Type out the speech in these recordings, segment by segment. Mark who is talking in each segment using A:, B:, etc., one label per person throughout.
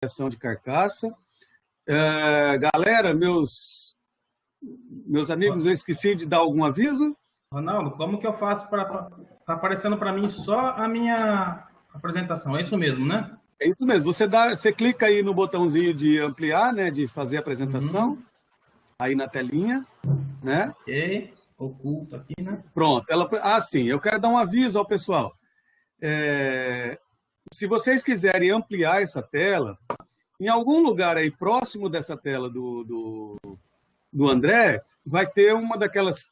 A: avaliação de carcaça. Galera, meus amigos, eu esqueci de dar algum aviso?
B: Ronaldo, como que eu faço para... Tá aparecendo para mim só a minha apresentação, é isso mesmo, né?
A: É isso mesmo. Você clica aí no botãozinho de ampliar, né, de fazer a apresentação, aí na telinha, né?
B: Ok, oculto aqui, né?
A: Pronto. Sim, eu quero dar um aviso ao pessoal. Se vocês quiserem ampliar essa tela, em algum lugar aí próximo dessa tela do André, vai ter uma daquelas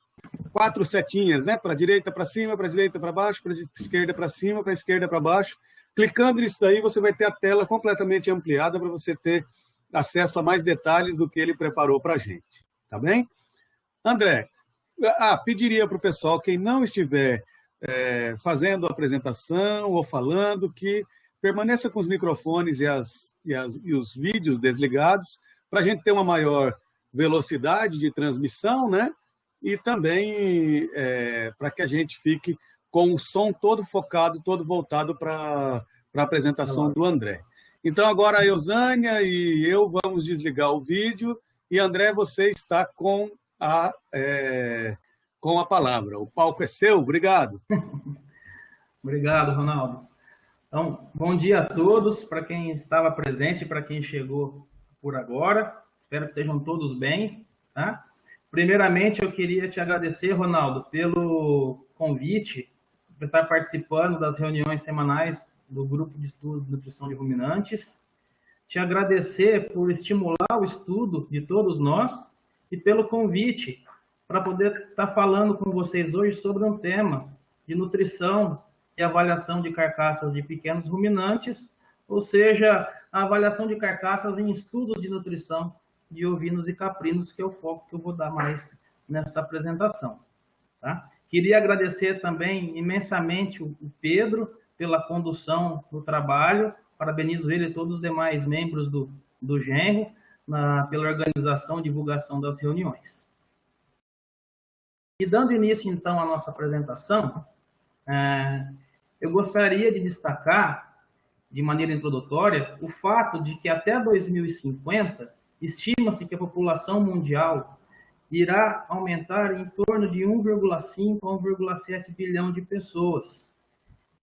A: 4 setinhas, né? Para direita, para cima, para direita, para baixo, para esquerda, para cima, para esquerda, para baixo. Clicando nisso daí, você vai ter a tela completamente ampliada para você ter acesso a mais detalhes do que ele preparou para a gente. Tá bem? André, pediria para o pessoal, quem não estiver fazendo a apresentação ou falando, que permaneça com os microfones e os vídeos desligados, para a gente ter uma maior velocidade de transmissão, né? E também para que a gente fique com o som todo focado, todo voltado para a apresentação do André. Então, agora a Eusânia e eu vamos desligar o vídeo, e André, você está com a palavra. O palco é seu, obrigado.
B: Obrigado, Ronaldo. Então, bom dia a todos, para quem estava presente, para quem chegou por agora. Espero que estejam todos bem, tá? Primeiramente, eu queria te agradecer, Ronaldo, pelo convite para estar participando das reuniões semanais do Grupo de Estudo de Nutrição de Ruminantes. Te agradecer por estimular o estudo de todos nós e pelo convite para poder estar falando com vocês hoje sobre um tema de nutrição e avaliação de carcaças de pequenos ruminantes, ou seja, a avaliação de carcaças em estudos de nutrição de ovinos e caprinos, que é o foco que eu vou dar mais nessa apresentação. Tá? Queria agradecer também imensamente o Pedro pela condução do trabalho, parabenizo ele e todos os demais membros do Genro pela organização e divulgação das reuniões. E dando início, então, à nossa apresentação, eu gostaria de destacar, de maneira introdutória, o fato de que até 2050, estima-se que a população mundial irá aumentar em torno de 1,5 a 1,7 bilhão de pessoas.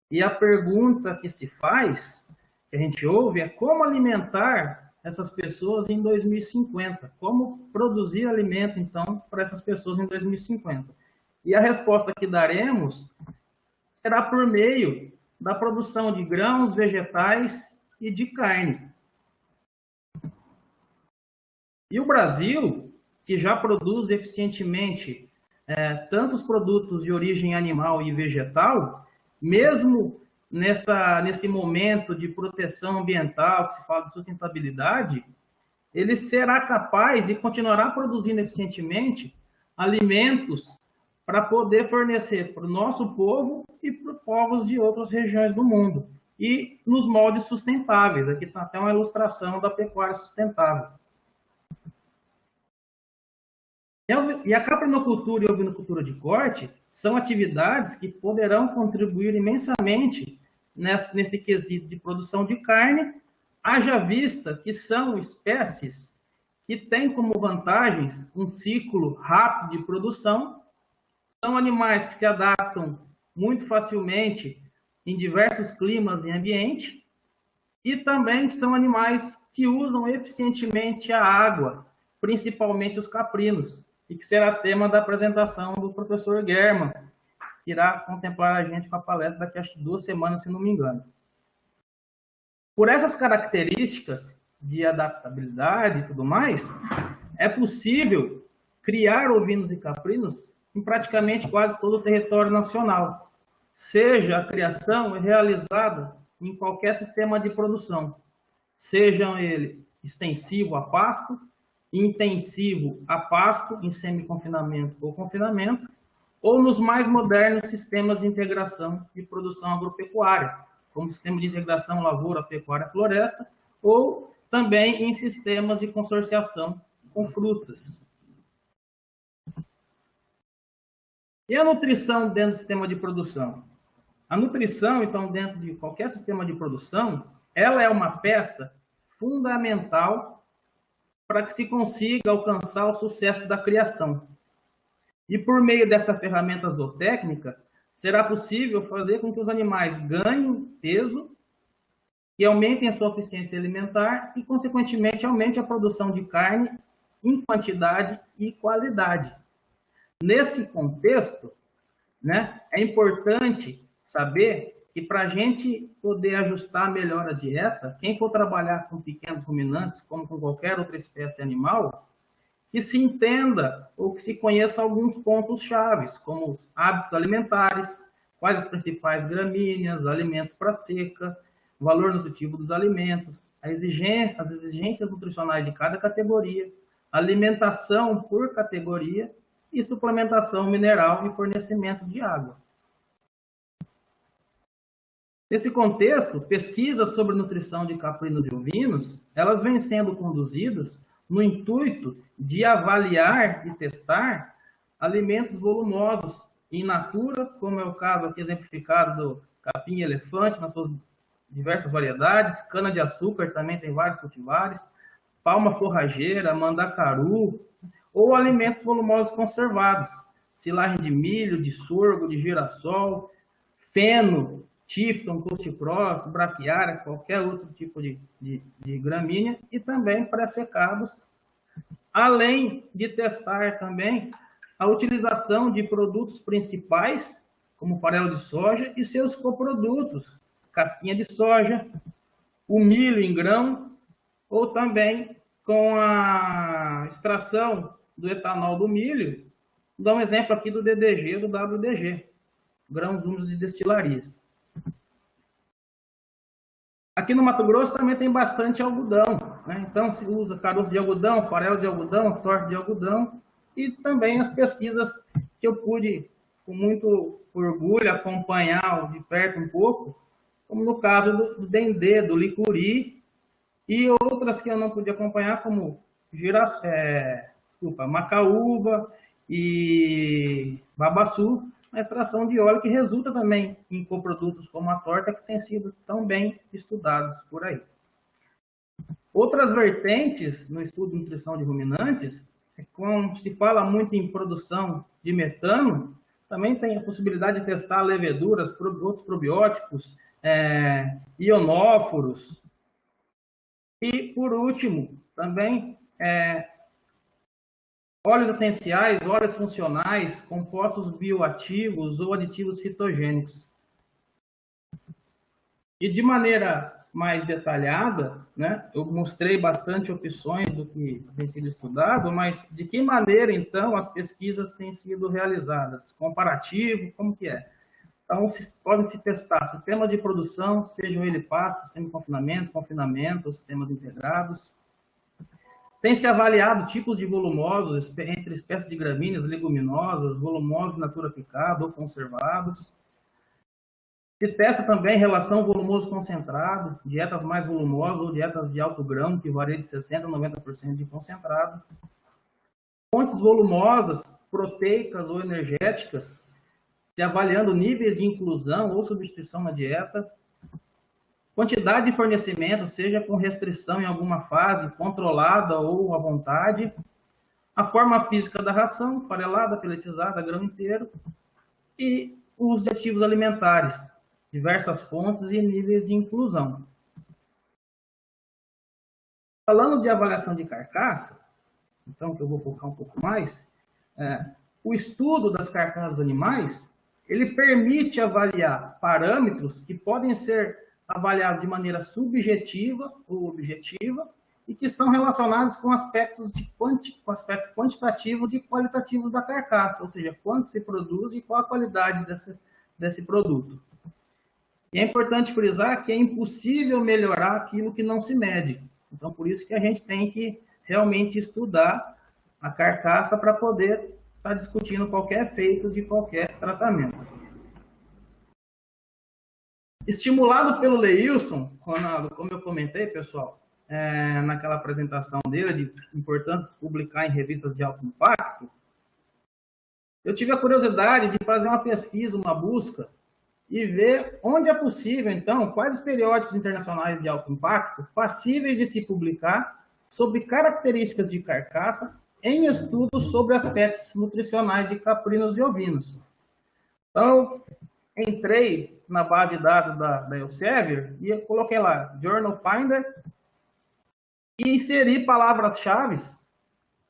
B: E a pergunta que se faz, que a gente ouve, é como alimentar essas pessoas em 2050? Como produzir alimento, então, para essas pessoas em 2050? E a resposta que daremos será por meio da produção de grãos, vegetais e de carne. E o Brasil, que já produz eficientemente tantos produtos de origem animal e vegetal, mesmo nesse momento de proteção ambiental, que se fala de sustentabilidade, ele será capaz e continuará produzindo eficientemente alimentos para poder fornecer para o nosso povo e para os povos de outras regiões do mundo. E nos moldes sustentáveis. Aqui está até uma ilustração da pecuária sustentável. E a caprinocultura e a ovinocultura de corte são atividades que poderão contribuir imensamente nesse quesito de produção de carne, haja vista que são espécies que têm como vantagens um ciclo rápido de produção, são animais que se adaptam muito facilmente em diversos climas e ambientes, e também são animais que usam eficientemente a água, principalmente os caprinos, e que será tema da apresentação do professor German, que irá contemplar a gente com a palestra daqui a 2 semanas, se não me engano. Por essas características de adaptabilidade e tudo mais, é possível criar ovinos e caprinos em praticamente quase todo o território nacional, seja a criação realizada em qualquer sistema de produção, seja ele extensivo a pasto, intensivo a pasto, em semi-confinamento ou confinamento, ou nos mais modernos sistemas de integração de produção agropecuária, como sistema de integração lavoura, pecuária, floresta, ou também em sistemas de consorciação com frutas. E a nutrição dentro do sistema de produção? A nutrição, então, dentro de qualquer sistema de produção, ela é uma peça fundamental para que se consiga alcançar o sucesso da criação. E por meio dessa ferramenta zootécnica, será possível fazer com que os animais ganhem peso e aumentem a sua eficiência alimentar e, consequentemente, aumente a produção de carne em quantidade e qualidade. Nesse contexto, né, é importante saber que para a gente poder ajustar melhor a dieta, quem for trabalhar com pequenos ruminantes, como com qualquer outra espécie animal, que se entenda ou que se conheça alguns pontos chaves, como os hábitos alimentares, quais as principais gramíneas, alimentos para seca, o valor nutritivo dos alimentos, as exigências nutricionais de cada categoria, alimentação por categoria e suplementação mineral e fornecimento de água. Nesse contexto, pesquisas sobre nutrição de caprinos e ovinos, elas vêm sendo conduzidas no intuito de avaliar e testar alimentos volumosos in natura, como é o caso aqui exemplificado do capim elefante, nas suas diversas variedades, cana-de-açúcar também tem vários cultivares, palma forrageira, mandacaru, ou alimentos volumosos conservados, silagem de milho, de sorgo, de girassol, feno, tífton, costiprós, braquiária, qualquer outro tipo de gramínea, e também pré-secados, além de testar também a utilização de produtos principais, como farelo de soja e seus coprodutos, casquinha de soja, o milho em grão, ou também com a extração do etanol do milho. Vou dar um exemplo aqui do DDG e do WDG, grãos úmidos de destilarias. Aqui no Mato Grosso também tem bastante algodão, né? Então se usa caroço de algodão, farelo de algodão, torta de algodão, e também as pesquisas que eu pude, com muito orgulho, acompanhar de perto um pouco, como no caso do dendê, do licuri, e outras que eu não pude acompanhar, como macaúba e babaçu, a extração de óleo que resulta também em coprodutos como a torta, que têm sido tão bem estudados por aí. Outras vertentes no estudo de nutrição de ruminantes, quando se fala muito em produção de metano, também tem a possibilidade de testar leveduras, outros probióticos, ionóforos. E, por último, também óleos essenciais, óleos funcionais, compostos bioativos ou aditivos fitogênicos. E de maneira mais detalhada, né, eu mostrei bastante opções do que tem sido estudado, mas de que maneira, então, as pesquisas têm sido realizadas? Comparativo, como que é? Então, podem se testar sistemas de produção, sejam ele pasto, semi-confinamento, confinamento, sistemas integrados. Tem se avaliado tipos de volumosos entre espécies de gramíneas, leguminosas, volumosos in natura picado ou conservados. Se testa também relação volumoso concentrado, dietas mais volumosas ou dietas de alto grão, que varia de 60% a 90% de concentrado. Fontes volumosas, proteicas ou energéticas, se avaliando níveis de inclusão ou substituição na dieta. Quantidade de fornecimento, seja com restrição em alguma fase, controlada ou à vontade. A forma física da ração, farelada, peletizada, grão inteiro. E os aditivos alimentares, diversas fontes e níveis de inclusão. Falando de avaliação de carcaça, então que eu vou focar um pouco mais, o estudo das carcaças dos animais, ele permite avaliar parâmetros que podem ser avaliados de maneira subjetiva ou objetiva e que são relacionados com aspectos quantitativos e qualitativos da carcaça, ou seja, quanto se produz e qual a qualidade desse produto. E é importante frisar que é impossível melhorar aquilo que não se mede. Então, por isso que a gente tem que realmente estudar a carcaça para poder estar discutindo qualquer efeito de qualquer tratamento. Estimulado pelo Leilson, como eu comentei, pessoal, naquela apresentação dele, de importante publicar em revistas de alto impacto, eu tive a curiosidade de fazer uma pesquisa, uma busca, e ver onde é possível, então, quais os periódicos internacionais de alto impacto passíveis de se publicar sobre características de carcaça em estudos sobre aspectos nutricionais de caprinos e ovinos. Então, entrei na base de dados da Elsevier e coloquei lá Journal Finder e inseri palavras-chave,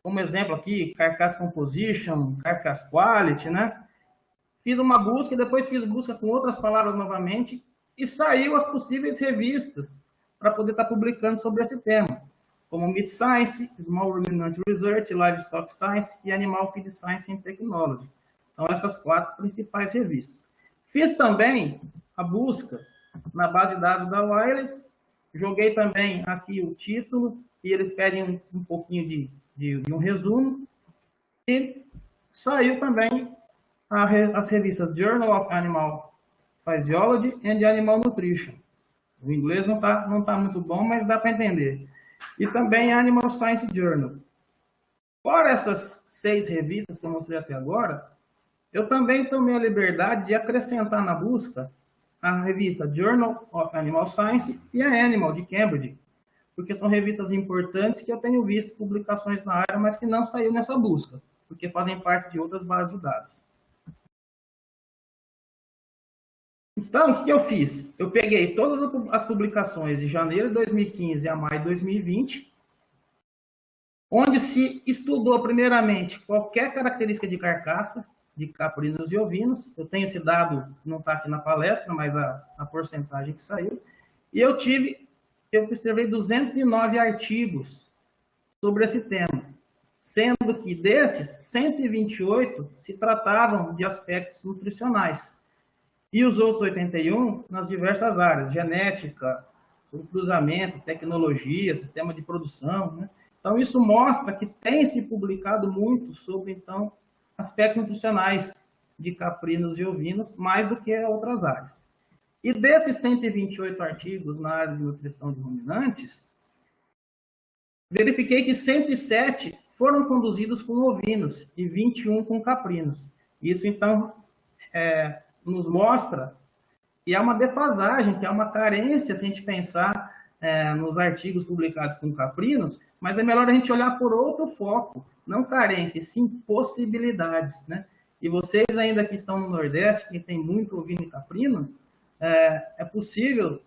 B: como exemplo aqui, Carcass Composition, Carcass Quality, né? Fiz uma busca e depois fiz busca com outras palavras novamente e saiu as possíveis revistas para poder estar publicando sobre esse tema, como Meat Science, Small Ruminant Research, Livestock Science e Animal Feed Science and Technology. Então, essas 4 principais revistas. Fiz também a busca na base de dados da Wiley, joguei também aqui o título, e eles pedem um pouquinho de um resumo, e saiu também as revistas Journal of Animal Physiology and Animal Nutrition. O inglês não tá muito bom, mas dá para entender. E também Animal Science Journal. Fora essas 6 revistas que eu mostrei até agora, eu também tomei a liberdade de acrescentar na busca a revista Journal of Animal Science e a Animal, de Cambridge, porque são revistas importantes que eu tenho visto publicações na área, mas que não saiu nessa busca, porque fazem parte de outras bases de dados. Então, o que eu fiz? Eu peguei todas as publicações de janeiro de 2015 a maio de 2020, onde se estudou primeiramente qualquer característica de carcaça, de caprinos e ovinos. Eu tenho esse dado, não está aqui na palestra, mas a porcentagem que saiu. E eu observei 209 artigos sobre esse tema, sendo que desses, 128 se tratavam de aspectos nutricionais. E os outros 81 nas diversas áreas, genética, cruzamento, tecnologia, sistema de produção, né? Então, isso mostra que tem se publicado muito sobre, então, aspectos nutricionais de caprinos e ovinos, mais do que outras áreas. E desses 128 artigos na área de nutrição de ruminantes, verifiquei que 107 foram conduzidos com ovinos e 21 com caprinos. Isso, então, nos mostra que há uma defasagem, que há uma carência, se a gente pensar nos artigos publicados com caprinos, mas é melhor a gente olhar por outro foco, não carência, sim possibilidades, né? E vocês ainda que estão no Nordeste, que tem muito ovino e caprino, é possível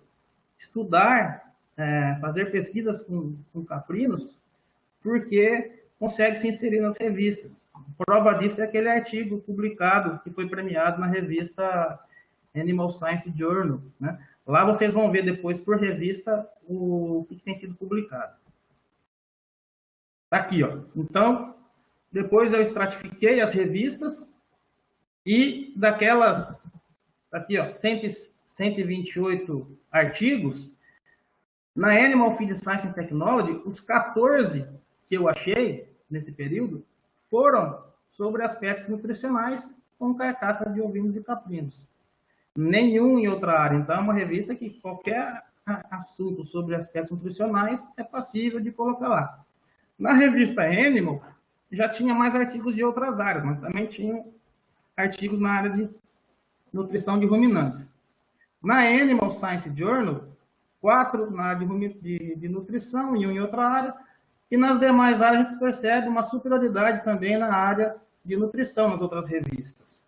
B: estudar, fazer pesquisas com caprinos, porque consegue se inserir nas revistas. Prova disso é aquele artigo publicado, que foi premiado na revista Animal Science Journal, né? Lá vocês vão ver depois, por revista, o que tem sido publicado. Tá aqui, ó. Então, depois eu estratifiquei as revistas e daquelas, aqui, ó, 128 artigos, na Animal Feed Science and Technology, os 14 que eu achei nesse período foram sobre aspectos nutricionais com carcaça de ovinos e caprinos. Nenhum em outra área. Então, é uma revista que qualquer assunto sobre aspectos nutricionais é passível de colocar lá. Na revista Animal, já tinha mais artigos de outras áreas, mas também tinha artigos na área de nutrição de ruminantes. Na Animal Science Journal, 4 na área de nutrição e 1 em outra área, e nas demais áreas a gente percebe uma superioridade também na área de nutrição nas outras revistas.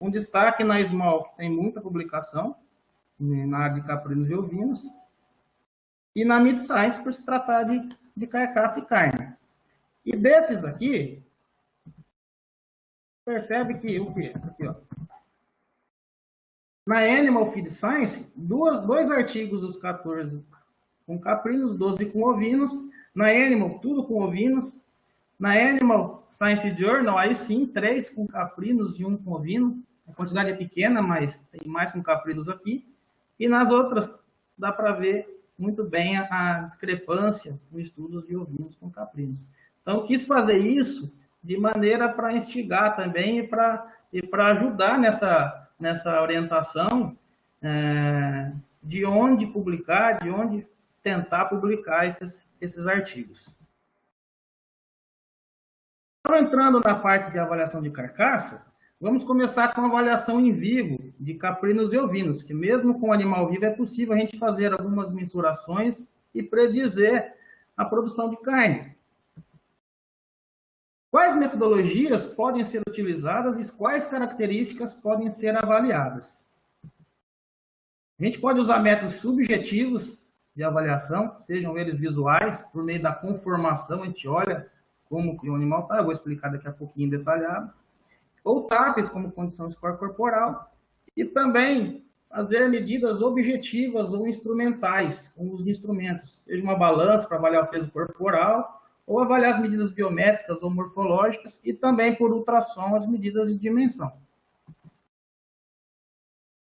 B: Um destaque na Small, que tem muita publicação, na área de caprinos e ovinos, e na Meat Science, por se tratar de carcaça e carne. E desses aqui, percebe que o quê? Aqui, ó. Na Animal Feed Science, 2 artigos dos 14 com caprinos, 12 com ovinos. Na Animal, tudo com ovinos. Na Animal Science Journal, aí sim, 3 com caprinos e 1 com ovino. A quantidade é pequena, mas tem mais com caprinos aqui. E nas outras, dá para ver muito bem a discrepância nos estudos de ovinos com caprinos. Então, eu quis fazer isso de maneira para instigar também e para ajudar nessa orientação de onde publicar, de onde tentar publicar esses artigos. Então, entrando na parte de avaliação de carcaça, Vamos começar com a avaliação em vivo de caprinos e ovinos, que mesmo com o animal vivo é possível a gente fazer algumas mensurações e predizer a produção de carne. Quais metodologias podem ser utilizadas e quais características podem ser avaliadas? A gente pode usar métodos subjetivos de avaliação, sejam eles visuais, por meio da conformação, a gente olha como que o animal está, eu vou explicar daqui a pouquinho detalhado, ou táteis, como condição de score corporal, e também fazer medidas objetivas ou instrumentais, com os instrumentos, seja uma balança para avaliar o peso corporal, ou avaliar as medidas biométricas ou morfológicas, e também por ultrassom as medidas de dimensão.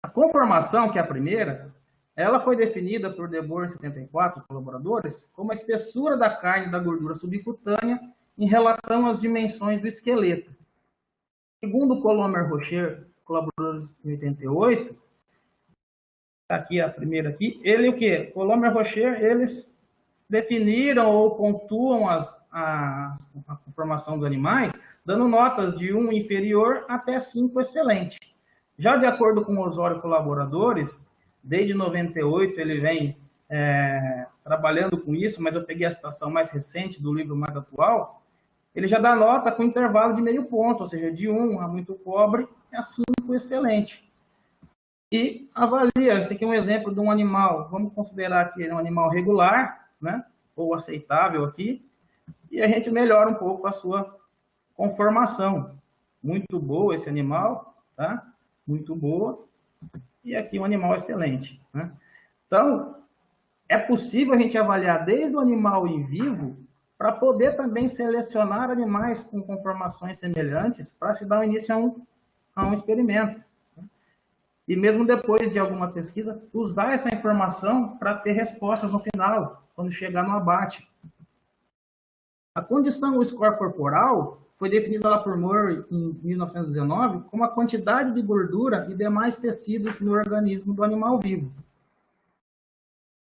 B: A conformação, que é a primeira, ela foi definida por De Boer em 74, colaboradores, como a espessura da carne e da gordura subcutânea em relação às dimensões do esqueleto. Segundo Colomer Rocher, colaboradores em 88, aqui a primeira aqui, ele o quê? Colomer Rocher, eles definiram ou pontuam a conformação dos animais, dando notas de 1 inferior até 5 excelente. Já de acordo com Osório colaboradores, desde 98 ele vem trabalhando com isso, mas eu peguei a citação mais recente do livro mais atual, ele já dá nota com intervalo de meio ponto, ou seja, de 1 a muito pobre a 5 excelente. E avalia, esse aqui é um exemplo de um animal, vamos considerar que ele é um animal regular, né, ou aceitável aqui, e a gente melhora um pouco a sua conformação. Muito boa esse animal, tá? Muito boa. E aqui um animal excelente, né? Então, é possível a gente avaliar desde o animal em vivo para poder também selecionar animais com conformações semelhantes para se dar início a um experimento. E mesmo depois de alguma pesquisa, usar essa informação para ter respostas no final, quando chegar no abate. A condição do score corporal foi definida lá por Moore em 1919 como a quantidade de gordura e demais tecidos no organismo do animal vivo.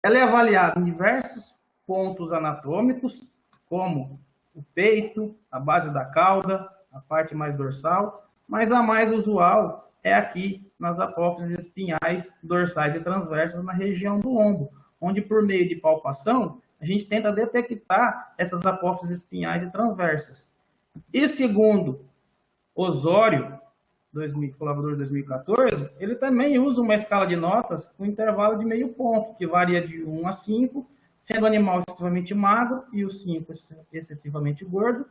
B: Ela é avaliada em diversos pontos anatômicos, como o peito, a base da cauda, a parte mais dorsal, mas a mais usual é aqui nas apófises espinhais dorsais e transversas na região do ombro, onde por meio de palpação a gente tenta detectar essas apófises espinhais e transversas. E segundo Osório, colaborador de 2014, ele também usa uma escala de notas com intervalo de meio ponto, que varia de 1 a 5, sendo o animal excessivamente magro e o 5 excessivamente gordo,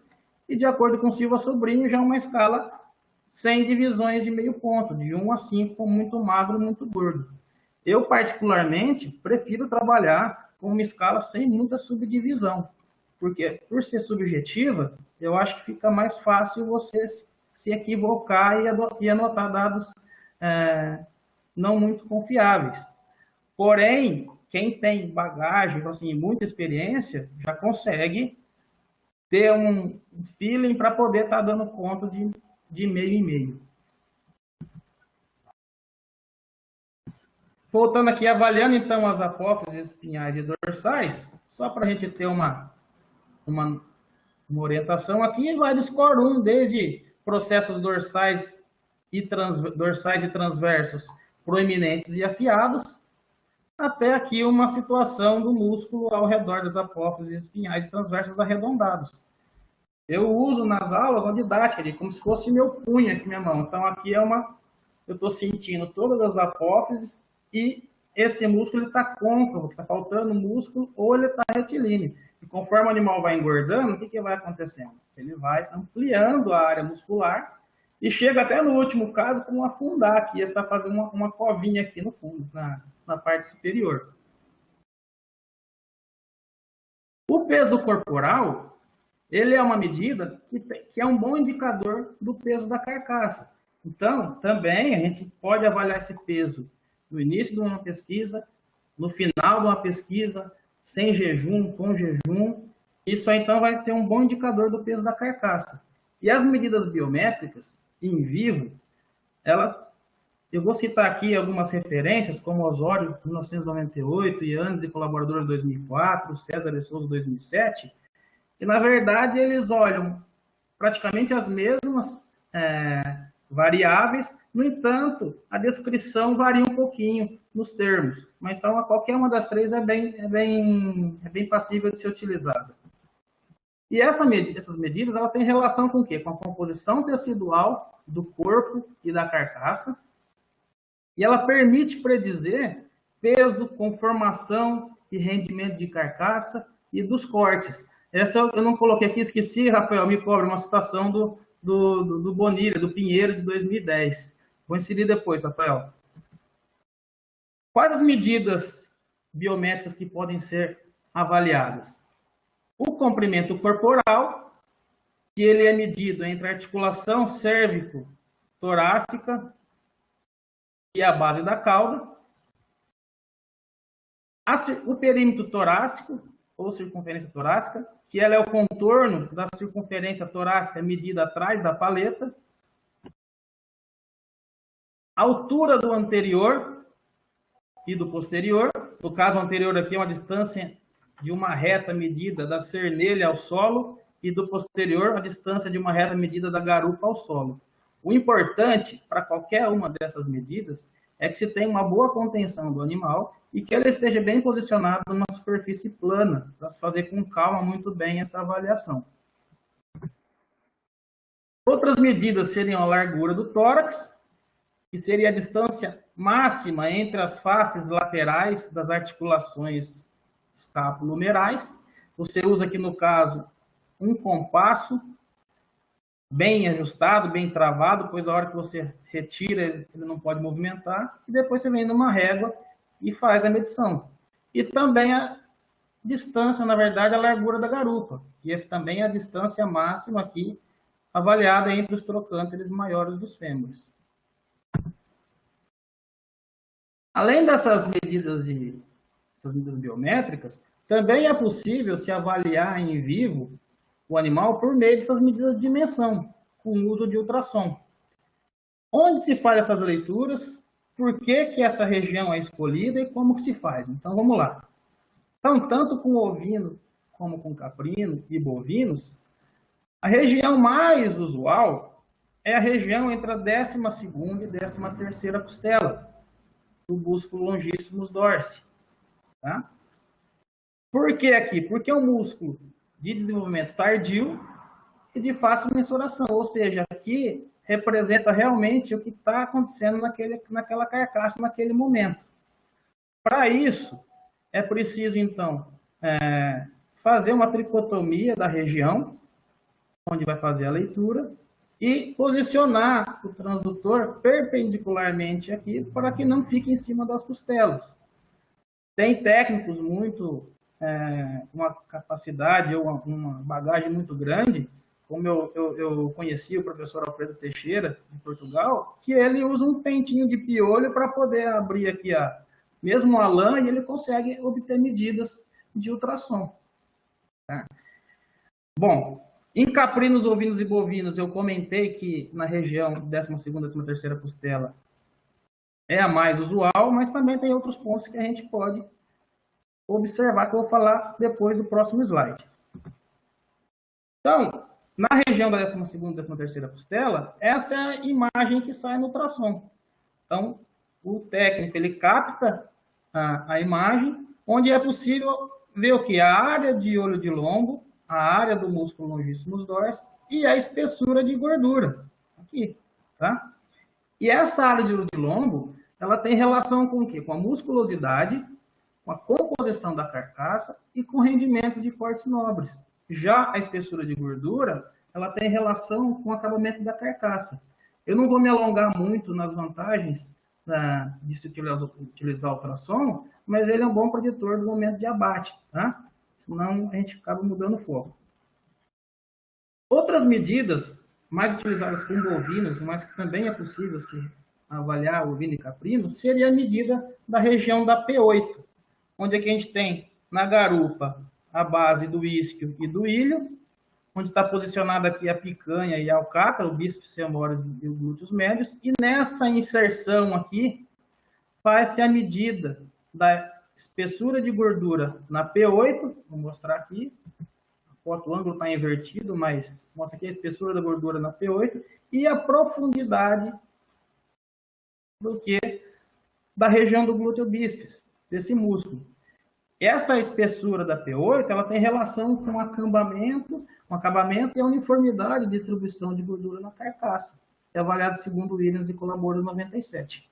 B: e de acordo com Silva Sobrinho, já uma escala sem divisões de meio ponto, de 1 a 5, com muito magro e muito gordo. Eu, particularmente, prefiro trabalhar com uma escala sem muita subdivisão, porque, por ser subjetiva, eu acho que fica mais fácil você se equivocar e anotar dados não muito confiáveis. Porém, quem tem bagagem, assim, muita experiência, já consegue ter um feeling para poder estar dando conta de meio em meio. Voltando aqui, avaliando então as apófises espinhais e dorsais, só para a gente ter uma orientação, aqui vai do score 1, desde processos dorsais e transversos proeminentes e afiados, até aqui uma situação do músculo ao redor das apófises espinhais e transversas arredondados. Eu uso nas aulas uma didática, como se fosse meu punho aqui, minha mão. Então, aqui eu estou sentindo todas as apófises e esse músculo está côncavo, está faltando músculo, ou ele está retilíneo. E conforme o animal vai engordando, o que vai acontecendo? Ele vai ampliando a área muscular e chega até no último caso como afundar aqui, essa fazer uma covinha aqui no fundo, na parte superior. O peso corporal, ele é uma medida que é um bom indicador do peso da carcaça. Então, também a gente pode avaliar esse peso no início de uma pesquisa, no final de uma pesquisa, sem jejum, com jejum. Isso aí, então, vai ser um bom indicador do peso da carcaça. E as medidas biométricas, em vivo, eu vou citar aqui algumas referências, como Osório, 1998, Yannis e colaboradores, 2004, César de Souza, 2007, e, na verdade, eles olham praticamente as mesmas variáveis, no entanto, a descrição varia um pouquinho nos termos, mas então qualquer uma das três é bem passível de ser utilizada. E essas medidas ela tem relação com o quê? Com a composição tecidual do corpo e da carcaça, e ela permite predizer peso, conformação e rendimento de carcaça e dos cortes. Essa eu não coloquei aqui, esqueci, Rafael, me cobra uma citação do Bonilha, do Pinheiro, de 2010. Vou inserir depois, Rafael. Quais as medidas biométricas que podem ser avaliadas? O comprimento corporal, que ele é medido entre a articulação cérvico-torácica e a base da cauda. O perímetro torácico, ou circunferência torácica, que ela é o contorno da circunferência torácica medida atrás da paleta. A altura do anterior e do posterior. No caso anterior aqui é uma distância de uma reta medida da cernelha ao solo e do posterior a distância de uma reta medida da garupa ao solo. O importante para qualquer uma dessas medidas é que se tenha uma boa contenção do animal e que ele esteja bem posicionado numa superfície plana, para se fazer com calma muito bem essa avaliação. Outras medidas seriam a largura do tórax, que seria a distância máxima entre as faces laterais das articulações escapulohumerais. Você usa aqui, no caso, um compasso bem ajustado, bem travado, pois a hora que você retira, ele não pode movimentar, e depois você vem numa régua e faz a medição. E também a distância, na verdade, a largura da garupa, que é também a distância máxima aqui, avaliada entre os trocânteres maiores dos fêmures. Além dessas medidas biométricas, também é possível se avaliar em vivo o animal por meio dessas medidas de dimensão, com o uso de ultrassom. Onde se faz essas leituras, por que essa região é escolhida e como que se faz? Então, vamos lá. Então, tanto com ovino como com caprino e bovinos, a região mais usual é a região entre a 12ª e 13ª costela, do músculo longíssimos dorsi. Tá? Por que aqui? Porque é um músculo de desenvolvimento tardio e de fácil mensuração, ou seja, aqui representa realmente o que está acontecendo naquela carcaça naquele momento. Para isso, é preciso, então, fazer uma tricotomia da região, onde vai fazer a leitura, e posicionar o transdutor perpendicularmente aqui, para que não fique em cima das costelas. Tem técnicos muito, uma capacidade ou uma bagagem muito grande, como eu conheci o professor Alfredo Teixeira, de Portugal, que ele usa um pentinho de piolho para poder abrir aqui mesmo a lã, e ele consegue obter medidas de ultrassom. Tá? Bom, em caprinos, ovinos e bovinos, eu comentei que na região 12ª, 13ª costela é a mais usual, mas também tem outros pontos que a gente pode observar, que eu vou falar depois do próximo slide. Então, na região da 12ª, 13ª costela, essa é a imagem que sai no ultrassom. Então, o técnico, ele capta a imagem, onde é possível ver o que? A área de olho de lombo, a área do músculo longíssimos dorsi e a espessura de gordura. Aqui, tá? E essa área de olho de lombo, ela tem relação com o quê? Com a musculosidade, com a composição da carcaça e com rendimentos de cortes nobres. Já a espessura de gordura, ela tem relação com o acabamento da carcaça. Eu não vou me alongar muito nas vantagens de se utilizar o ultrassom, mas ele é um bom preditor do momento de abate, tá? Senão a gente acaba mudando o foco. Outras medidas mais utilizadas com bovinos, mas que também é possível se avaliar ovino e caprino, seria a medida da região da P8, onde aqui a gente tem na garupa a base do isquio e do ilho, onde está posicionada aqui a picanha e a alcatra, o bíceps femoris e os glúteos médios, e nessa inserção aqui faz-se a medida da espessura de gordura na P8, vou mostrar aqui, o ângulo está invertido, mas mostra aqui a espessura da gordura na P8, e a profundidade do que da região do glúteo bíceps, desse músculo. Essa espessura da P8, ela tem relação com o acabamento e a uniformidade de distribuição de gordura na carcaça, é avaliado segundo Williams e Colaboros 97.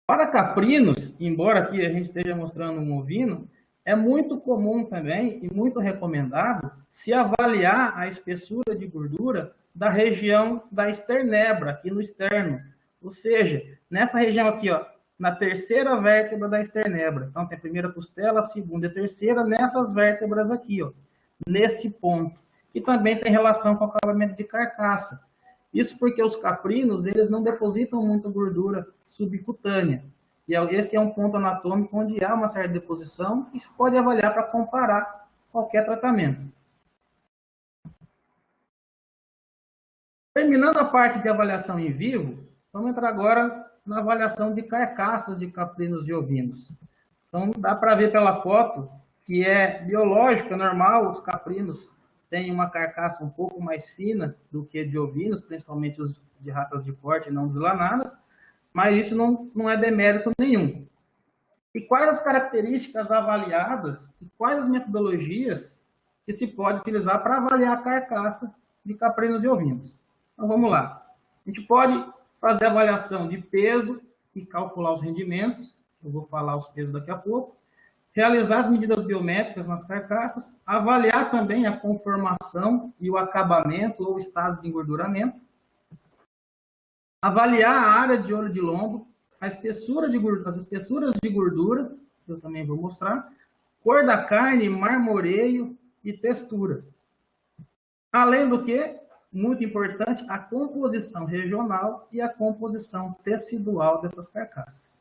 B: Para caprinos, embora aqui a gente esteja mostrando um ovino, é muito comum também e muito recomendado se avaliar a espessura de gordura da região da esternebra, aqui no externo. Ou seja, nessa região aqui, ó, na terceira vértebra da esternebra. Então, tem a primeira costela, a segunda e a terceira, nessas vértebras aqui, ó, nesse ponto. E também tem relação com o acabamento de carcaça. Isso porque os caprinos, eles não depositam muita gordura subcutânea. E esse é um ponto anatômico onde há uma certa deposição e se pode avaliar para comparar qualquer tratamento. Terminando a parte de avaliação em vivo, vamos entrar agora na avaliação de carcaças de caprinos e ovinos. Então, dá para ver pela foto que é biológico, é normal, os caprinos têm uma carcaça um pouco mais fina do que de ovinos, principalmente os de raças de corte não deslanadas, mas isso não é demérito nenhum. E quais as características avaliadas e quais as metodologias que se pode utilizar para avaliar a carcaça de caprinos e ovinos? Então, vamos lá. A gente pode fazer avaliação de peso e calcular os rendimentos, eu vou falar os pesos daqui a pouco, realizar as medidas biométricas nas carcaças, avaliar também a conformação e o acabamento ou estado de engorduramento, avaliar a área de olho de lombo, a espessura de gordura, as espessuras de gordura, que eu também vou mostrar, cor da carne, marmoreio e textura. Além do que, muito importante, a composição regional e a composição tecidual dessas carcaças.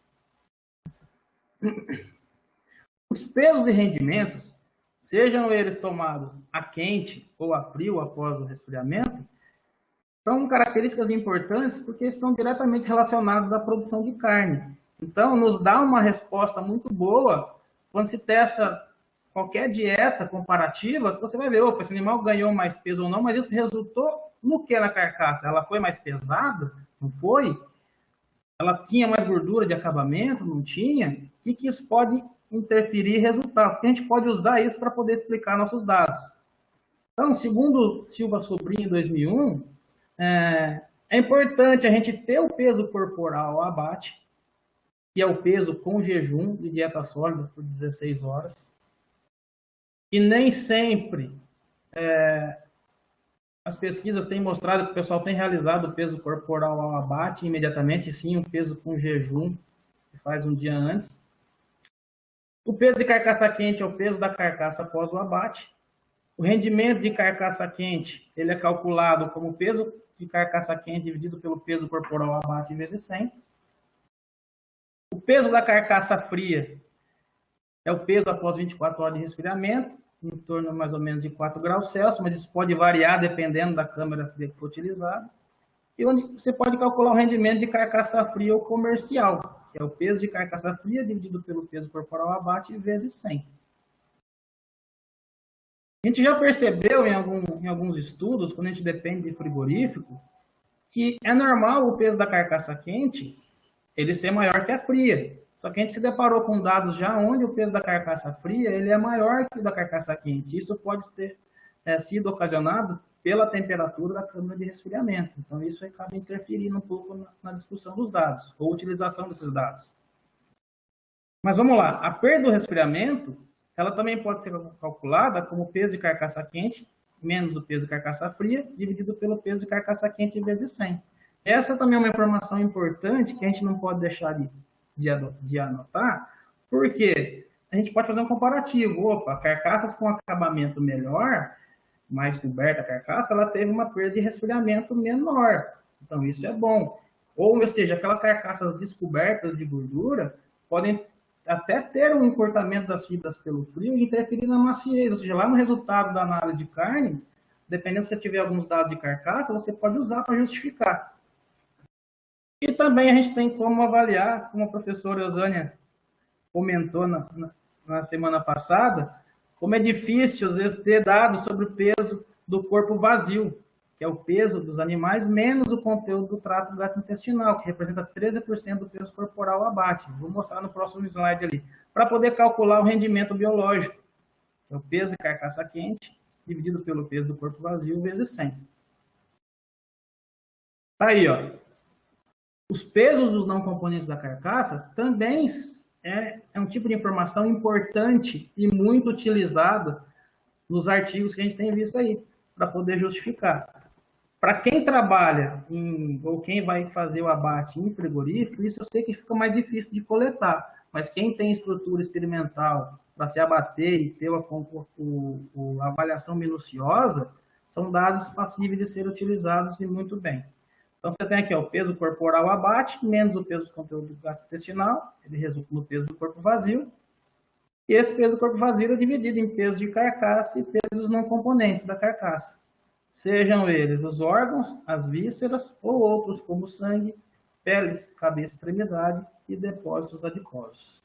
B: Os pesos e rendimentos, sejam eles tomados a quente ou a frio após o resfriamento, são características importantes porque estão diretamente relacionadas à produção de carne. Então, nos dá uma resposta muito boa quando se testa qualquer dieta comparativa, você vai ver, opa, esse animal ganhou mais peso ou não, mas isso resultou no que na carcaça? Ela foi mais pesada? Não foi? Ela tinha mais gordura de acabamento? Não tinha? O que isso pode interferir em resultado? Porque a gente pode usar isso para poder explicar nossos dados. Então, segundo Silva Sobrinho, em 2001, é importante a gente ter o peso corporal ao abate, que é o peso com jejum de dieta sólida por 16 horas. E nem sempre as pesquisas têm mostrado que o pessoal tem realizado o peso corporal ao abate imediatamente, sim, o peso com jejum, que faz um dia antes. O peso de carcaça quente é o peso da carcaça após o abate. O rendimento de carcaça quente, ele é calculado como o peso de carcaça quente dividido pelo peso corporal ao abate vezes 100. O peso da carcaça fria é o peso após 24 horas de resfriamento, em torno mais ou menos de 4 graus Celsius, mas isso pode variar dependendo da câmara fria que for utilizada. E onde você pode calcular o rendimento de carcaça fria ou comercial, que é o peso de carcaça fria dividido pelo peso corporal ao abate vezes 100. A gente já percebeu em alguns estudos, quando a gente depende de frigorífico, que é normal o peso da carcaça quente ele ser maior que a fria. Só que a gente se deparou com dados já onde o peso da carcaça fria ele é maior que o da carcaça quente. Isso pode ter sido ocasionado pela temperatura da câmara de resfriamento. Então, isso acaba interferindo um pouco na discussão dos dados, ou utilização desses dados. Mas vamos lá. A perda do resfriamento, ela também pode ser calculada como peso de carcaça quente menos o peso de carcaça fria, dividido pelo peso de carcaça quente vezes 100. Essa também é uma informação importante que a gente não pode deixar de anotar, porque a gente pode fazer um comparativo. Opa, carcaças com acabamento melhor, mais coberta a carcaça, ela teve uma perda de resfriamento menor. Então, isso é bom. Ou seja, aquelas carcaças descobertas de gordura podem até ter um encurtamento das fibras pelo frio e interferir na maciez. Ou seja, lá no resultado da análise de carne, dependendo se você tiver alguns dados de carcaça, você pode usar para justificar. E também a gente tem como avaliar, como a professora Eusânia comentou na semana passada, como é difícil, às vezes, ter dados sobre o peso do corpo vazio. que é o peso dos animais menos o conteúdo do trato gastrointestinal, que representa 13% do peso corporal ao abate. Vou mostrar no próximo slide ali, para poder calcular o rendimento biológico. É o peso de carcaça quente dividido pelo peso do corpo vazio vezes 100. Tá aí, ó. Os pesos dos não componentes da carcaça também é um tipo de informação importante e muito utilizado nos artigos que a gente tem visto aí, para poder justificar. Para quem trabalha ou quem vai fazer o abate em frigorífico, isso eu sei que fica mais difícil de coletar, mas quem tem estrutura experimental para se abater e ter a avaliação minuciosa, são dados passíveis de ser utilizados e muito bem. Então, você tem aqui ó, o peso corporal abate, menos o peso do conteúdo gastrointestinal, ele resulta no peso do corpo vazio, e esse peso do corpo vazio é dividido em peso de carcaça e peso dos não componentes da carcaça. Sejam eles os órgãos, as vísceras ou outros como sangue, pele, cabeça, extremidade e depósitos adiposos.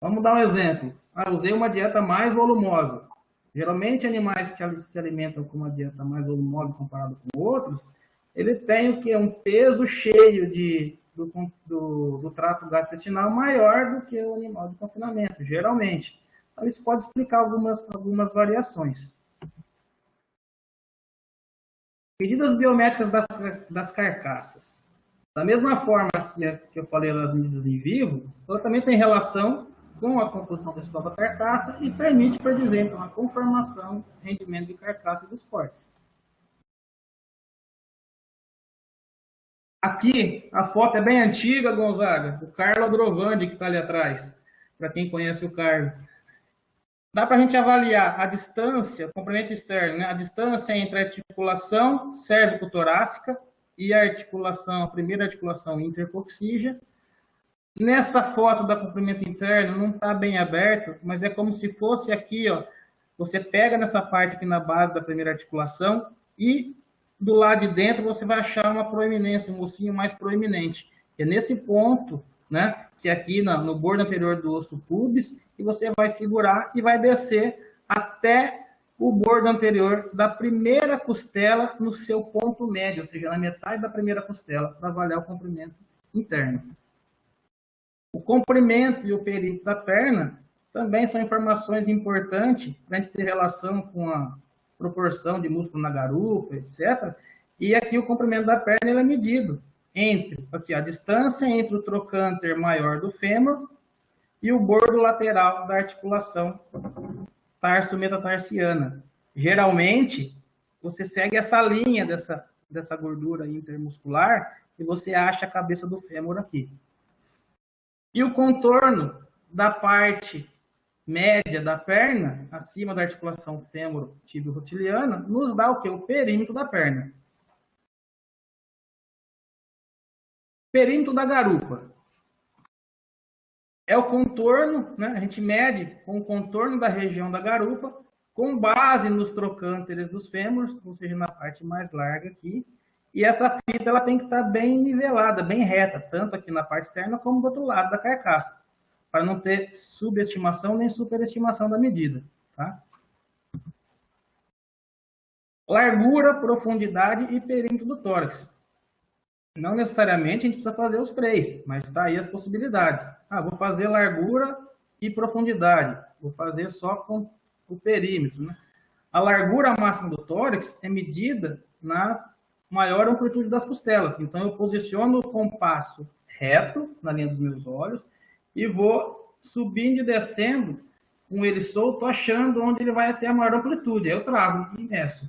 B: Vamos dar um exemplo. Usei uma dieta mais volumosa. Geralmente, animais que se alimentam com uma dieta mais volumosa comparado com outros, ele tem o que? Um peso cheio do trato gastrointestinal maior do que o animal de confinamento, geralmente. Então, isso pode explicar algumas variações. Medidas biométricas das carcaças. Da mesma forma que eu falei das medidas em vivo, ela também tem relação com a composição tecidual da carcaça e permite predizer, então, a conformação, rendimento de carcaça dos cortes. Aqui, a foto é bem antiga, Gonzaga, o Carlo Adrovandi que está ali atrás, para quem conhece o Carlo. Dá para a gente avaliar a distância, o comprimento externo, né? A distância entre a articulação cérvico-torácica e a primeira articulação intercoxígea. Nessa foto da comprimento interno, não está bem aberto, mas é como se fosse aqui, ó, você pega nessa parte aqui na base da primeira articulação e do lado de dentro você vai achar uma proeminência, um ossinho mais proeminente. É nesse ponto, né, que é aqui no bordo anterior do osso pubis, e você vai segurar e vai descer até o bordo anterior da primeira costela no seu ponto médio, ou seja, na metade da primeira costela, para avaliar o comprimento interno. O comprimento e o perímetro da perna também são informações importantes para a gente ter relação com a proporção de músculo na garupa, etc. E aqui o comprimento da perna ele é medido entre aqui, a distância entre o trocânter maior do fêmur e o bordo lateral da articulação tarso-metatarsiana. Geralmente, você segue essa linha dessa gordura intermuscular e você acha a cabeça do fêmur aqui. E o contorno da parte média da perna, acima da articulação fêmur-tíbio-rotiliana, nos dá o quê? O perímetro da perna. Perímetro da garupa. É o contorno, né? A gente mede com o contorno da região da garupa, com base nos trocânteres dos fêmurs, ou seja, na parte mais larga aqui. E essa fita ela tem que estar bem nivelada, bem reta, tanto aqui na parte externa como do outro lado da carcaça, para não ter subestimação nem superestimação da medida. Tá? Largura, profundidade e perímetro do tórax. Não necessariamente a gente precisa fazer os três, mas está aí as possibilidades. Vou fazer largura e profundidade. Vou fazer só com o perímetro. Né? A largura máxima do tórax é medida na maior amplitude das costelas. Então, eu posiciono o compasso reto na linha dos meus olhos e vou subindo e descendo com ele solto, achando onde ele vai ter a maior amplitude. Aí eu travo e meço.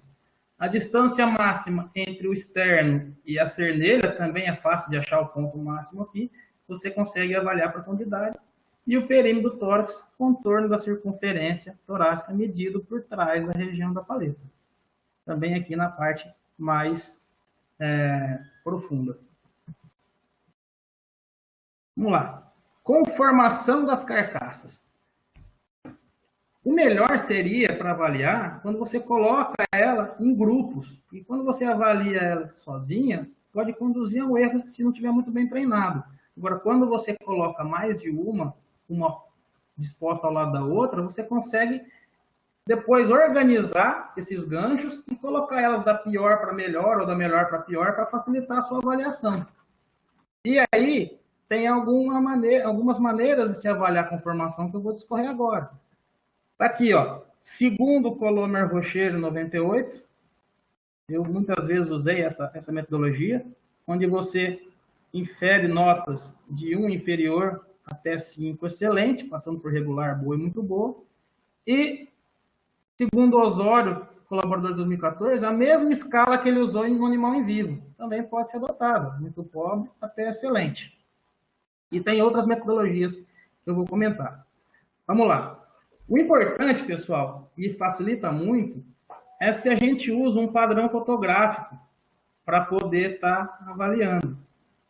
B: A distância máxima entre o externo e a cernelha também é fácil de achar o ponto máximo aqui. Você consegue avaliar a profundidade. E o perímetro do tórax, contorno da circunferência torácica medido por trás da região da paleta. Também aqui na parte mais profunda. Vamos lá. Conformação das carcaças. O melhor seria para avaliar quando você coloca ela em grupos. E quando você avalia ela sozinha, pode conduzir a um erro se não estiver muito bem treinado. Agora, quando você coloca mais de uma disposta ao lado da outra, você consegue depois organizar esses ganchos e colocar elas da pior para melhor ou da melhor para pior para facilitar a sua avaliação. E aí, tem algumas maneiras de se avaliar a conformação que eu vou discorrer agora. Está aqui, ó, segundo Colomer Rocher 98, eu muitas vezes usei essa metodologia, onde você infere notas de 1 inferior até 5 excelente, passando por regular, boa e muito boa. E, segundo Osório, colaborador de 2014, a mesma escala que ele usou no animal em vivo. Também pode ser adotada, muito pobre até excelente. E tem outras metodologias que eu vou comentar. Vamos lá. O importante, pessoal, e facilita muito, é se a gente usa um padrão fotográfico para poder estar avaliando.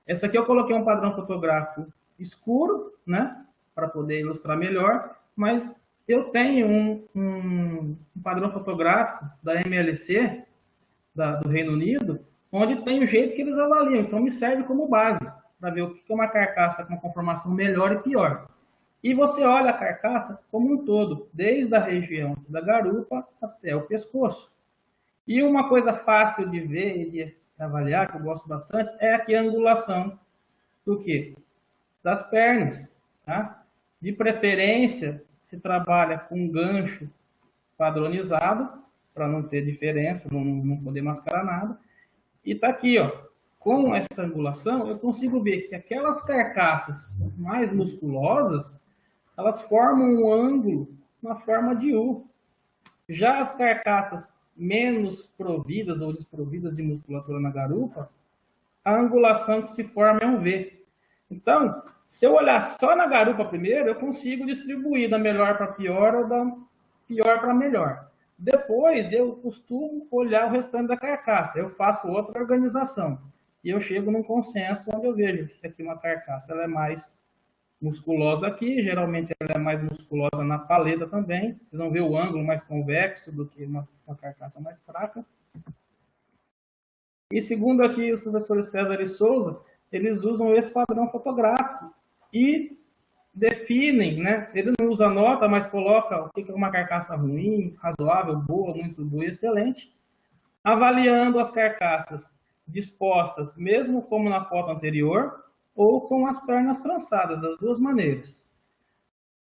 B: Essa aqui eu coloquei um padrão fotográfico escuro, né, para poder ilustrar melhor, mas eu tenho um padrão fotográfico da MLC, do Reino Unido, onde tem o jeito que eles avaliam, então me serve como base, para ver o que é uma carcaça com uma conformação melhor e pior. E você olha a carcaça como um todo, desde a região da garupa até o pescoço. E uma coisa fácil de ver e de avaliar, que eu gosto bastante, é aqui a angulação do quê? Das pernas. Tá? De preferência, se trabalha com gancho padronizado, para não ter diferença, não poder mascarar nada. E está aqui, ó, com essa angulação, eu consigo ver que aquelas carcaças mais musculosas, elas formam um ângulo na forma de U. Já as carcaças menos providas ou desprovidas de musculatura na garupa, a angulação que se forma é um V. Então, se eu olhar só na garupa primeiro, eu consigo distribuir da melhor para pior ou da pior para melhor. Depois, eu costumo olhar o restante da carcaça. Eu faço outra organização. E eu chego num consenso onde eu vejo que aqui uma carcaça ela é mais musculosa aqui, geralmente ela é mais musculosa na paleta também. Vocês vão ver o ângulo mais convexo do que uma carcaça mais fraca. E segundo aqui os professores César e Souza, eles usam esse padrão fotográfico e definem, né? Ele não usa nota, mas coloca o que é uma carcaça ruim, razoável, boa, muito boa e excelente, avaliando as carcaças dispostas, mesmo como na foto anterior, ou com as pernas trançadas, das duas maneiras.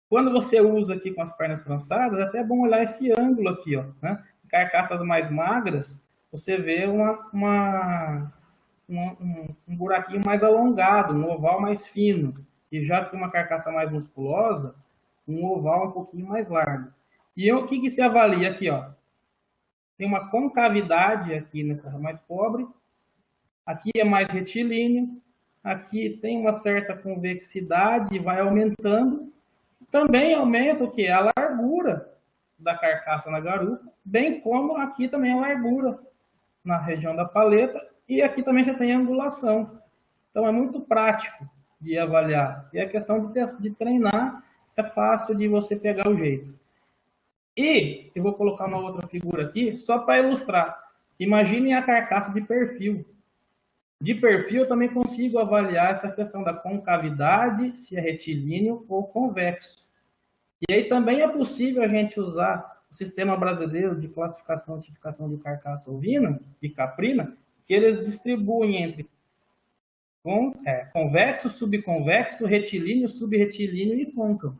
B: Quando você usa aqui com as pernas trançadas, é até bom olhar esse ângulo aqui, ó, né? Carcaças mais magras, você vê um buraquinho mais alongado, um oval mais fino. E já que uma carcaça mais musculosa, um oval um pouquinho mais largo. E o que se avalia aqui, ó? Tem uma concavidade aqui nessa mais pobre, aqui é mais retilíneo, aqui tem uma certa convexidade e vai aumentando. Também aumenta o quê? A largura da carcaça na garupa, bem como aqui também a largura na região da paleta, e aqui também já tem angulação. Então é muito prático de avaliar. E a questão de treinar é fácil de você pegar o jeito. E eu vou colocar uma outra figura aqui, só para ilustrar. Imaginem a carcaça de perfil. De perfil, eu também consigo avaliar essa questão da concavidade, se é retilíneo ou convexo. E aí também é possível a gente usar o sistema brasileiro de classificação e tipificação de carcaça ovina e caprina, que eles distribuem entre convexo, subconvexo, retilíneo, subretilíneo e côncavo.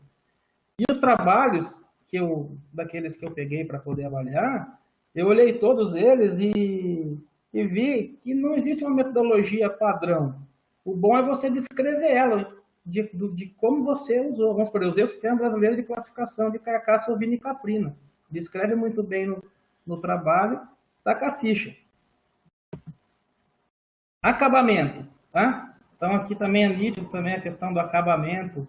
B: E os trabalhos daqueles que eu peguei para poder avaliar, eu olhei todos eles e vi que não existe uma metodologia padrão. O bom é você descrever ela, de como você usou. Vamos supor, eu usei o Sistema Brasileiro de Classificação de Carcaça Ovina e Caprina. Descreve muito bem no trabalho, tá com a ficha. Acabamento. Tá? Então, aqui também é nítido também a questão do acabamento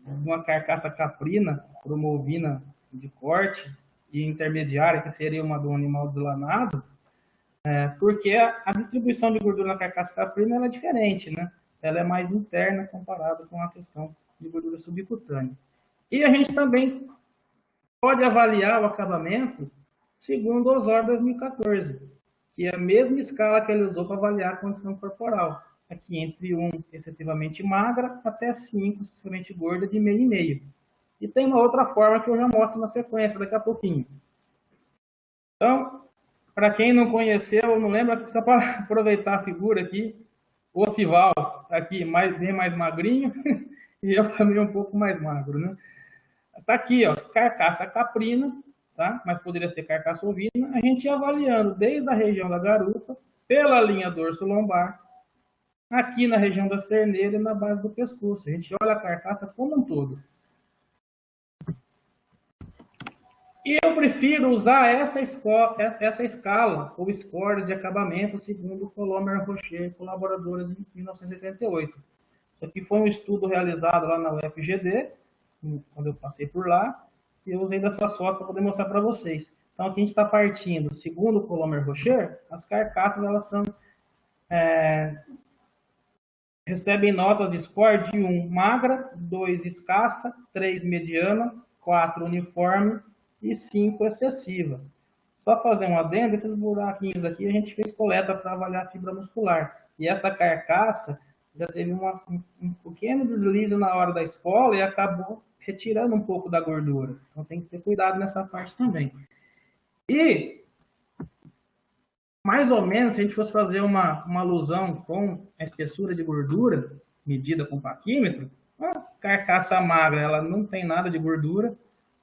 B: de uma carcaça caprina para uma ovina de corte e intermediária, que seria uma do animal deslanado, porque a distribuição de gordura na carcaça caprina ela é diferente, né? Ela é mais interna comparada com a questão de gordura subcutânea. E a gente também pode avaliar o acabamento segundo o Osório 2014, que é a mesma escala que ele usou para avaliar a condição corporal. Aqui entre 1 excessivamente magra até 5 excessivamente gorda de meio e meio. E tem uma outra forma que eu já mostro na sequência daqui a pouquinho. Então, para quem não conheceu, não lembra, só para aproveitar a figura aqui, o Osival aqui bem mais magrinho e eu também um pouco mais magro, né? Tá aqui, ó, carcaça caprina, tá? Mas poderia ser carcaça ovina. A gente ia avaliando desde a região da garupa, pela linha dorso-lombar, aqui na região da cerneira e na base do pescoço. A gente olha a carcaça como um todo. E eu prefiro usar essa escala, ou score de acabamento, segundo o Colomer Rocher e colaboradores em 1988. Isso aqui foi um estudo realizado lá na UFGD, quando eu passei por lá, e eu usei dessa foto para poder mostrar para vocês. Então, aqui a gente está partindo, segundo o Colomer Rocher, as carcaças, elas são... recebem notas de score de 1 magra, 2 escassa, 3 mediana, 4 uniforme e 5 excessiva. Só fazer um adendo, esses buraquinhos aqui a gente fez coleta para avaliar a fibra muscular. E essa carcaça já teve um pequeno deslize na hora da esfola e acabou retirando um pouco da gordura. Então tem que ter cuidado nessa parte também. E, mais ou menos, se a gente fosse fazer uma alusão com a espessura de gordura, medida com paquímetro, a carcaça magra, ela não tem nada de gordura.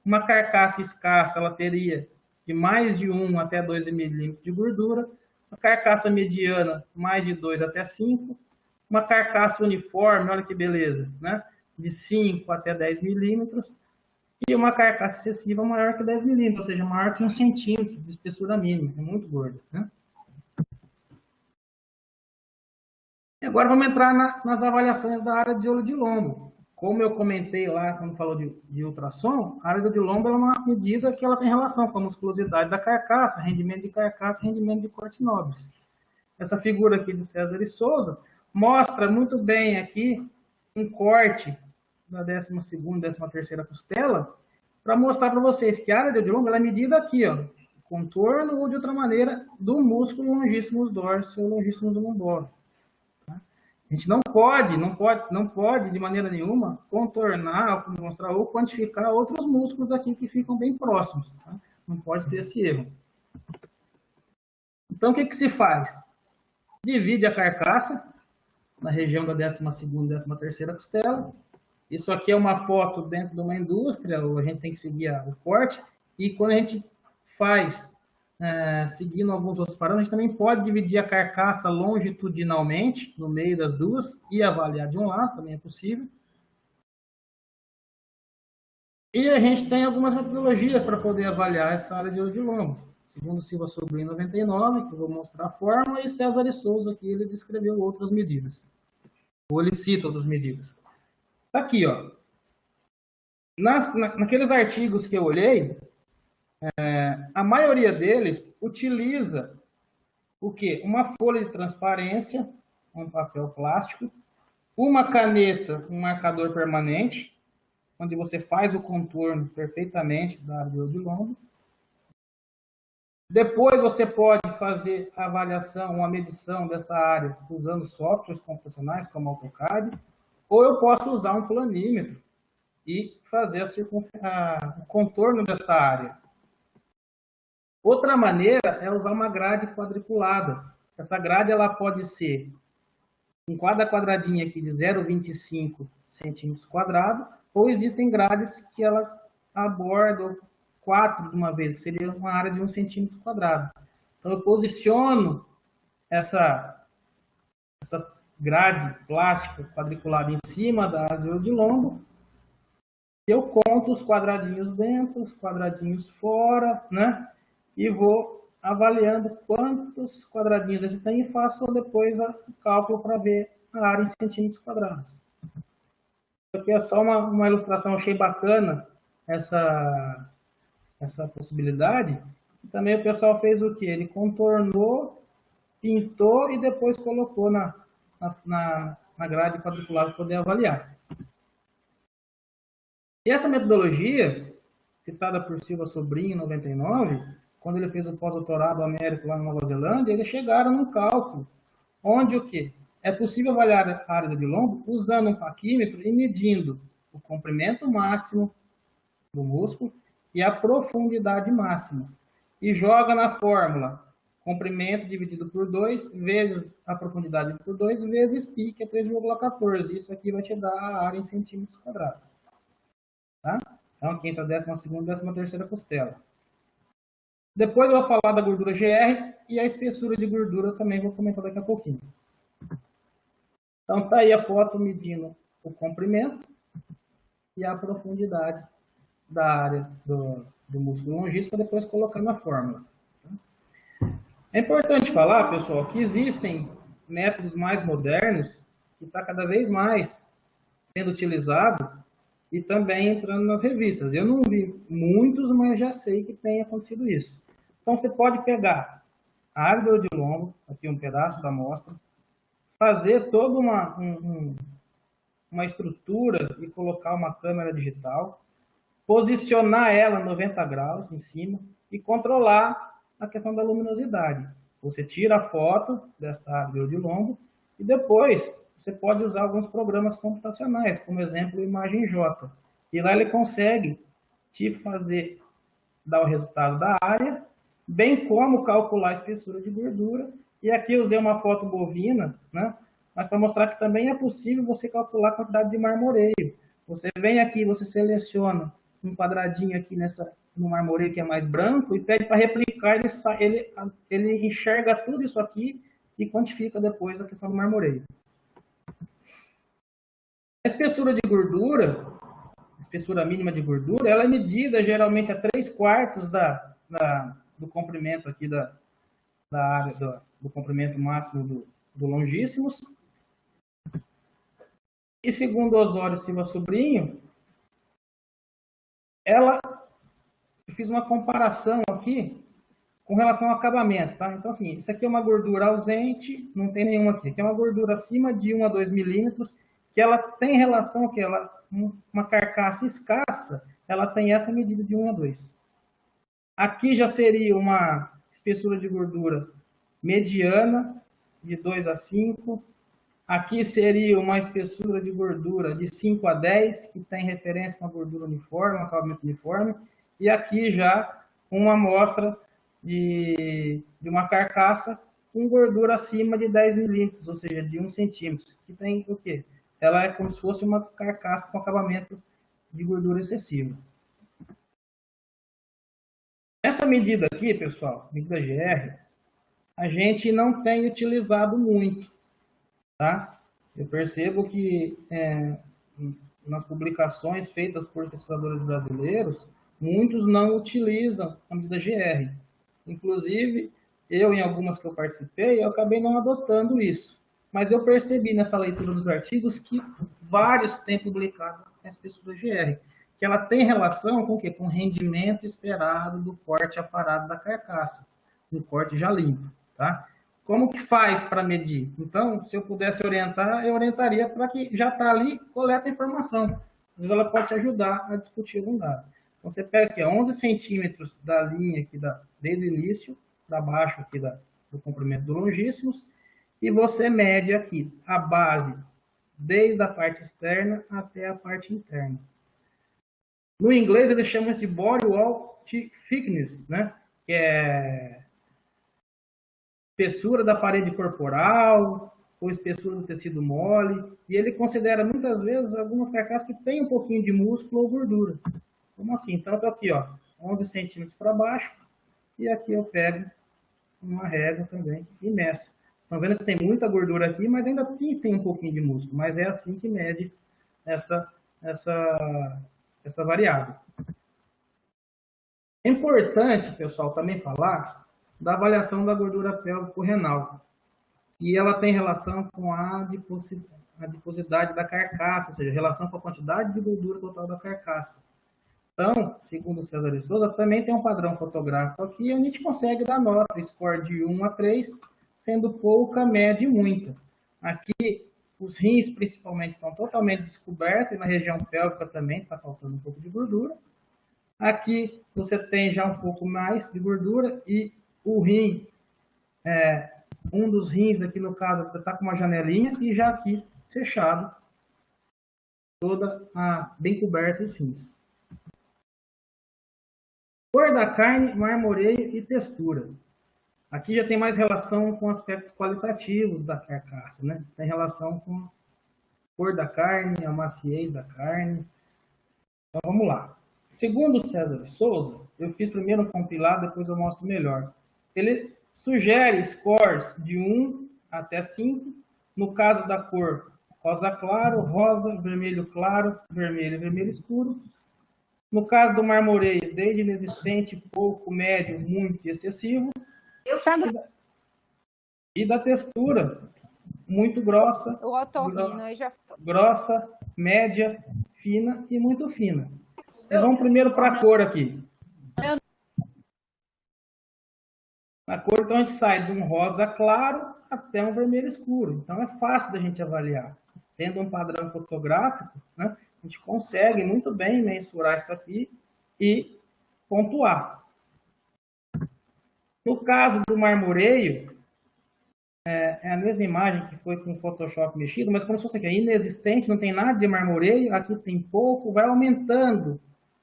B: Uma carcaça escassa, ela teria de mais de 1 até 2 milímetros de gordura. Uma carcaça mediana, mais de 2 até 5. Uma carcaça uniforme, olha que beleza, né? De 5 até 10 milímetros. E uma carcaça excessiva maior que 10 milímetros, ou seja, maior que 1 centímetro de espessura mínima. É muito gorda, né? E agora vamos entrar nas avaliações da área de olho de lombo. Como eu comentei lá, quando falou de ultrassom, a área de lombo é uma medida que ela tem relação com a musculosidade da carcaça, rendimento de carcaça, rendimento de cortes nobres. Essa figura aqui de César e Souza mostra muito bem aqui um corte da 12ª, 13ª costela, para mostrar para vocês que a área de lombo ela é medida aqui, ó, contorno ou de outra maneira do músculo longíssimos dorsi ou longíssimos do lombório. A gente não pode de maneira nenhuma contornar, mostrar ou quantificar outros músculos aqui que ficam bem próximos. Tá? Não pode ter esse erro. Então, o que se faz? Divide a carcaça na região da 12ª e 13ª costela. Isso aqui é uma foto dentro de uma indústria, a gente tem que seguir o corte. E quando a gente faz... seguindo alguns outros parâmetros, a gente também pode dividir a carcaça longitudinalmente, no meio das duas, e avaliar de um lado, também é possível. E a gente tem algumas metodologias para poder avaliar essa área de olho de lombo. Segundo Silva Sobrinho, 99, que eu vou mostrar a fórmula, e César e Souza, que ele descreveu outras medidas. Ou ele cita outras medidas. Tá aqui, ó. Naqueles artigos que eu olhei, a maioria deles utiliza o quê? Uma folha de transparência, um papel plástico, uma caneta, um marcador permanente, onde você faz o contorno perfeitamente da área de olho de lombo. Depois você pode fazer a avaliação, uma medição dessa área usando softwares computacionais como AutoCAD, ou eu posso usar um planímetro e fazer o contorno dessa área. Outra maneira é usar uma grade quadriculada. Essa grade ela pode ser em cada quadradinha aqui de 0,25 centímetros quadrados, ou existem grades que ela abordam 4 de uma vez, que seria uma área de 1 centímetro quadrado. Então eu posiciono essa grade plástica quadriculada em cima da área de olho de lombo, eu conto os quadradinhos dentro, os quadradinhos fora, né? E vou avaliando quantos quadradinhos eles têm e faço depois o cálculo para ver a área em centímetros quadrados. Isso aqui é só uma ilustração, achei bacana essa possibilidade. E também o pessoal fez o quê? Ele contornou, pintou e depois colocou na grade quadriculada para poder avaliar. E essa metodologia, citada por Silva Sobrinho em 99, quando ele fez o pós-doutorado américo lá na Nova Zelândia, eles chegaram num cálculo onde o quê? É possível avaliar a área de lombo usando um paquímetro e medindo o comprimento máximo do músculo e a profundidade máxima. e joga na fórmula comprimento dividido por 2 vezes a profundidade por 2 vezes π, que é 3,14. Isso aqui vai te dar a área em centímetros quadrados. Tá? Então, aqui entra a 12ª e 13ª costela. Depois eu vou falar da gordura GR e a espessura de gordura também vou comentar daqui a pouquinho. Então, tá aí a foto medindo o comprimento e a profundidade da área do músculo longíssimo, para depois colocar na fórmula. É importante falar, pessoal, que existem métodos mais modernos que está cada vez mais sendo utilizado e também entrando nas revistas. Eu não vi muitos, mas já sei que tem acontecido isso. Então, você pode pegar a área de lombo, aqui um pedaço da amostra, fazer toda uma estrutura e colocar uma câmera digital, posicionar ela 90 graus em cima e controlar a questão da luminosidade. Você tira a foto dessa área de lombo e depois você pode usar alguns programas computacionais, como exemplo o Imagem J. E lá ele consegue te fazer dar o resultado da área, bem como calcular a espessura de gordura. E aqui eu usei uma foto bovina, né? Mas para mostrar que também é possível você calcular a quantidade de marmoreio. Você vem aqui, você seleciona um quadradinho aqui no marmoreio que é mais branco e pede para replicar, ele enxerga tudo isso aqui e quantifica depois a questão do marmoreio. A espessura de gordura, a espessura mínima de gordura, ela é medida geralmente a 3/4 do comprimento aqui da área do comprimento máximo do longíssimos. E segundo Osório Silva Sobrinho, eu fiz uma comparação aqui com relação ao acabamento, tá? Então, assim, isso aqui é uma gordura ausente, não tem nenhuma aqui. Aqui é uma gordura acima de 1 a 2 milímetros, que ela tem relação, que uma carcaça escassa, ela tem essa medida de 1 a 2. Aqui já seria uma espessura de gordura mediana, de 2 a 5. Aqui seria uma espessura de gordura de 5 a 10, que tem referência com a gordura uniforme, um acabamento uniforme. E aqui já uma amostra de uma carcaça com gordura acima de 10 milímetros, ou seja, de 1 centímetro. Que tem o quê? Ela é como se fosse uma carcaça com acabamento de gordura excessiva. Essa medida aqui, pessoal, medida GR, a gente não tem utilizado muito. Tá? Eu percebo que nas publicações feitas por pesquisadores brasileiros, muitos não utilizam a medida GR. Inclusive, eu, em algumas que eu participei, eu acabei não adotando isso. Mas eu percebi nessa leitura dos artigos que vários têm publicado a espessura GR, que ela tem relação com o quê? Com o rendimento esperado do corte aparado da carcaça, um corte já limpo, tá? Como que faz para medir? Então, se eu pudesse orientar, eu orientaria para que já está ali, coleta a informação. Às vezes ela pode te ajudar a discutir algum dado. Então, você pega aqui 11 centímetros da linha aqui desde o início, da baixo aqui do comprimento do longíssimos, e você mede aqui a base desde a parte externa até a parte interna. No inglês, eles chamam isso de body wall thickness, né? Que é espessura da parede corporal ou espessura do tecido mole, e ele considera muitas vezes algumas carcaças que têm um pouquinho de músculo ou gordura. Como aqui. Então, eu estou aqui, ó, 11 centímetros para baixo, e aqui eu pego uma régua também e meço. Estão vendo que tem muita gordura aqui, mas ainda tem um pouquinho de músculo, mas é assim que mede essa variável. É importante, pessoal, também falar da avaliação da gordura pélvico-renal. E ela tem relação com a adiposidade da carcaça, ou seja, relação com a quantidade de gordura total da carcaça. Então, segundo o César de Souza, também tem um padrão fotográfico aqui, onde a gente consegue dar nota, score de 1 a 3, sendo pouca, média e muita. Aqui, os rins, principalmente, estão totalmente descobertos, e na região pélvica também está faltando um pouco de gordura. Aqui, você tem já um pouco mais de gordura, e o rim, um dos rins aqui, no caso, está com uma janelinha, e já aqui, fechado, bem coberto os rins. Cor da carne, marmoreio e textura. Aqui já tem mais relação com aspectos qualitativos da carcaça, né? Tem relação com a cor da carne, a maciez da carne. Então, vamos lá. Segundo o César de Souza, eu fiz primeiro um compilado, depois eu mostro melhor. Ele sugere scores de 1 até 5, no caso da cor rosa claro, rosa, vermelho claro, vermelho e vermelho escuro. No caso do marmoreio, desde inexistente, pouco, médio, muito e excessivo. E da textura, muito grossa,
C: o otorrino,
B: grossa, média, fina e muito fina. Então, vamos primeiro para a cor aqui. Na cor, então, a gente sai de um rosa claro até um vermelho escuro. Então, é fácil da gente avaliar. Tendo um padrão fotográfico, né, a gente consegue muito bem mensurar isso aqui e pontuar. No caso do marmoreio, é a mesma imagem que foi com o Photoshop mexido, mas como se fosse aqui, inexistente, não tem nada de marmoreio, aqui tem pouco, vai aumentando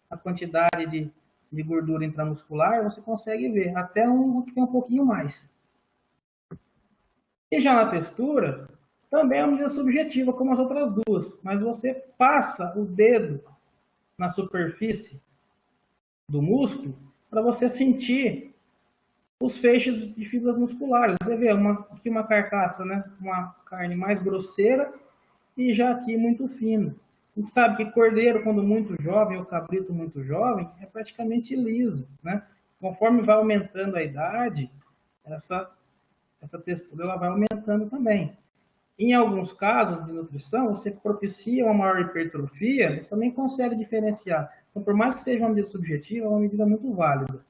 B: a quantidade de gordura intramuscular, você consegue ver, até um que tem um pouquinho mais. E já na textura, também é uma medida subjetiva, como as outras duas, mas você passa o dedo na superfície do músculo para você sentir os feixes de fibras musculares. Você vê aqui uma carcaça, né? Uma carne mais grosseira e já aqui muito fina. A gente sabe que cordeiro, quando muito jovem, ou cabrito muito jovem, é praticamente liso, né? Conforme vai aumentando a idade, essa textura ela vai aumentando também. Em alguns casos de nutrição, você propicia uma maior hipertrofia, você também consegue diferenciar. Então, por mais que seja uma medida subjetiva, é uma medida muito válida.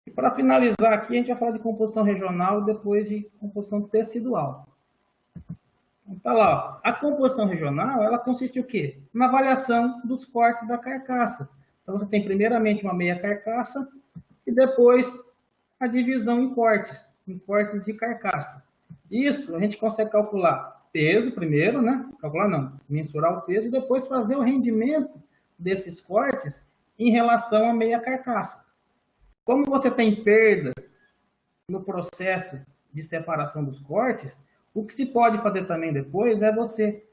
B: E para finalizar aqui, a gente vai falar de composição regional e depois de composição tecidual. Então, tá lá, ó. A composição regional, ela consiste em o quê? Na avaliação dos cortes da carcaça. Então, você tem primeiramente uma meia carcaça e depois a divisão em cortes de carcaça. Isso a gente consegue calcular peso primeiro, né? Calcular não, mensurar o peso e depois fazer o rendimento desses cortes em relação à meia carcaça. Como você tem perda no processo de separação dos cortes, o que se pode fazer também depois é você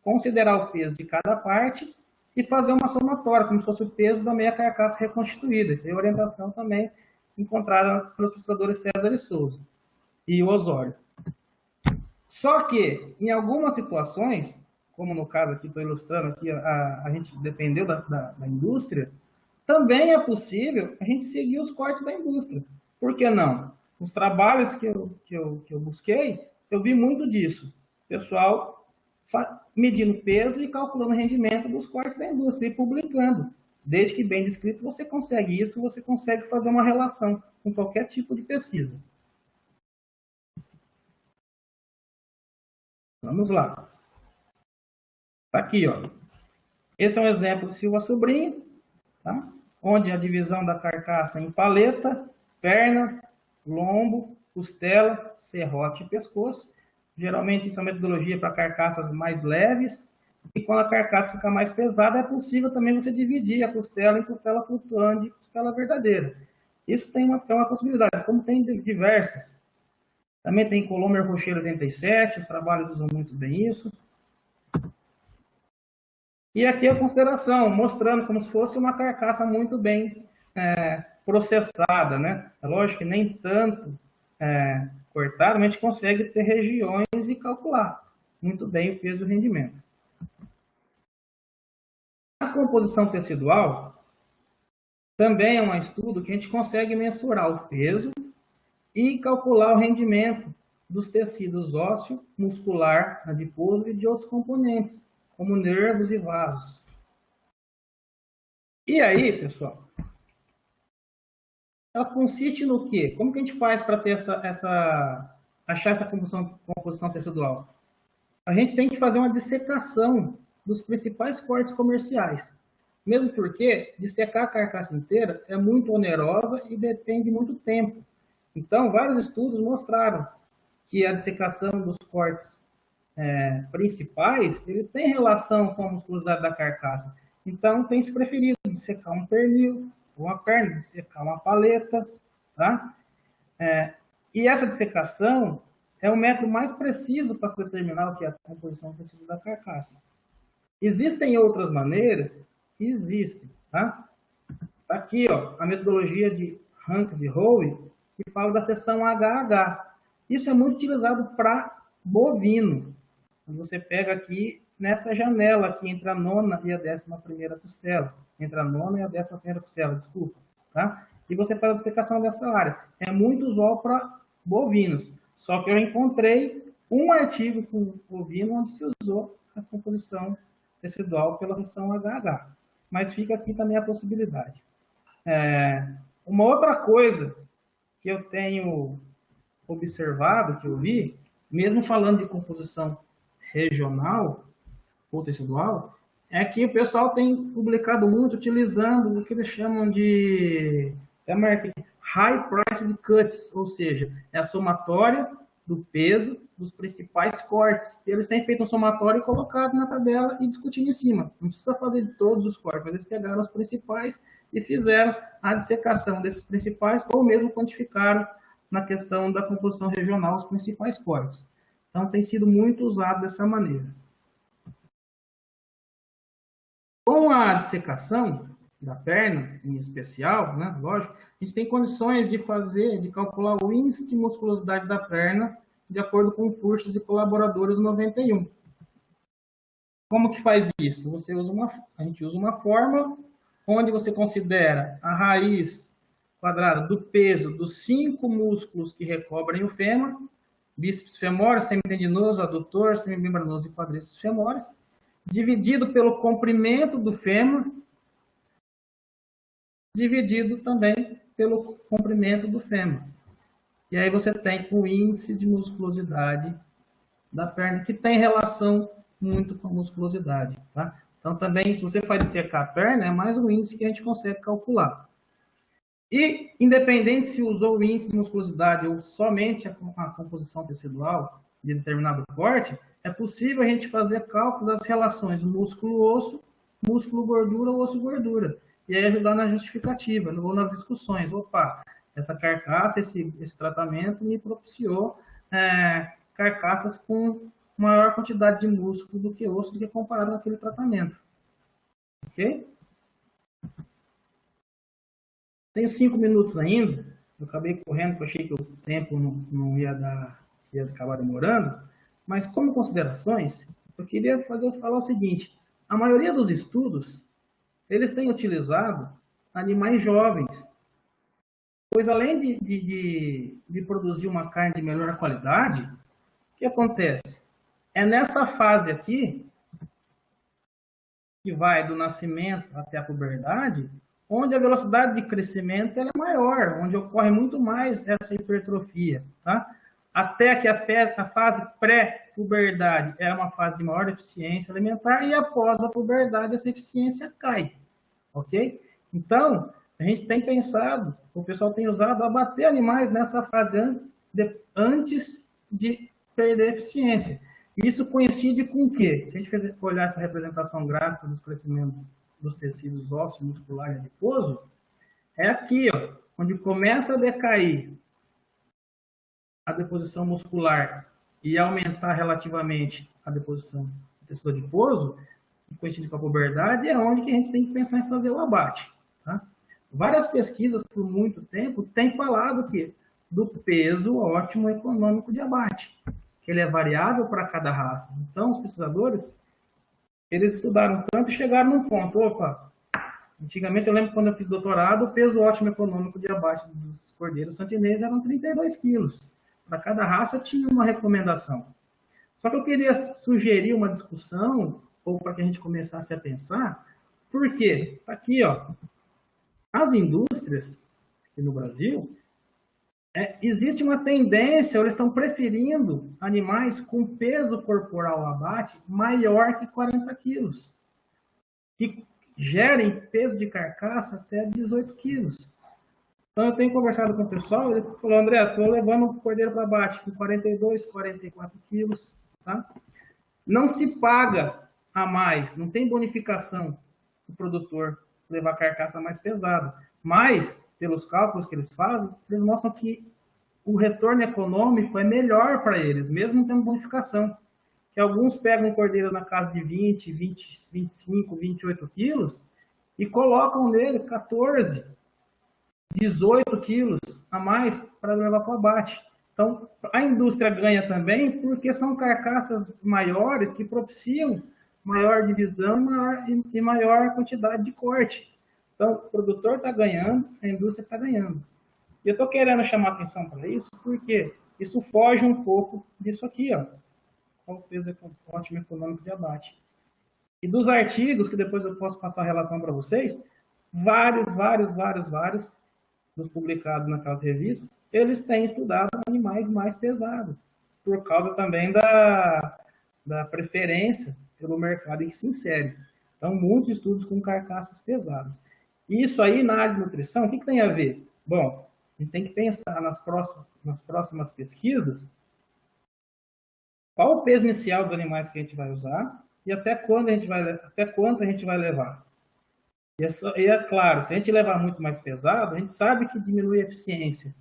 B: considerar o peso de cada parte e fazer uma somatória, como se fosse o peso da meia carcaça reconstituída. Isso é orientação também encontrada pelos pesquisadores César e Souza e o Osório. Só que, em algumas situações, como no caso aqui, estou ilustrando aqui, a gente dependeu da indústria, também é possível a gente seguir os cortes da indústria. Por que não? Nos trabalhos que eu busquei, eu vi muito disso. Pessoal medindo peso e calculando o rendimento dos cortes da indústria e publicando. Desde que bem descrito, você consegue isso, você consegue fazer uma relação com qualquer tipo de pesquisa. Vamos lá. Tá aqui, ó. Esse é um exemplo de Silva Sobrinho, tá? Onde a divisão da carcaça em paleta, perna, lombo, costela, serrote e pescoço. Geralmente, isso é uma metodologia para carcaças mais leves. E quando a carcaça fica mais pesada, é possível também você dividir a costela em costela flutuante e costela verdadeira. Isso tem uma possibilidade, como tem diversas. Também tem Colomer Rocheiro 87, os trabalhos usam muito bem isso. E aqui a consideração, mostrando como se fosse uma carcaça muito bem processada, né? É lógico que nem tanto cortada, mas a gente consegue ter regiões e calcular muito bem o peso e o rendimento. A composição tecidual também é um estudo que a gente consegue mensurar o peso e calcular o rendimento dos tecidos ósseo, muscular, adiposo e de outros componentes, como nervos e vasos. E aí, pessoal, ela consiste no quê? Como que a gente faz para ter achar essa composição tecidual? A gente tem que fazer uma dissecação dos principais cortes comerciais. Mesmo porque dissecar a carcaça inteira é muito onerosa e depende de muito tempo. Então, vários estudos mostraram que a dissecação dos cortes principais, ele tem relação com a musculosidade da carcaça. Então, tem se preferido de secar um pernil, uma perna, de secar uma paleta, tá? E essa dissecação é o método mais preciso para se determinar o que é a composição do tecido da carcaça. Existem outras maneiras? Existem, tá? Aqui, ó, a metodologia de Hanks e Howe, que fala da seção HH. Isso é muito utilizado para bovino. Você pega aqui nessa janela aqui entre a 9ª e a 11ª costela. Entre a 9ª e a 11ª costela, desculpa. Tá? E você faz a dissecação dessa área. É muito usual para bovinos. Só que eu encontrei um artigo com bovino onde se usou a composição tecidual pela seção HH. Mas fica aqui também a possibilidade. Uma outra coisa que eu tenho observado, que eu vi, mesmo falando de composição regional ou tecidual, é que o pessoal tem publicado muito utilizando o que eles chamam de high priced cuts, ou seja, é a somatória do peso dos principais cortes. Eles têm feito um somatório e colocado na tabela e discutindo em cima. Não precisa fazer de todos os cortes, mas eles pegaram os principais e fizeram a dissecação desses principais, ou mesmo quantificaram na questão da composição regional os principais cortes. Então, tem sido muito usado dessa maneira. Com a dissecação da perna, em especial, né, lógico, a gente tem condições de calcular o índice de musculosidade da perna de acordo com o Purchas e colaboradores 91. Como que faz isso? A gente usa uma fórmula onde você considera a raiz quadrada do peso dos 5 músculos que recobrem o fêmur, bíceps femoris, semitendinoso, adutor, semimembranoso e quadríceps femoris, dividido pelo comprimento do fêmur, dividido também pelo comprimento do fêmur. E aí você tem o índice de musculosidade da perna, que tem relação muito com a musculosidade, tá? Então, também, se você faz dissecar a perna, é mais um índice que a gente consegue calcular. E, independente se usou o índice de musculosidade ou somente a composição tecidual de determinado corte, é possível a gente fazer cálculo das relações músculo-osso, músculo-gordura ou osso-gordura. E aí ajudar na justificativa, ou nas discussões. Opa, essa carcaça, esse tratamento me propiciou carcaças com maior quantidade de músculo do que osso, do que comparado naquele tratamento. Ok? Tenho 5 minutos ainda. Eu acabei correndo, porque eu achei que o tempo não ia acabar demorando. Mas, como considerações, eu queria falar o seguinte. A maioria dos estudos, eles têm utilizado animais jovens. Pois, além de produzir uma carne de melhor qualidade, o que acontece? É nessa fase aqui, que vai do nascimento até a puberdade, onde a velocidade de crescimento é maior, onde ocorre muito mais essa hipertrofia, tá? Até que a fase pré-puberdade é uma fase de maior eficiência alimentar e após a puberdade essa eficiência cai, ok? Então, a gente tem pensado, o pessoal tem usado abater animais nessa fase antes de perder eficiência. Isso coincide com o quê? Se a gente olhar essa representação gráfica dos crescimentos dos tecidos ósseos, muscular e adiposo, é aqui, ó, onde começa a decair a deposição muscular e aumentar relativamente a deposição do tecido adiposo, que coincide com a puberdade, é onde que a gente tem que pensar em fazer o abate. Tá? Várias pesquisas, por muito tempo, têm falado do peso ótimo econômico de abate, que ele é variável para cada raça. Então, os pesquisadores, eles estudaram tanto e chegaram num ponto, opa, antigamente eu lembro quando eu fiz doutorado, o peso ótimo econômico de abate dos cordeiros santineses eram 32 quilos. Para cada raça tinha uma recomendação. Só que eu queria sugerir uma discussão, ou para que a gente começasse a pensar, por quê? Aqui, ó, as indústrias aqui no Brasil, existe uma tendência, eles estão preferindo animais com peso corporal abate maior que 40 quilos, que gerem peso de carcaça até 18 quilos. Então, eu tenho conversado com o pessoal, ele falou, André, estou levando o cordeiro para abate com 42, 44 quilos, tá? Não se paga a mais, não tem bonificação o produtor levar carcaça mais pesada. Mas, pelos cálculos que eles fazem, eles mostram que o retorno econômico é melhor para eles, mesmo tendo bonificação. Que alguns pegam um cordeiro na casa de 20, 25, 28 quilos e colocam nele 14, 18 quilos a mais para levar para o abate. Então, a indústria ganha também porque são carcaças maiores que propiciam maior divisão e maior quantidade de corte. Então, o produtor está ganhando, a indústria está ganhando. E eu estou querendo chamar atenção para isso porque isso foge um pouco disso aqui, ó. Qual o peso ótimo econômico de abate. E dos artigos, que depois eu posso passar a relação para vocês, vários dos publicados naquelas revistas, eles têm estudado animais mais pesados, por causa também da preferência pelo mercado em que se insere. Então, muitos estudos com carcaças pesadas. E isso aí, na área de nutrição, o que tem a ver? Bom, a gente tem que pensar nas próximas pesquisas, qual o peso inicial dos animais que a gente vai usar e até quanto a gente vai levar. E é claro, se a gente levar muito mais pesado, a gente sabe que diminui a eficiência.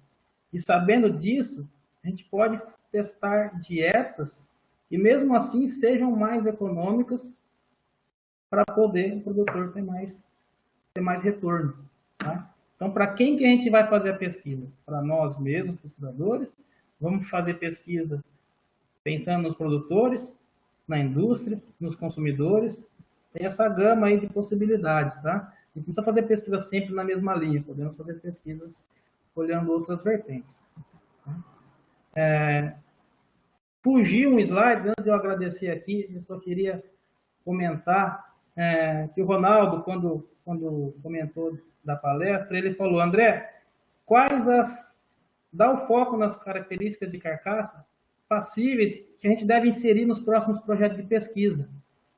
B: E sabendo disso, a gente pode testar dietas e mesmo assim sejam mais econômicas para poder o produtor ter mais retorno. Tá? Então, para quem que a gente vai fazer a pesquisa? Para nós mesmos, pesquisadores, vamos fazer pesquisa pensando nos produtores, na indústria, nos consumidores. Tem essa gama aí de possibilidades, tá? A gente não precisa fazer pesquisa sempre na mesma linha, podemos fazer pesquisas olhando outras vertentes. Fugiu um slide, antes de eu agradecer aqui, eu só queria comentar que o Ronaldo, quando comentou da palestra, ele falou, André, dá o foco nas características de carcaça passíveis que a gente deve inserir nos próximos projetos de pesquisa.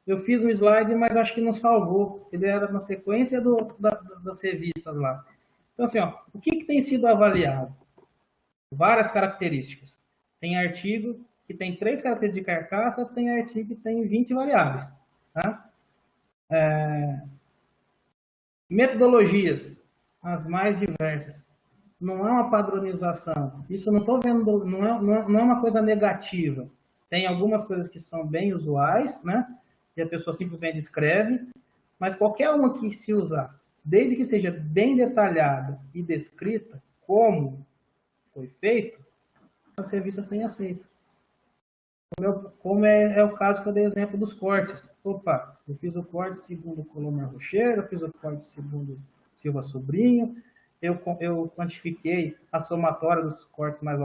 B: Eu fiz um slide, mas acho que não salvou. Ele era na sequência das revistas lá. Então, assim, ó, o que tem sido avaliado? Várias características. Tem artigo que tem 3 características de carcaça, tem artigo que tem 20 variáveis. Tá? Metodologias, as mais diversas. Não é uma padronização. Isso eu não estou vendo, não é uma coisa negativa. Tem algumas coisas que são bem usuais, né? E a pessoa simplesmente escreve, mas qualquer uma que se usar, desde que seja bem detalhada e descrita como foi feito, as revistas têm aceito. Como é o caso que eu dei exemplo dos cortes. Opa, eu fiz o corte segundo Colomar Rocheiro, eu fiz o corte segundo Silva Sobrinho, eu quantifiquei a somatória dos cortes mais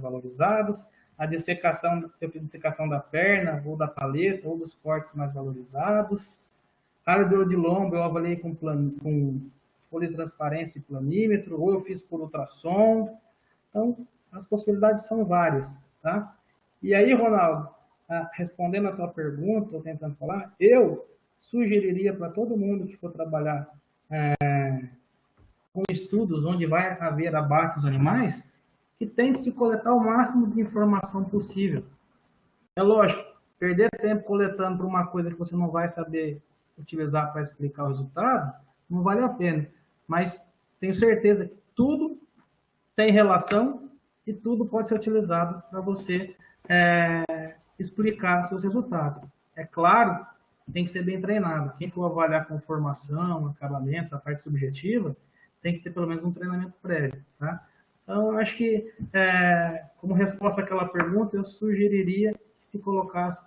B: valorizados, a dissecação, eu fiz dissecação da perna, ou da paleta, ou dos cortes mais valorizados. A área de lombo eu avaliei com folha de transparência e planímetro, ou eu fiz por ultrassom. Então, as possibilidades são várias, tá? E aí, Ronaldo, respondendo a tua pergunta, estou tentando falar, eu sugeriria para todo mundo que for trabalhar com estudos onde vai haver abate dos animais, que tente se coletar o máximo de informação possível. É lógico, perder tempo coletando por uma coisa que você não vai saber utilizar para explicar o resultado, não vale a pena. Mas tenho certeza que tudo tem relação e tudo pode ser utilizado para você explicar seus resultados. É claro, tem que ser bem treinado. Quem for avaliar com formação, acabamentos, a parte subjetiva, tem que ter pelo menos um treinamento prévio, tá? Então, eu acho que, como resposta àquela pergunta, eu sugeriria que se colocasse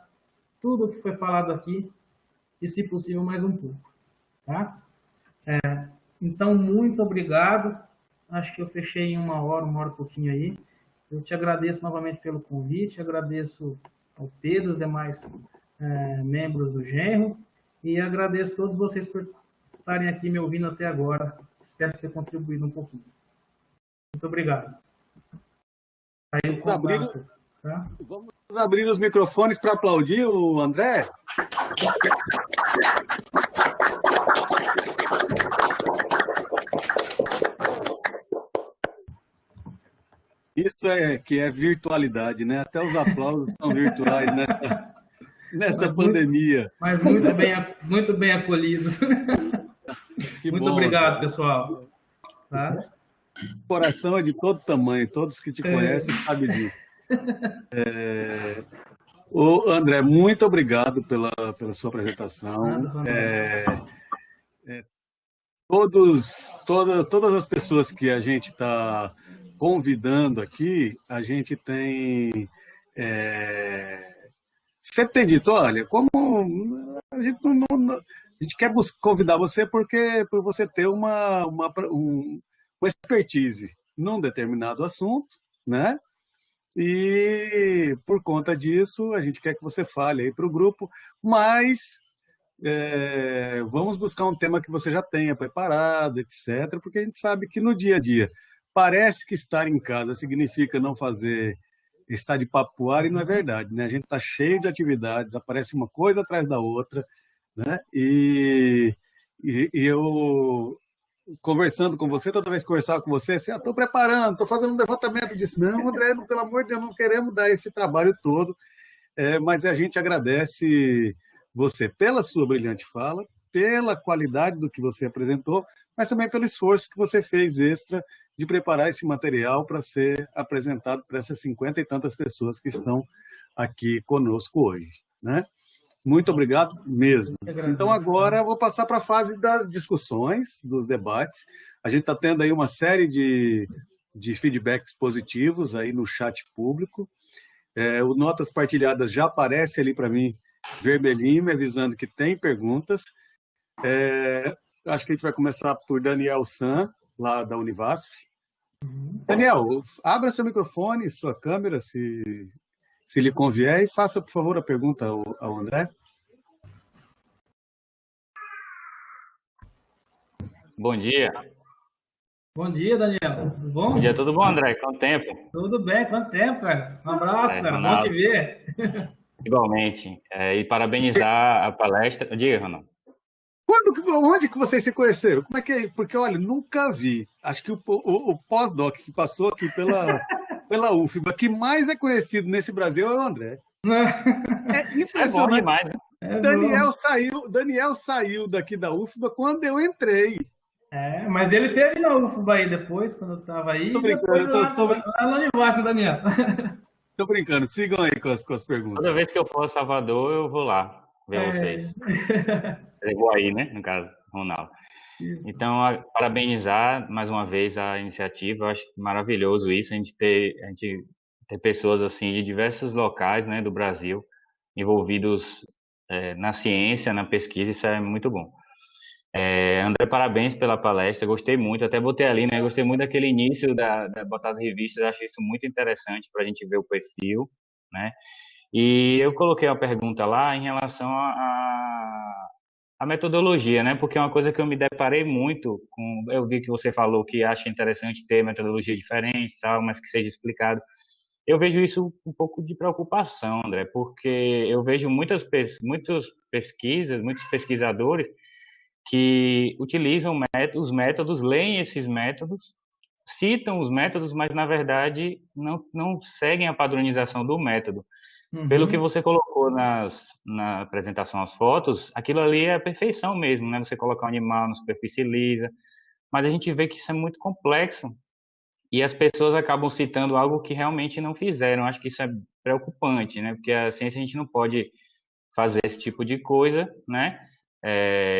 B: tudo o que foi falado aqui e, se possível, mais um pouco, tá? Então, muito obrigado. Acho que eu fechei em uma hora e pouquinho aí. Eu te agradeço novamente pelo convite, agradeço ao Pedro, os demais membros do Genro, e agradeço a todos vocês por estarem aqui me ouvindo até agora. Espero ter contribuído um pouquinho. Muito obrigado. Aí o contato, tá?
A: Vamos abrir os microfones para aplaudir o André. Isso que é virtualidade, né? Até os aplausos são virtuais nessa pandemia.
B: Mas muito bem acolhidos.
A: Que
B: Muito
A: bom,
B: obrigado,
A: né?
B: pessoal. Tá?
A: O coração é de todo tamanho, todos que te conhecem sabem disso. Ô, André, muito obrigado pela sua apresentação.
B: Nada, Ronaldo.
A: Todas as pessoas que a gente está convidando aqui, a gente tem sempre tem dito, olha, como a gente, a gente quer convidar você porque por você ter uma expertise num determinado assunto, né? E por conta disso, a gente quer que você fale aí para o grupo, mas vamos buscar um tema que você já tenha preparado, etc., porque a gente sabe que no dia a dia parece que estar em casa significa não fazer, estar de papo pro ar, e não é verdade, né? A gente está cheio de atividades, aparece uma coisa atrás da outra, né? E eu conversando com você, toda vez que conversava com você, assim, estou preparando, estou fazendo um levantamento disso. Não, André, pelo amor de Deus, não queremos dar esse trabalho todo, mas a gente agradece você pela sua brilhante fala, pela qualidade do que você apresentou, mas também pelo esforço que você fez extra de preparar esse material para ser apresentado para essas 50 e tantas pessoas que estão aqui conosco hoje, né? Muito obrigado mesmo. Então, agora eu vou passar para a fase das discussões, dos debates. A gente está tendo aí uma série de feedbacks positivos aí no chat público. O Notas Partilhadas já aparece ali para mim, vermelhinho, me avisando que tem perguntas. Acho que a gente vai começar por Daniel San, lá da Univasf. Daniel, abra seu microfone, sua câmera, se lhe convier, e faça, por favor, a pergunta ao André.
C: Bom dia.
B: Bom dia, Daniel. Tudo bom?
C: Bom dia, tudo bom, André? Quanto tempo?
B: Tudo bem, quanto tempo, cara? Um abraço, cara.
C: Ronaldo.
B: Bom te ver.
C: Igualmente. E parabenizar a palestra. Diga, Ronaldo.
A: Onde que vocês se conheceram? Como é que é? Porque, olha, nunca vi. Acho que o pós-doc que passou aqui pela UFBA, que mais é conhecido nesse Brasil é o André. É impressionante.
C: É bom demais, né?
A: Daniel saiu daqui da UFBA quando eu entrei.
B: Mas ele teve na UFBA aí depois, quando eu estava aí.
A: Tô brincando,
B: lá no Univasf, Daniel.
A: Tô brincando, sigam aí com as perguntas.
C: Toda vez que eu for a Salvador, eu vou lá ver vocês. Eu vou aí, né? No caso, Ronaldo. Isso. Então, parabenizar mais uma vez a iniciativa. Eu acho maravilhoso isso, a gente ter pessoas assim de diversos locais, né, do Brasil envolvidos na ciência, na pesquisa. Isso é muito bom. André, parabéns pela palestra, gostei muito, até botei ali, né? Gostei muito daquele início da botar as revistas, acho isso muito interessante para a gente ver o perfil, né? E eu coloquei uma pergunta lá em relação à metodologia, né? Porque é uma coisa que eu me deparei muito com. Eu vi que você falou que acha interessante ter metodologia diferente, tal, mas que seja explicado. Eu vejo isso um pouco de preocupação, André, porque eu vejo muitas pesquisas, muitos pesquisadores que utilizam os métodos, leem esses métodos, citam os métodos, mas, na verdade, não seguem a padronização do método. Uhum. Pelo que você colocou na apresentação, as fotos, aquilo ali é a perfeição mesmo, né? Você colocar um animal na superfície lisa, mas a gente vê que isso é muito complexo e as pessoas acabam citando algo que realmente não fizeram. Acho que isso é preocupante, né? Porque a ciência a gente não pode fazer esse tipo de coisa, né?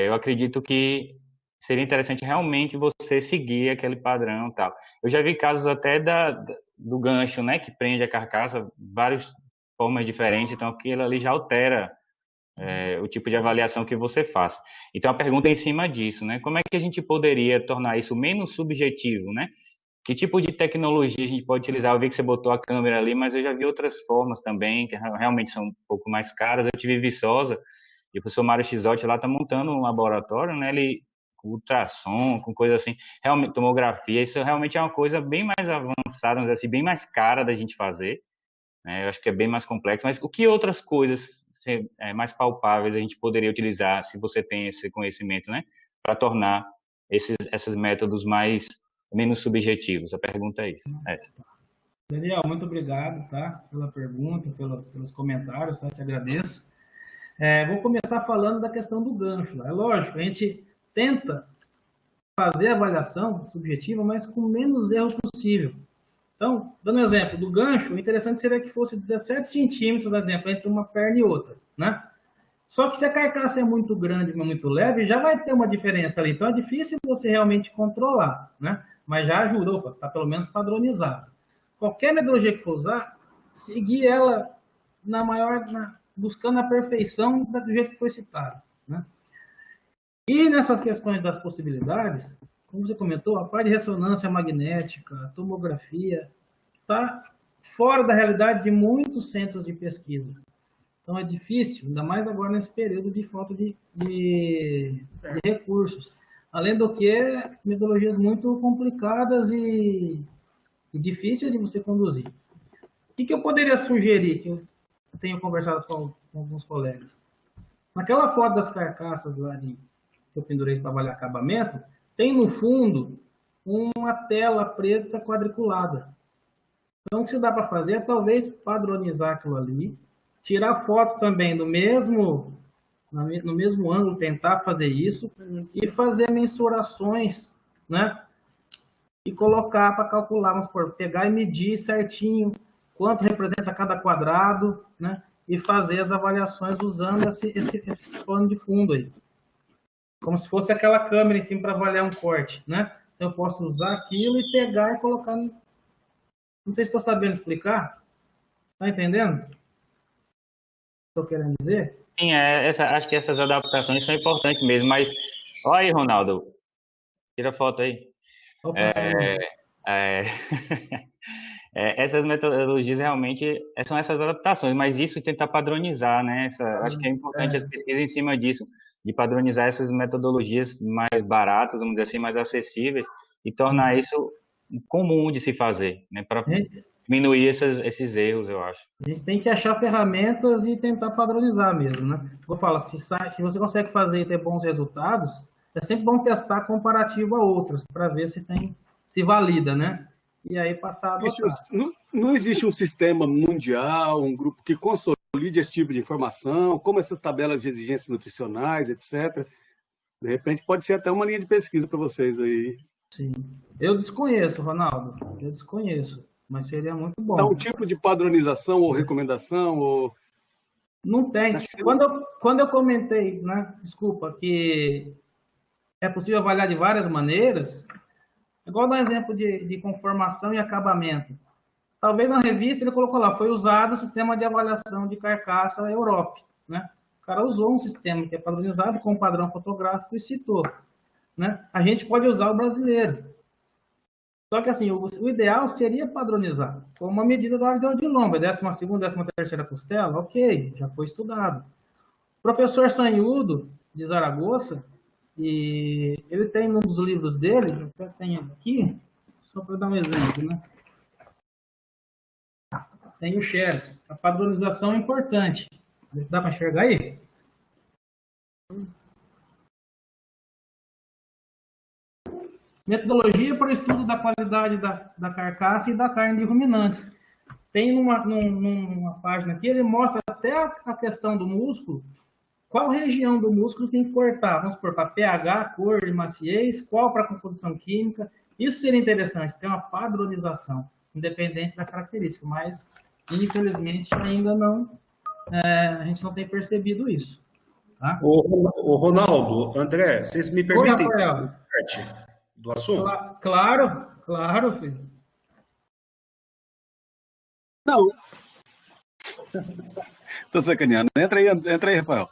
C: Eu acredito que seria interessante realmente você seguir aquele padrão e tal. Eu já vi casos até do gancho, né, que prende a carcaça, várias formas diferentes, então aquilo ali já altera o tipo de avaliação que você faz. Então a pergunta é em cima disso, né? Como é que a gente poderia tornar isso menos subjetivo, né? Que tipo de tecnologia a gente pode utilizar? Eu vi que você botou a câmera ali, mas eu já vi outras formas também, que realmente são um pouco mais caras. Eu tive em Viçosa, e o professor Mário Chisotti lá está montando um laboratório, né? Ele com ultrassom, com coisa assim, realmente tomografia. Isso realmente é uma coisa bem mais avançada, assim, bem mais cara da gente fazer. Né? Eu acho que é bem mais complexo. Mas o que outras coisas mais palpáveis a gente poderia utilizar, se você tem esse conhecimento, né? Para tornar esses métodos menos subjetivos? A pergunta é isso.
B: Daniel, muito obrigado, tá? Pela pergunta, pelos comentários, tá? Te agradeço. Vou começar falando da questão do gancho. É lógico, a gente tenta fazer a avaliação subjetiva, mas com menos erro possível. Então, dando um exemplo do gancho, o interessante seria que fosse 17 centímetros, por exemplo, entre uma perna e outra, né? Só que se a carcaça é muito grande e muito leve, já vai ter uma diferença ali. Então, é difícil você realmente controlar, né? Mas já ajuda, está pelo menos padronizado. Qualquer metodologia que for usar, seguir ela buscando a perfeição do jeito que foi citado, né? E nessas questões das possibilidades, como você comentou, a parte de ressonância magnética, a tomografia, está fora da realidade de muitos centros de pesquisa. Então é difícil, ainda mais agora nesse período de falta de recursos. Além do que, metodologias muito complicadas e difíceis de você conduzir. O que eu poderia sugerir, que eu tenho conversado com alguns colegas? Naquela foto das carcaças lá que eu pendurei para trabalhar acabamento, tem no fundo uma tela preta quadriculada. Então, o que se dá para fazer é talvez padronizar aquilo ali, tirar foto também no mesmo ângulo, tentar fazer isso, e fazer mensurações, né? E colocar para calcular, vamos supor, pegar e medir certinho quanto representa cada quadrado, né? E fazer as avaliações usando esse plano de fundo aí. Como se fosse aquela câmera em cima para avaliar um corte, né? Então, eu posso usar aquilo e pegar e colocar no... Não sei se estou sabendo explicar. Está entendendo? Estou querendo dizer?
C: Sim, acho que essas adaptações são importantes mesmo, mas olha aí, Ronaldo, tira a foto aí. Essas metodologias realmente são essas adaptações, mas isso tentar padronizar, né? Acho que é importante as pesquisas em cima disso, de padronizar essas metodologias mais baratas, vamos dizer assim, mais acessíveis, e tornar isso comum de se fazer, né? Para diminuir esses erros, eu acho.
B: A gente tem que achar ferramentas e tentar padronizar mesmo, né? Eu falo, se você consegue fazer e ter bons resultados, é sempre bom testar comparativo a outros, para ver se valida, né? E aí passar a adotar.
A: Não existe um sistema mundial, um grupo que consolide esse tipo de informação, como essas tabelas de exigências nutricionais, etc. De repente pode ser até uma linha de pesquisa para vocês aí.
B: Sim. Eu desconheço, Ronaldo. Eu desconheço. Mas seria muito bom.
A: Dá um tipo de padronização ou recomendação? Ou...
B: Não tem. Quando eu comentei, né, desculpa, que é possível avaliar de várias maneiras, igual no exemplo de conformação e acabamento. Talvez na revista ele colocou lá, foi usado o sistema de avaliação de carcaça Europe, né? O cara usou um sistema que é padronizado com um padrão fotográfico e citou, né? A gente pode usar o brasileiro. Só que assim, o ideal seria padronizar, como uma medida da área de lomba, 12ª, 13ª costela, ok, já foi estudado. O professor Sanhudo, de Zaragoza, e ele tem um dos livros dele, eu tenho aqui, só para dar um exemplo, né? Tem o Xerox. A padronização é importante. Dá para enxergar aí? Metodologia para o estudo da qualidade da carcaça e da carne de ruminantes. Tem numa página aqui, ele mostra até a questão do músculo, qual região do músculo você tem que cortar. Vamos supor, para pH, cor e maciez, qual para composição química. Isso seria interessante, ter uma padronização, independente da característica, mas, infelizmente, ainda não, a gente não tem percebido isso. Tá?
D: O Ronaldo, André, vocês me permitem parte do assunto?
B: Claro, filho.
A: Não. Estou sacaneando. Entra aí, Rafael.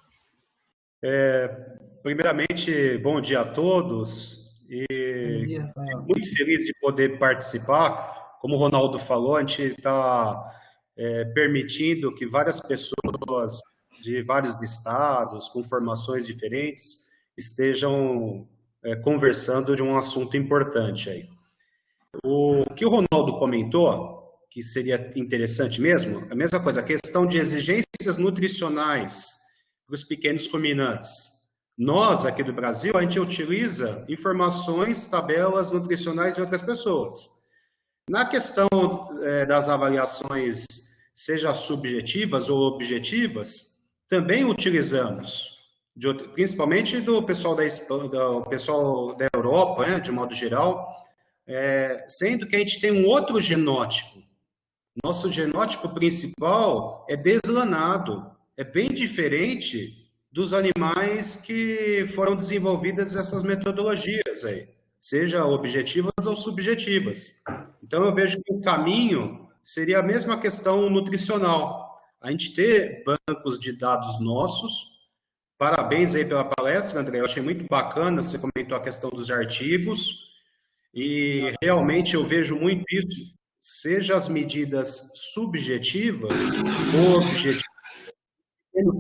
D: Primeiramente, bom dia a todos. E fico muito feliz de poder participar. Como o Ronaldo falou, a gente está permitindo que várias pessoas de vários estados, com formações diferentes, estejam conversando de um assunto importante aí. O que o Ronaldo comentou, que seria interessante mesmo, a mesma coisa, a questão de exigências nutricionais para os pequenos ruminantes. Nós, aqui do Brasil, a gente utiliza informações, tabelas nutricionais de outras pessoas. Na questão das avaliações, seja subjetivas ou objetivas, também utilizamos, principalmente do pessoal do pessoal da Europa, né, de modo geral, sendo que a gente tem um outro genótipo. Nosso genótipo principal é deslanado, é bem diferente dos animais que foram desenvolvidas essas metodologias aí, seja objetivas ou subjetivas. Então, eu vejo que o caminho seria a mesma questão nutricional. A gente ter bancos de dados nossos. Parabéns aí pela palestra, André. Eu achei muito bacana, você comentou a questão dos artigos, e realmente eu vejo muito isso, seja as medidas subjetivas ou objetivas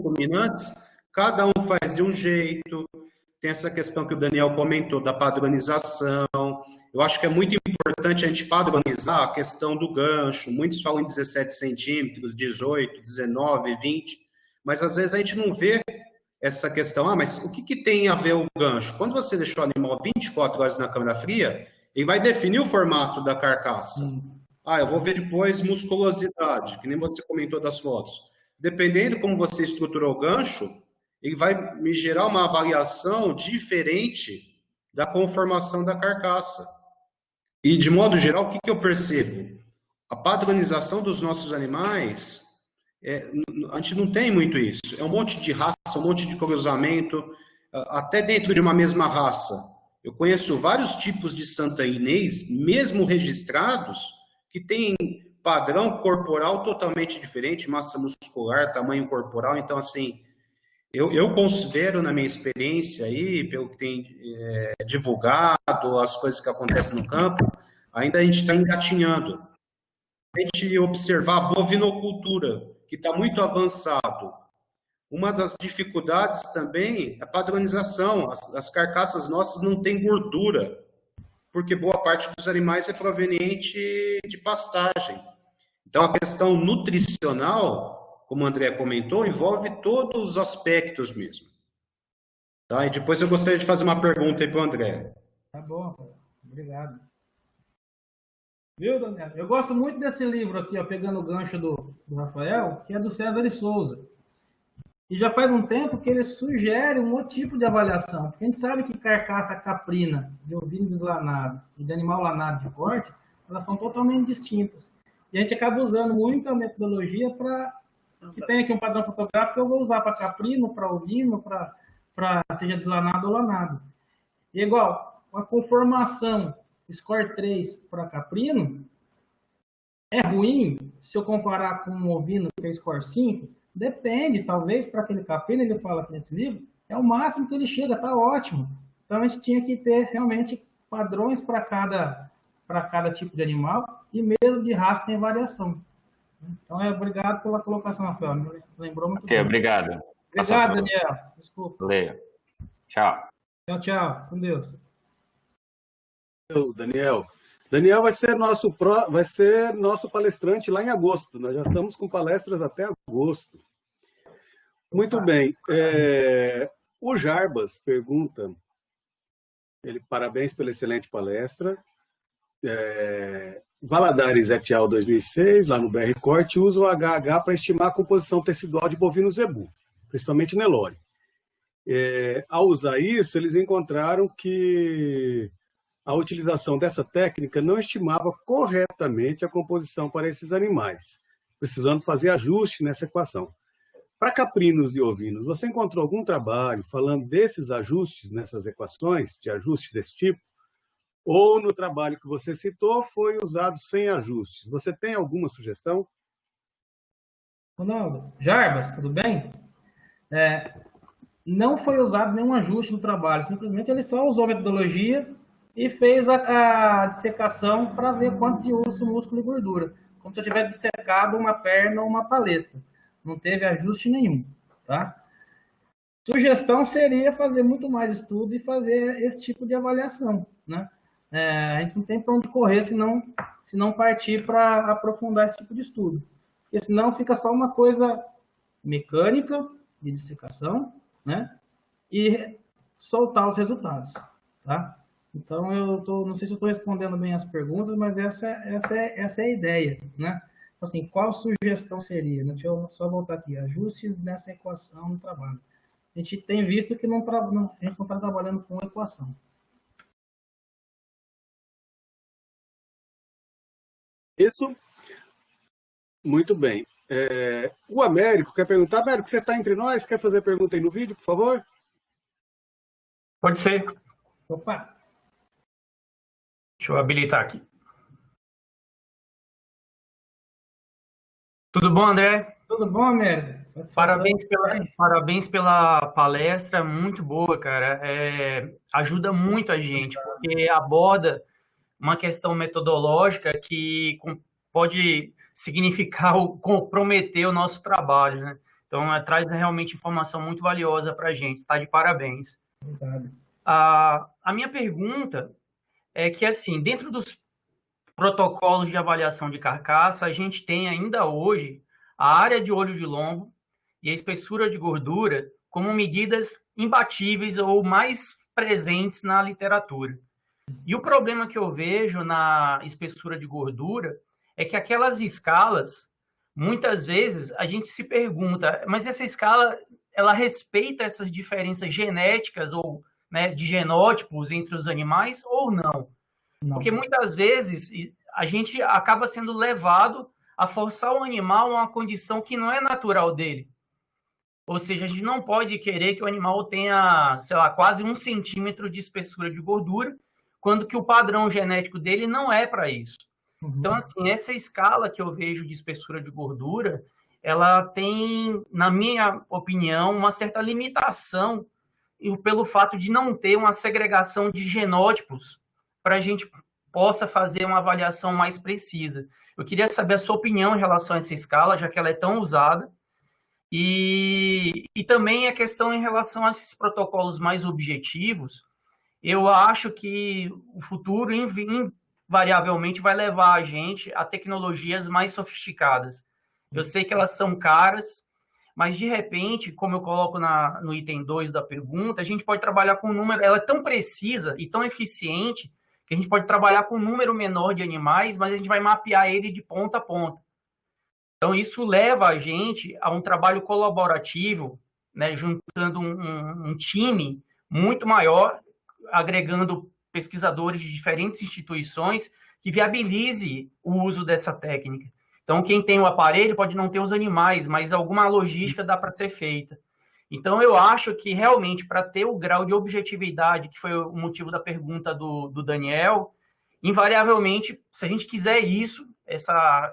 D: dominantes, cada um faz de um jeito. Tem essa questão que o Daniel comentou da padronização. Eu acho que é muito importante a gente padronizar a questão do gancho. Muitos falam em 17 centímetros, 18, 19, 20, mas às vezes a gente não vê essa questão. Mas o que tem a ver o gancho? Quando você deixou o animal 24 horas na câmara fria, ele vai definir o formato da carcaça. Eu vou ver depois musculosidade, que nem você comentou das fotos. Dependendo como você estruturou o gancho, ele vai me gerar uma avaliação diferente da conformação da carcaça. E, de modo geral, o que eu percebo? A padronização dos nossos animais, a gente não tem muito isso. É um monte de raça, um monte de cruzamento, até dentro de uma mesma raça. Eu conheço vários tipos de santainês, mesmo registrados, que têm padrão corporal totalmente diferente, massa muscular, tamanho corporal. Então, assim, eu considero, na minha experiência aí, pelo que tem divulgado, as coisas que acontecem no campo, ainda a gente está engatinhando. A gente observar a bovinocultura, que está muito avançado. Uma das dificuldades também é a padronização. As carcaças nossas não têm gordura, porque boa parte dos animais é proveniente de pastagem. Então, a questão nutricional, como o André comentou, envolve todos os aspectos mesmo. Tá? E depois eu gostaria de fazer uma pergunta aí para o André.
B: Tá bom, obrigado. Viu, Daniel? Eu gosto muito desse livro aqui, ó, pegando o gancho do Rafael, que é do César de Souza. E já faz um tempo que ele sugere um outro tipo de avaliação. Porque a gente sabe que carcaça caprina, de ovino deslanado e de animal lanado de corte, elas são totalmente distintas. E a gente acaba usando muito a metodologia para... Tem aqui um padrão fotográfico que eu vou usar para caprino, para ovino, para seja deslanado ou lanado. E igual, a conformação score 3 para caprino é ruim se eu comparar com um ovino que é score 5. Depende, talvez para aquele caprino, ele fala aqui nesse livro, é o máximo que ele chega, está ótimo. Então a gente tinha que ter realmente padrões para cada tipo de animal, e mesmo de raça tem variação. Então, obrigado pela colocação, Rafael. Me lembrou muito bem.
C: Obrigado.
B: Obrigado, Daniel. Desculpa.
C: Valeu. Tchau.
B: Tchau. Com Deus.
A: Daniel. Daniel vai ser nosso palestrante lá em agosto. Nós já estamos com palestras até agosto. Muito bem. O Jarbas pergunta, parabéns pela excelente palestra. Valadares et al. 2006, lá no BR Corte, usa o HH para estimar a composição tecidual de bovino zebu, principalmente Nelore. Ao usar isso, eles encontraram que a utilização dessa técnica não estimava corretamente a composição para esses animais, precisando fazer ajuste nessa equação. Para caprinos e ovinos, você encontrou algum trabalho falando desses ajustes nessas equações, de ajuste desse tipo? Ou no trabalho que você citou foi usado sem ajustes? Você tem alguma sugestão?
B: Ronaldo, Jarbas, tudo bem? Não foi usado nenhum ajuste no trabalho, simplesmente ele só usou a metodologia e fez a dissecação para ver quanto de osso, músculo e gordura, como se eu tivesse dissecado uma perna ou uma paleta. Não teve ajuste nenhum, tá? Sugestão seria fazer muito mais estudo e fazer esse tipo de avaliação, né? A gente não tem para onde correr se não partir para aprofundar esse tipo de estudo. Porque senão fica só uma coisa mecânica de dissecação, né? E soltar os resultados, tá? Então, não sei se eu estou respondendo bem as perguntas, mas essa é a ideia, né? Assim, qual sugestão seria? Deixa eu só voltar aqui. Ajustes nessa equação no trabalho. A gente tem visto que a gente não está trabalhando com equação.
A: Isso. Muito bem. O Américo quer perguntar. Américo, você está entre nós? Quer fazer pergunta aí no vídeo, por favor?
E: Pode ser.
B: Opa!
E: Deixa eu habilitar aqui. Tudo bom, André?
B: Tudo bom, Américo?
E: Parabéns pela palestra, muito boa, cara. Ajuda muito a gente, porque aborda uma questão metodológica que pode significar comprometer o nosso trabalho, né? Então, traz realmente informação muito valiosa para a gente. Está de parabéns.
B: Obrigado.
E: A minha pergunta é que, assim, dentro dos protocolos de avaliação de carcaça, a gente tem ainda hoje a área de olho de lombo e a espessura de gordura como medidas imbatíveis ou mais presentes na literatura. E o problema que eu vejo na espessura de gordura é que aquelas escalas, muitas vezes, a gente se pergunta, mas essa escala, ela respeita essas diferenças genéticas ou, né, de genótipos entre os animais ou não? Porque muitas vezes a gente acaba sendo levado a forçar o animal a uma condição que não é natural dele. Ou seja, a gente não pode querer que o animal tenha, sei lá, quase 1 centímetro de espessura de gordura, quando que o padrão genético dele não é para isso. Então, assim, essa escala que eu vejo de espessura de gordura, ela tem, na minha opinião, uma certa limitação pelo fato de não ter uma segregação de genótipos para a gente possa fazer uma avaliação mais precisa. Eu queria saber a sua opinião em relação a essa escala, já que ela é tão usada, e também a questão em relação a esses protocolos mais objetivos. Eu acho que o futuro, invariavelmente, vai levar a gente a tecnologias mais sofisticadas. Eu sei que elas são caras, mas, de repente, como eu coloco no item 2 da pergunta, a gente pode trabalhar com um número... Ela é tão precisa e tão eficiente que a gente pode trabalhar com um número menor de animais, mas a gente vai mapear ele de ponta a ponta. Então, isso leva a gente a um trabalho colaborativo, né, juntando um time muito maior, agregando pesquisadores de diferentes instituições que viabilize o uso dessa técnica. Então, quem tem o aparelho pode não ter os animais, mas alguma logística dá para ser feita. Então, eu acho que, realmente, para ter o grau de objetividade, que foi o motivo da pergunta do Daniel, invariavelmente, se a gente quiser isso,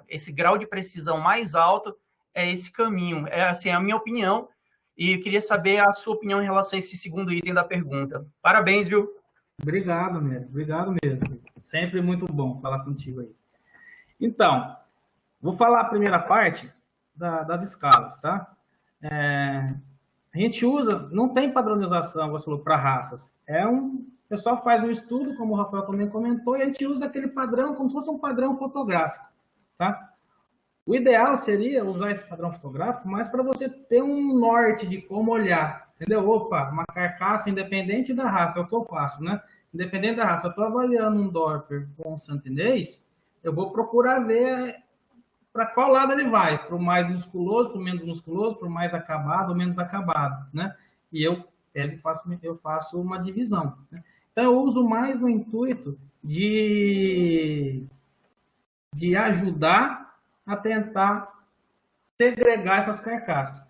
E: esse grau de precisão mais alto, é esse caminho. É assim, a minha opinião, e eu queria saber a sua opinião em relação a esse segundo item da pergunta. Parabéns, viu?
B: Obrigado, Neto. Obrigado mesmo. Sempre muito bom falar contigo aí. Então, vou falar a primeira parte das escalas, tá? A gente usa, não tem padronização, você falou, para raças. O pessoal faz um estudo, como o Rafael também comentou, e a gente usa aquele padrão como se fosse um padrão fotográfico, tá? O ideal seria usar esse padrão fotográfico, mas para você ter um norte de como olhar, entendeu? Opa, uma carcaça independente da raça, é o que eu faço, né? Independente da raça, eu estou avaliando um Dorper com um santinês, eu vou procurar ver para qual lado ele vai, para o mais musculoso, para o menos musculoso, para o mais acabado ou menos acabado, né? E eu faço uma divisão, né? Então, eu uso mais no intuito de ajudar a tentar segregar essas carcaças.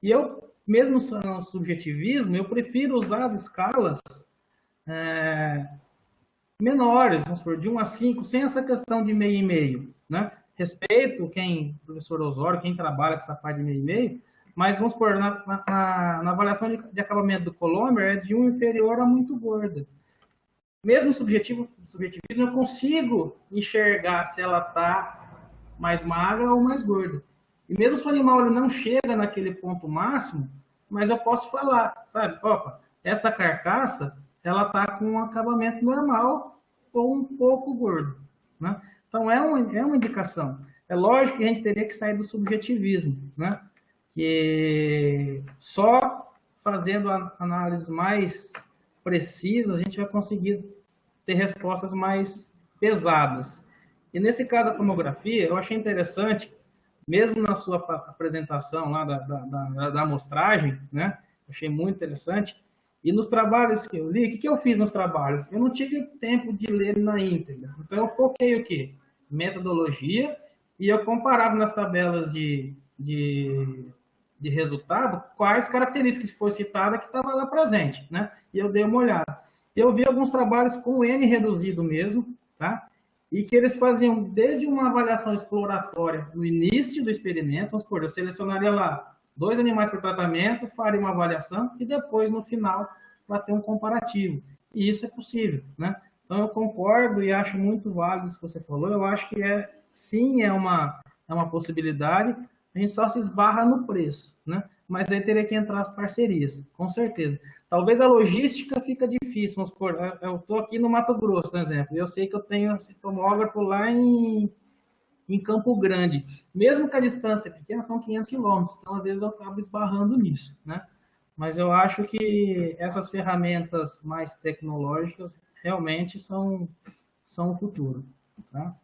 B: E eu, mesmo no subjetivismo, eu prefiro usar as escalas menores, vamos supor, de 1 a 5, sem essa questão de meio e meio, né? Respeito o professor Osório, quem trabalha com essa parte de meio e meio, mas vamos supor, na avaliação de acabamento do Colomber é de 1 inferior a muito gorda. Mesmo subjetivismo, eu consigo enxergar se ela está mais magra ou mais gorda. E mesmo se o animal ele não chega naquele ponto máximo, mas eu posso falar, sabe? Opa, essa carcaça, ela está com um acabamento normal ou um pouco gordo, né? Então, é uma indicação. É lógico que a gente teria que sair do subjetivismo, né? Que só fazendo análises mais precisas, a gente vai conseguir ter respostas mais pesadas. E nesse caso da tomografia, eu achei interessante mesmo na sua apresentação lá da amostragem, né? Achei muito interessante. E nos trabalhos que eu li, o que eu fiz nos trabalhos? Eu não tive tempo de ler na íntegra. Então, eu foquei o quê? Metodologia, e eu comparava nas tabelas de resultado quais características foram citadas que estavam lá presente, né? E eu dei uma olhada. Eu vi alguns trabalhos com N reduzido mesmo, tá? E que eles faziam desde uma avaliação exploratória no início do experimento, vamos supor, eu selecionaria lá 2 animais por tratamento, faria uma avaliação e depois, no final, para ter um comparativo. E isso é possível, né? Então, eu concordo e acho muito válido isso que você falou. Eu acho que sim, é uma possibilidade. A gente só se esbarra no preço, né? Mas aí teria que entrar as parcerias, com certeza. Talvez a logística fica difícil, vamos supor, eu estou aqui no Mato Grosso, por exemplo, eu sei que eu tenho esse tomógrafo lá em Campo Grande. Mesmo que a distância pequena, são 500 quilômetros, então às vezes eu acabo esbarrando nisso, né? Mas eu acho que essas ferramentas mais tecnológicas realmente são o futuro, tá?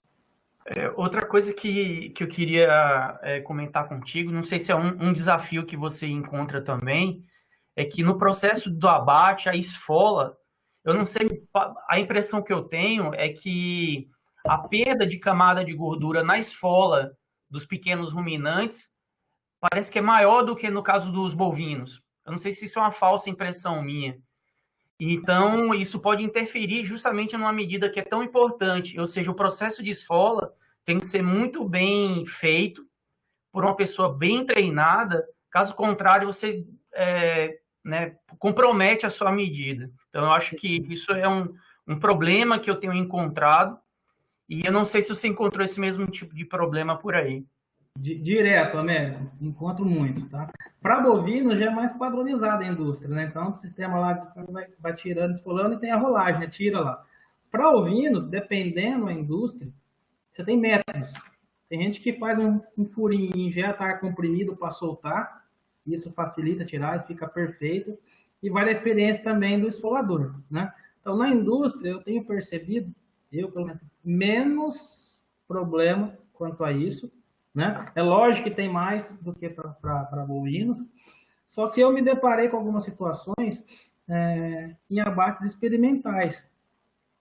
E: Outra coisa que eu queria comentar contigo, não sei se é um desafio que você encontra também, é que no processo do abate, a esfola, eu não sei, a impressão que eu tenho é que a perda de camada de gordura na esfola dos pequenos ruminantes parece que é maior do que no caso dos bovinos. Eu não sei se isso é uma falsa impressão minha. Então, isso pode interferir justamente numa medida que é tão importante, ou seja, o processo de esfola tem que ser muito bem feito por uma pessoa bem treinada, caso contrário, você compromete a sua medida. Então, eu acho que isso é um problema que eu tenho encontrado, e eu não sei se você encontrou esse mesmo tipo de problema por aí.
B: Direto, Américo, encontro muito, tá? Para bovino já é mais padronizado a indústria, né? Então, o sistema lá vai tirando, esfolando e tem a rolagem, né? Tira lá. Para ovinos, dependendo da indústria, você tem métodos. Tem gente que faz um furinho e injeta ar comprimido para soltar, isso facilita tirar e fica perfeito, e vai da experiência também do esfolador, né? Então, na indústria, eu tenho percebido, pelo menos, menos problema quanto a isso, né? É lógico que tem mais do que para bovinos, só que eu me deparei com algumas situações em abates experimentais.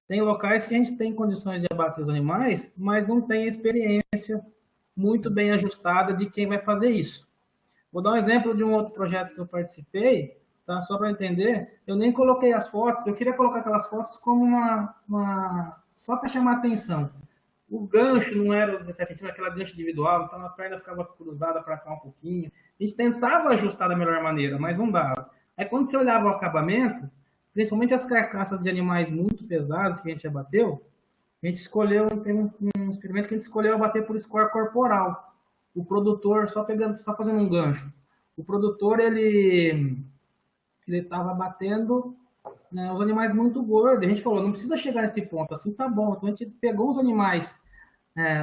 B: Tem locais que a gente tem condições de abater os animais, mas não tem experiência muito bem ajustada de quem vai fazer isso. Vou dar um exemplo de um outro projeto que eu participei, tá? Só para entender, eu nem coloquei as fotos, eu queria colocar aquelas fotos como só para chamar atenção. O gancho não era 17 centímetros, aquela gancho individual, então a perna ficava cruzada para cá um pouquinho. A gente tentava ajustar da melhor maneira, mas não dava. Aí quando você olhava o acabamento, principalmente as carcaças de animais muito pesados que a gente abateu, a gente escolheu, tem um experimento que a gente escolheu abater por score corporal. O produtor, só fazendo um gancho, o produtor, ele estava abatendo, né, os animais muito gordos. A gente falou, não precisa chegar nesse ponto, assim tá bom. Então a gente pegou os animais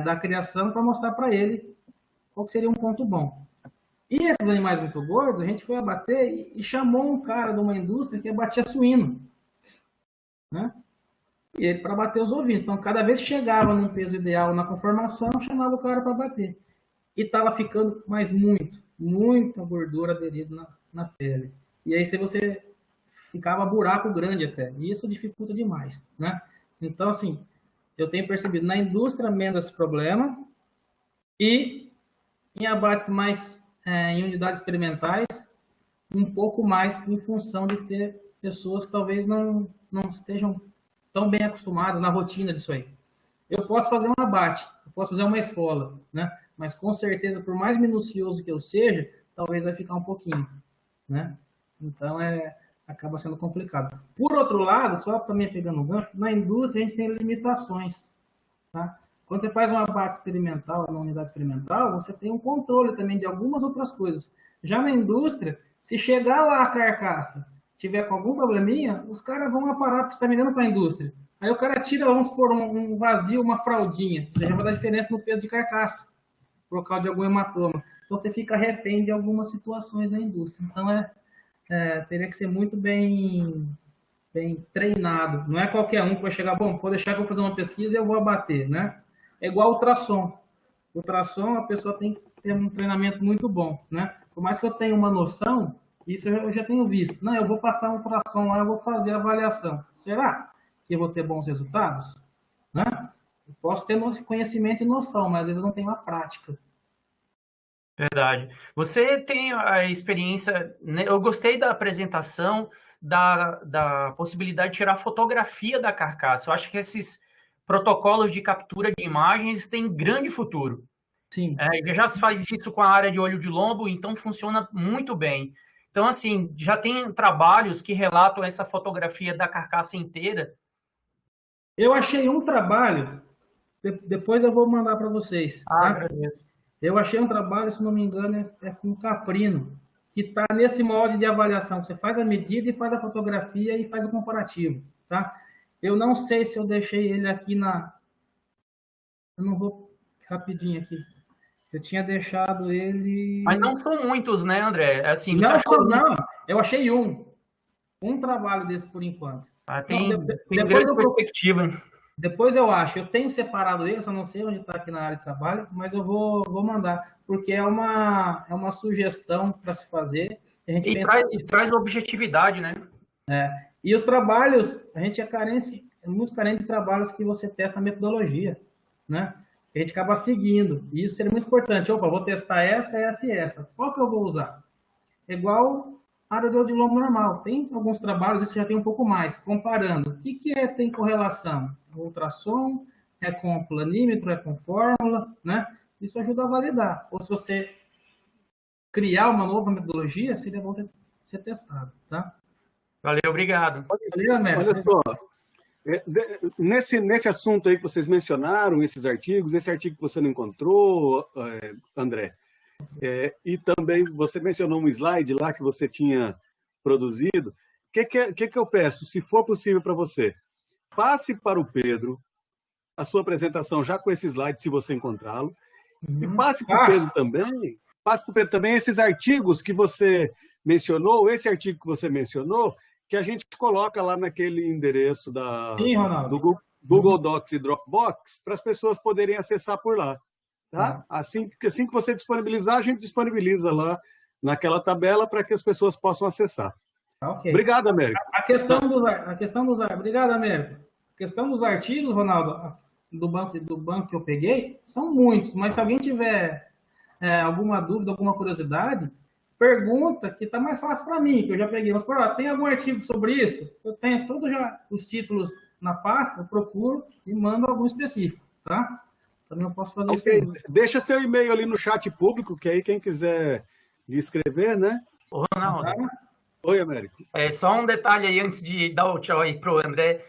B: da criação para mostrar para ele qual que seria um ponto bom. E esses animais muito gordos, a gente foi abater e chamou um cara de uma indústria que abatia suíno, né? E ele para bater os ovinos. Então, cada vez que chegava num peso ideal na conformação, chamava o cara para bater. E estava ficando mais muita gordura aderida na pele. E aí, se você ficava buraco grande até. E isso dificulta demais, né? Então, assim, eu tenho percebido na indústria menos esse problema e em abates mais em unidades experimentais, um pouco mais em função de ter pessoas que talvez não estejam tão bem acostumadas na rotina disso aí. Eu posso fazer um abate, eu posso fazer uma esfola, né? Mas com certeza, por mais minucioso que eu seja, talvez vai ficar um pouquinho, né? Então, acaba sendo complicado. Por outro lado, só também pegando o gancho, na indústria a gente tem limitações, tá? Quando você faz um abate experimental, uma unidade experimental, você tem um controle também de algumas outras coisas. Já na indústria, se chegar lá a carcaça, tiver com algum probleminha, os caras vão aparar porque está mirando para a indústria. Aí o cara tira, vamos supor, um vazio, uma fraldinha. Isso já vai dar diferença no peso de carcaça, por causa de algum hematoma. Então você fica refém de algumas situações na indústria. Então teria que ser muito bem treinado. Não é qualquer um que vai chegar, bom, vou deixar que eu vou fazer uma pesquisa e eu vou abater, né? É igual ultrassom. Ultrassom, a pessoa tem que ter um treinamento muito bom, né? Por mais que eu tenha uma noção, isso eu já tenho visto. Não, eu vou passar um ultrassom lá, eu vou fazer a avaliação. Será que eu vou ter bons resultados? Né? Eu posso ter conhecimento e noção, mas às vezes eu não tenho a prática.
E: Verdade. Você tem a experiência, né? Eu gostei da apresentação da possibilidade de tirar fotografia da carcaça. Eu acho que esses protocolos de captura de imagens têm grande futuro.
B: Sim.
E: Já se faz isso com a área de olho de lombo, então funciona muito bem. Então, assim, já tem trabalhos que relatam essa fotografia da carcaça inteira.
B: Eu achei um trabalho, depois eu vou mandar para vocês.
E: Tá? Agradeço.
B: Eu achei um trabalho, se não me engano, é com caprino, que está nesse molde de avaliação. Você faz a medida e faz a fotografia e faz o comparativo, tá? Eu não sei se eu deixei ele aqui na... Eu não vou... Rapidinho aqui. Eu tinha deixado ele...
E: Mas não são muitos, né, André? Assim,
B: não, eu achei um trabalho desse por enquanto.
E: Tem grande perspectiva.
B: Depois eu acho, eu tenho separado ele, só não sei onde está aqui na área de trabalho, mas eu vou mandar, porque é uma sugestão para se fazer. A gente
E: traz objetividade, né?
B: E os trabalhos, a gente é muito carente de trabalhos que você testa a metodologia, né? A gente acaba seguindo, e isso seria muito importante. Opa, vou testar essa e essa. Qual que eu vou usar? É igual a área de olho de lombo normal. Tem alguns trabalhos, isso já tem um pouco mais, comparando. O que tem correlação? Ultrassom, é com planímetro, é com fórmula, né? Isso ajuda a validar. Ou se você criar uma nova metodologia, seria bom ser testado, tá?
E: Valeu, obrigado.
B: Valeu, Américo.
A: Olha só, nesse assunto aí que vocês mencionaram, esses artigos, esse artigo que você não encontrou, André, e também você mencionou um slide lá que você tinha produzido. O que eu peço? Se for possível para você, passe para o Pedro a sua apresentação já com esse slide, se você encontrá-lo, e passe para o Pedro também esses artigos que você mencionou, esse artigo que você mencionou, que a gente coloca lá naquele endereço do Google Docs e Dropbox, para as pessoas poderem acessar por lá. Tá? Assim que você disponibilizar, a gente disponibiliza lá naquela tabela para que as pessoas possam acessar.
B: Okay.
A: Obrigado, Américo.
B: A questão dos obrigado, Américo. A questão dos artigos, Ronaldo, do banco que eu peguei, são muitos, mas se alguém tiver alguma dúvida, alguma curiosidade, pergunta, que está mais fácil para mim, que eu já peguei. Mas, tem algum artigo sobre isso? Eu tenho todos já os títulos na pasta, eu procuro e mando algum específico, tá? Também eu posso fazer isso.
A: Deixa seu e-mail ali no chat público, que aí quem quiser lhe escrever, né?
E: Ô, Ronaldo.
A: Oi, Américo.
E: Só um detalhe aí, antes de dar o tchau aí para o André.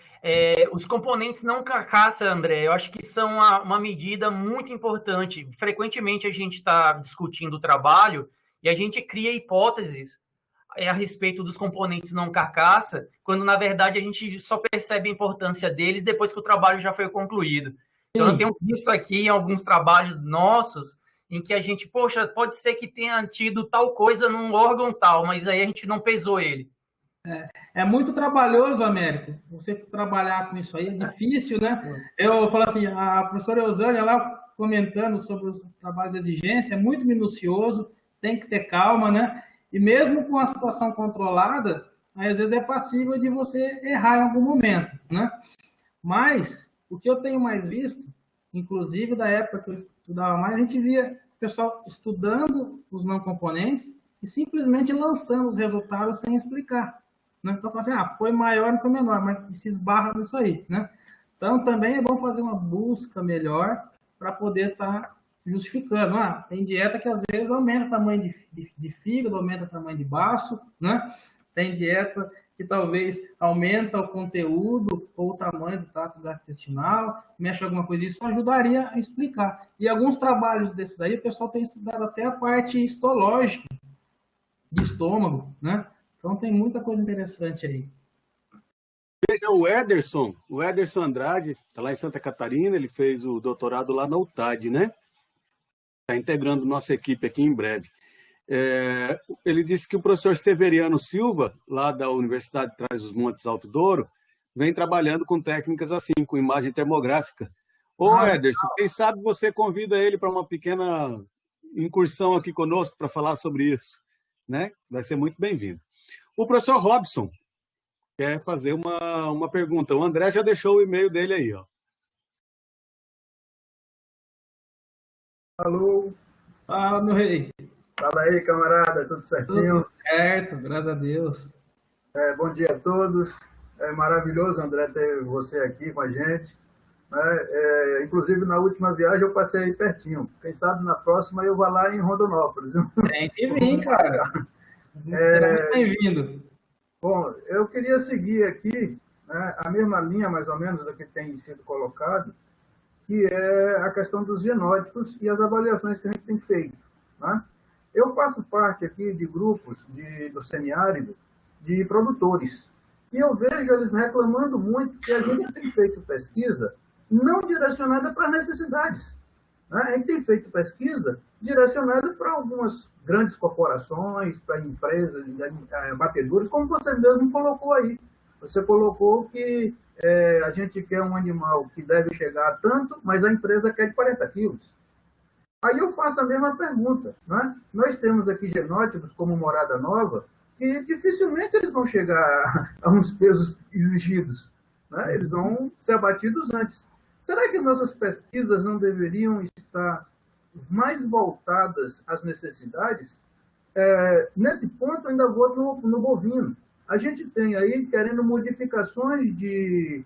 E: Os componentes não carcaça, André, eu acho que são uma medida muito importante. Frequentemente a gente está discutindo o trabalho e a gente cria hipóteses a respeito dos componentes não carcaça, quando na verdade a gente só percebe a importância deles depois que o trabalho já foi concluído. Então, eu tenho visto aqui em alguns trabalhos nossos em que a gente, poxa, pode ser que tenha tido tal coisa num órgão tal, mas aí a gente não pesou ele.
B: É muito trabalhoso, Américo, você trabalhar com isso aí, é difícil, né? Eu falo assim, a professora Eusânia lá comentando sobre os trabalhos de exigência, é muito minucioso, tem que ter calma, né? E mesmo com a situação controlada, às vezes é passível de você errar em algum momento, né? Mas o que eu tenho mais visto, inclusive da época que eu estudava mais, a gente via o pessoal estudando os não componentes e simplesmente lançando os resultados sem explicar. Né? Então, assim, foi maior, não foi menor, mas se esbarra nisso aí. Né? Então, também é bom fazer uma busca melhor para poder estar justificando. Tem dieta que às vezes aumenta o tamanho de fígado, aumenta o tamanho de baço, né? Tem dieta que talvez aumenta o conteúdo ou o tamanho do trato gastrointestinal, mexe alguma coisa, isso ajudaria a explicar. E alguns trabalhos desses aí, o pessoal tem estudado até a parte histológica de estômago, né? Então tem muita coisa interessante aí.
A: Veja o Ederson Andrade, está lá em Santa Catarina, ele fez o doutorado lá na UTAD, né? Está integrando nossa equipe aqui em breve. Ele disse que o professor Severiano Silva, lá da Universidade de Trás-os-Montes, Alto Douro, vem trabalhando com técnicas assim, com imagem termográfica. Ederson, quem sabe você convida ele para uma pequena incursão aqui conosco para falar sobre isso, né? Vai ser muito bem-vindo. O professor Robson quer fazer uma pergunta. O André já deixou o e-mail dele aí, ó.
F: Alô?
B: Fala, meu rei.
F: Fala aí, camarada, tudo certinho?
B: Tudo certo, graças a Deus.
F: Bom dia a todos. É maravilhoso, André, ter você aqui com a gente. Inclusive, na última viagem eu passei aí pertinho. Quem sabe na próxima eu vou lá em Rondonópolis. Viu?
B: Tem que vir, cara. Será muito bem-vindo.
F: Bom, eu queria seguir aqui, né, a mesma linha, mais ou menos, do que tem sido colocado, que é a questão dos genótipos e as avaliações que a gente tem feito. Né? Eu faço parte aqui de grupos do semiárido de produtores. E eu vejo eles reclamando muito que a gente tem feito pesquisa não direcionada para necessidades. Né? A gente tem feito pesquisa direcionada para algumas grandes corporações, para empresas, batedores, como você mesmo colocou aí. Você colocou que a gente quer um animal que deve chegar a tanto, mas a empresa quer de 40 quilos. Aí eu faço a mesma pergunta. Né? Nós temos aqui genótipos como Morada Nova, que dificilmente eles vão chegar a uns pesos exigidos. Né? Eles vão ser abatidos antes. Será que as nossas pesquisas não deveriam estar mais voltadas às necessidades? Nesse ponto, ainda vou no bovino. A gente tem aí querendo modificações de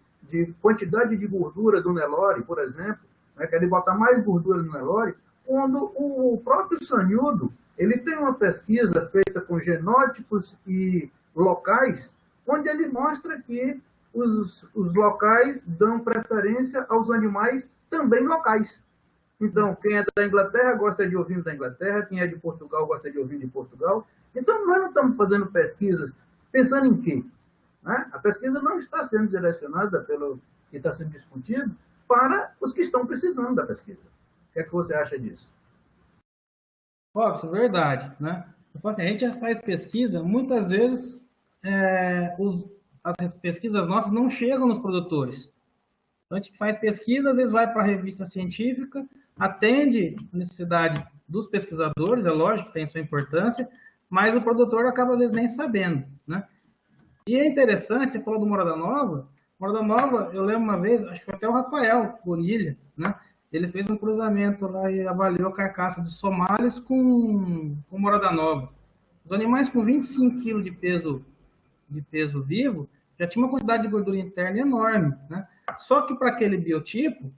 F: quantidade de gordura do Nelore, por exemplo, né? Querem botar mais gordura no Nelore, quando o próprio Sanhudo ele tem uma pesquisa feita com genótipos e locais, onde ele mostra que os locais dão preferência aos animais também locais. Então, quem é da Inglaterra gosta de ovino da Inglaterra, quem é de Portugal gosta de ovino de Portugal. Então, nós não estamos fazendo pesquisas pensando em quê? Né? A pesquisa não está sendo direcionada pelo que está sendo discutido para os que estão precisando da pesquisa. O que é que você acha disso?
B: Robson, verdade, né? Assim, a gente já faz pesquisa, muitas vezes as pesquisas nossas não chegam nos produtores. Então, a gente faz pesquisa, às vezes vai para a revista científica, atende a necessidade dos pesquisadores, é lógico que tem sua importância, mas o produtor acaba, às vezes, nem sabendo, né? E é interessante, você falou do Morada Nova. Morada Nova, eu lembro uma vez, acho que foi até o Rafael Bonilha, né? Ele fez um cruzamento lá e avaliou a carcaça de somalis com Morada Nova. Os animais com 25 kg de peso vivo já tinha uma quantidade de gordura interna enorme, né? Só que para aquele biotipo,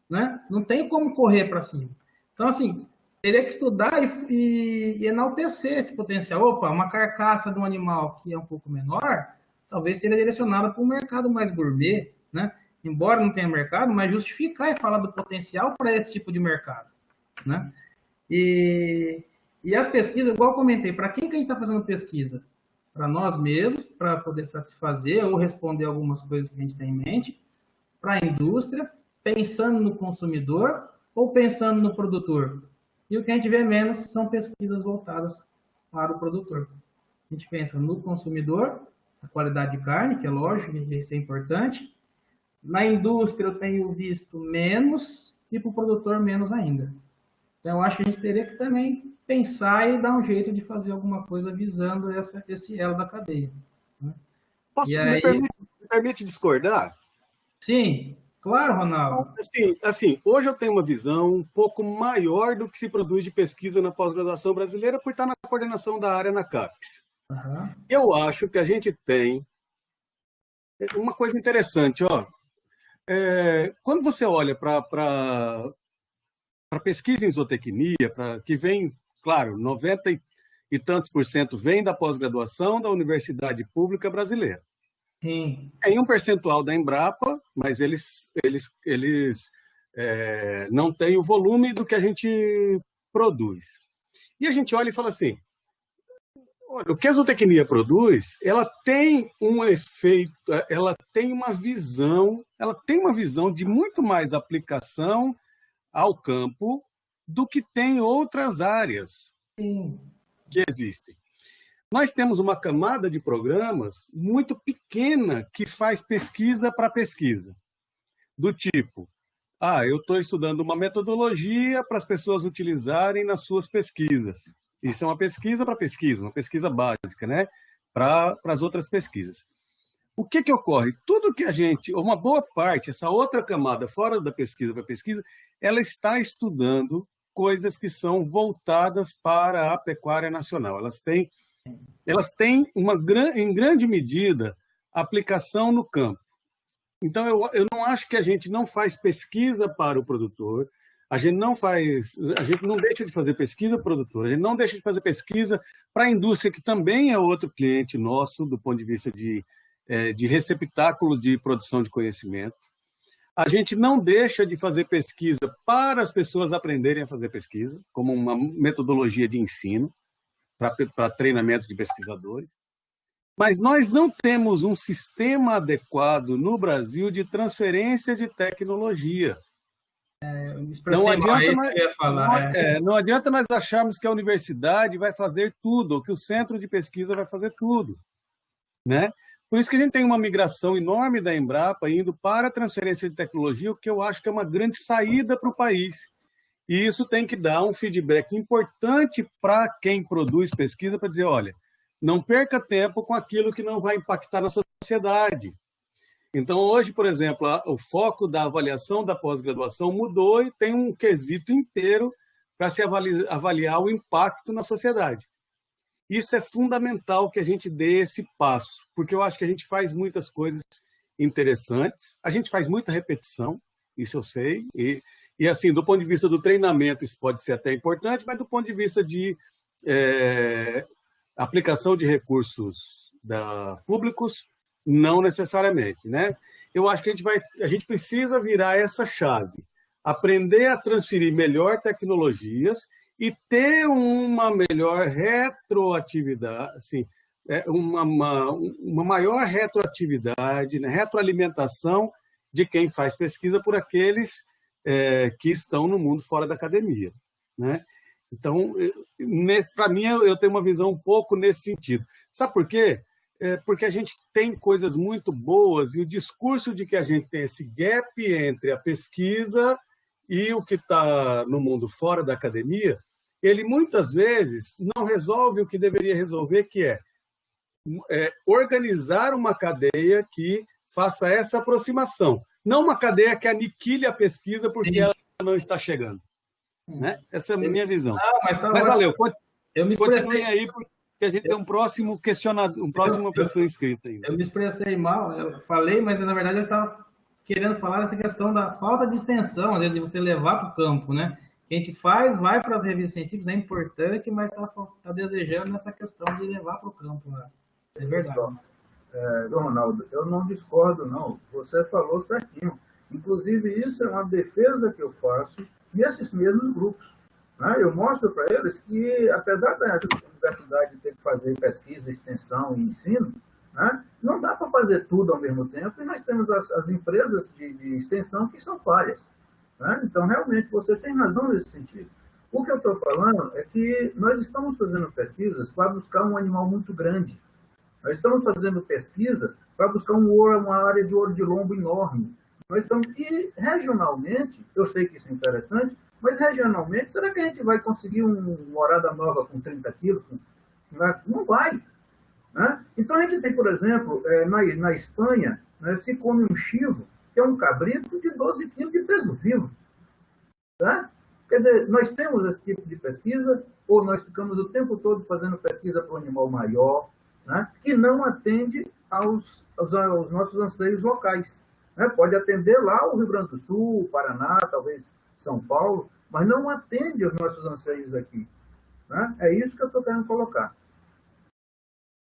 B: né, não tem como correr para cima. Então, assim, teria que estudar e enaltecer esse potencial. Opa, uma carcaça de um animal que é um pouco menor, talvez seja direcionada para um mercado mais gourmet, né? Embora não tenha mercado, mas justificar e falar do potencial para esse tipo de mercado, né? E as pesquisas, igual eu comentei, para quem que a gente está fazendo pesquisa? Para nós mesmos, para poder satisfazer ou responder algumas coisas que a gente tem em mente, para a indústria, pensando no consumidor ou pensando no produtor. E o que a gente vê menos são pesquisas voltadas para o produtor. A gente pensa no consumidor, a qualidade de carne, que é lógico, isso é importante. Na indústria eu tenho visto menos e para o produtor menos ainda. Então eu acho que a gente teria que também pensar e dar um jeito de fazer alguma coisa visando esse elo da cadeia. Né?
A: Me permite discordar?
B: Sim, claro, Ronaldo.
A: Assim, hoje eu tenho uma visão um pouco maior do que se produz de pesquisa na pós-graduação brasileira por estar na coordenação da área na CAPES.
B: Uhum.
A: Eu acho que a gente tem uma coisa interessante, ó. Quando você olha para pesquisa em zootecnia, que vem, claro, 90 e tantos % vem da pós-graduação da Universidade Pública Brasileira.
B: Sim.
A: Tem um percentual da Embrapa, mas eles não têm o volume do que a gente produz. E a gente olha e fala assim, olha, o que a zootecnia produz, ela tem um efeito, ela tem uma visão de muito mais aplicação ao campo do que tem outras áreas que existem. Nós temos uma camada de programas muito pequena que faz pesquisa para pesquisa, do tipo eu estou estudando uma metodologia para as pessoas utilizarem nas suas pesquisas. Isso é uma pesquisa para pesquisa, uma pesquisa básica, né? Para as outras pesquisas. O que ocorre? Tudo que a gente, uma boa parte, essa outra camada fora da pesquisa para pesquisa, ela está estudando coisas que são voltadas para a pecuária nacional. Elas têm em grande medida, aplicação no campo. Então, eu não acho que a gente não faz pesquisa para o produtor, a gente não deixa de fazer pesquisa para o produtor, a gente não deixa de fazer pesquisa para a indústria, que também é outro cliente nosso, do ponto de vista de receptáculo de produção de conhecimento. A gente não deixa de fazer pesquisa para as pessoas aprenderem a fazer pesquisa, como uma metodologia de ensino, para treinamento de pesquisadores. Mas nós não temos um sistema adequado no Brasil de transferência de tecnologia. Não adianta nós acharmos que a universidade vai fazer tudo, ou que o centro de pesquisa vai fazer tudo, né? Por isso que a gente tem uma migração enorme da Embrapa indo para a transferência de tecnologia, o que eu acho que é uma grande saída para o país. E isso tem que dar um feedback importante para quem produz pesquisa, para dizer, olha, não perca tempo com aquilo que não vai impactar na sociedade. Então, hoje, por exemplo, o foco da avaliação da pós-graduação mudou e tem um quesito inteiro para se avaliar o impacto na sociedade. Isso é fundamental que a gente dê esse passo, porque eu acho que a gente faz muitas coisas interessantes, a gente faz muita repetição, isso eu sei, e assim, do ponto de vista do treinamento, isso pode ser até importante, mas do ponto de vista de aplicação de recursos públicos, não necessariamente, né? Eu acho que a gente precisa virar essa chave, aprender a transferir melhor tecnologias e ter uma melhor retroatividade, assim, uma maior retroatividade, né? Retroalimentação de quem faz pesquisa por aqueles que estão no mundo fora da academia, né? Então, para mim, eu tenho uma visão um pouco nesse sentido. Sabe por quê? Porque a gente tem coisas muito boas e o discurso de que a gente tem esse gap entre a pesquisa e o que está no mundo fora da academia, ele muitas vezes não resolve o que deveria resolver, que é organizar uma cadeia que faça essa aproximação. Não uma cadeia que aniquile a pesquisa porque ela não está chegando. Né? Essa é a minha visão. Mas valeu, continue aí, porque a gente tem um próximo questionador, uma pessoa inscrita ainda.
B: Eu me expressei mal, eu falei, mas na verdade eu estava querendo falar dessa questão da falta de extensão, às vezes, de você levar para o campo, né? A gente vai para as revistas científicas, é importante, mas está desejando essa questão de levar para o campo. Né? É verdade.
F: Ronaldo, eu não discordo, não. Você falou certinho. Inclusive, isso é uma defesa que eu faço nesses mesmos grupos. Né? Eu mostro para eles que, apesar da universidade ter que fazer pesquisa, extensão e ensino, né, não dá para fazer tudo ao mesmo tempo, e nós temos as empresas de extensão que são falhas. Né? Então, realmente, você tem razão nesse sentido. O que eu estou falando é que nós estamos fazendo pesquisas para buscar um animal muito grande. Nós estamos fazendo pesquisas para buscar uma área de ouro de lombo enorme. E regionalmente, eu sei que isso é interessante, mas regionalmente, será que a gente vai conseguir uma morada nova com 30 quilos? Não vai. Né? Então, a gente tem, por exemplo, na Espanha, né, se come um chivo, que é um cabrito de 12 quilos de peso vivo. Tá? Quer dizer, nós temos esse tipo de pesquisa, ou nós ficamos o tempo todo fazendo pesquisa para um animal maior, né, que não atende aos nossos anseios locais. Né? Pode atender lá o Rio Grande do Sul, o Paraná, talvez São Paulo, mas não atende aos nossos anseios aqui. Né? É isso que eu estou querendo colocar.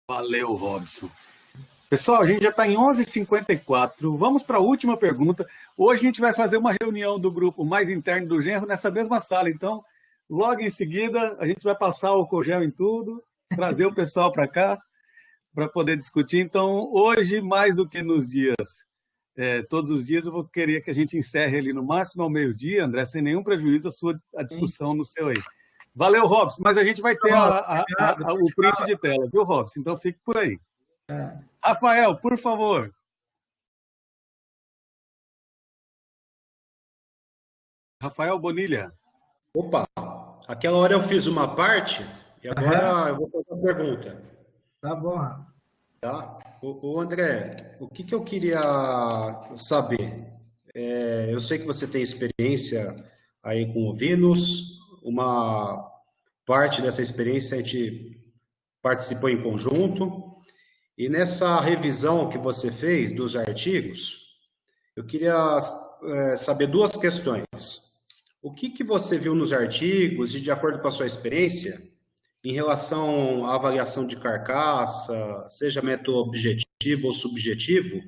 A: Valeu, Robson. Pessoal, a gente já está em 11h54. Vamos para a última pergunta. Hoje a gente vai fazer uma reunião do grupo mais interno do Genro nessa mesma sala. Então, logo em seguida, a gente vai passar o álcool gel em tudo, trazer o pessoal para cá para poder discutir. Então, hoje, mais do que nos dias, todos os dias, eu vou querer que a gente encerre ali no máximo ao meio-dia, André, sem nenhum prejuízo a discussão no seu aí. Valeu, Robson, mas a gente vai ter o print de tela, viu, Robson? Então, fique por aí. Rafael, por favor. Rafael Bonilha.
D: Opa, aquela hora eu fiz uma parte e agora eu vou fazer uma pergunta.
B: Tá bom.
D: Tá? O André, o que eu queria saber? Eu sei que você tem experiência aí com ovinos, uma parte dessa experiência a gente participou em conjunto, e nessa revisão que você fez dos artigos, eu queria saber duas questões. O que você viu nos artigos e, de acordo com a sua experiência, em relação à avaliação de carcaça, seja método objetivo ou subjetivo,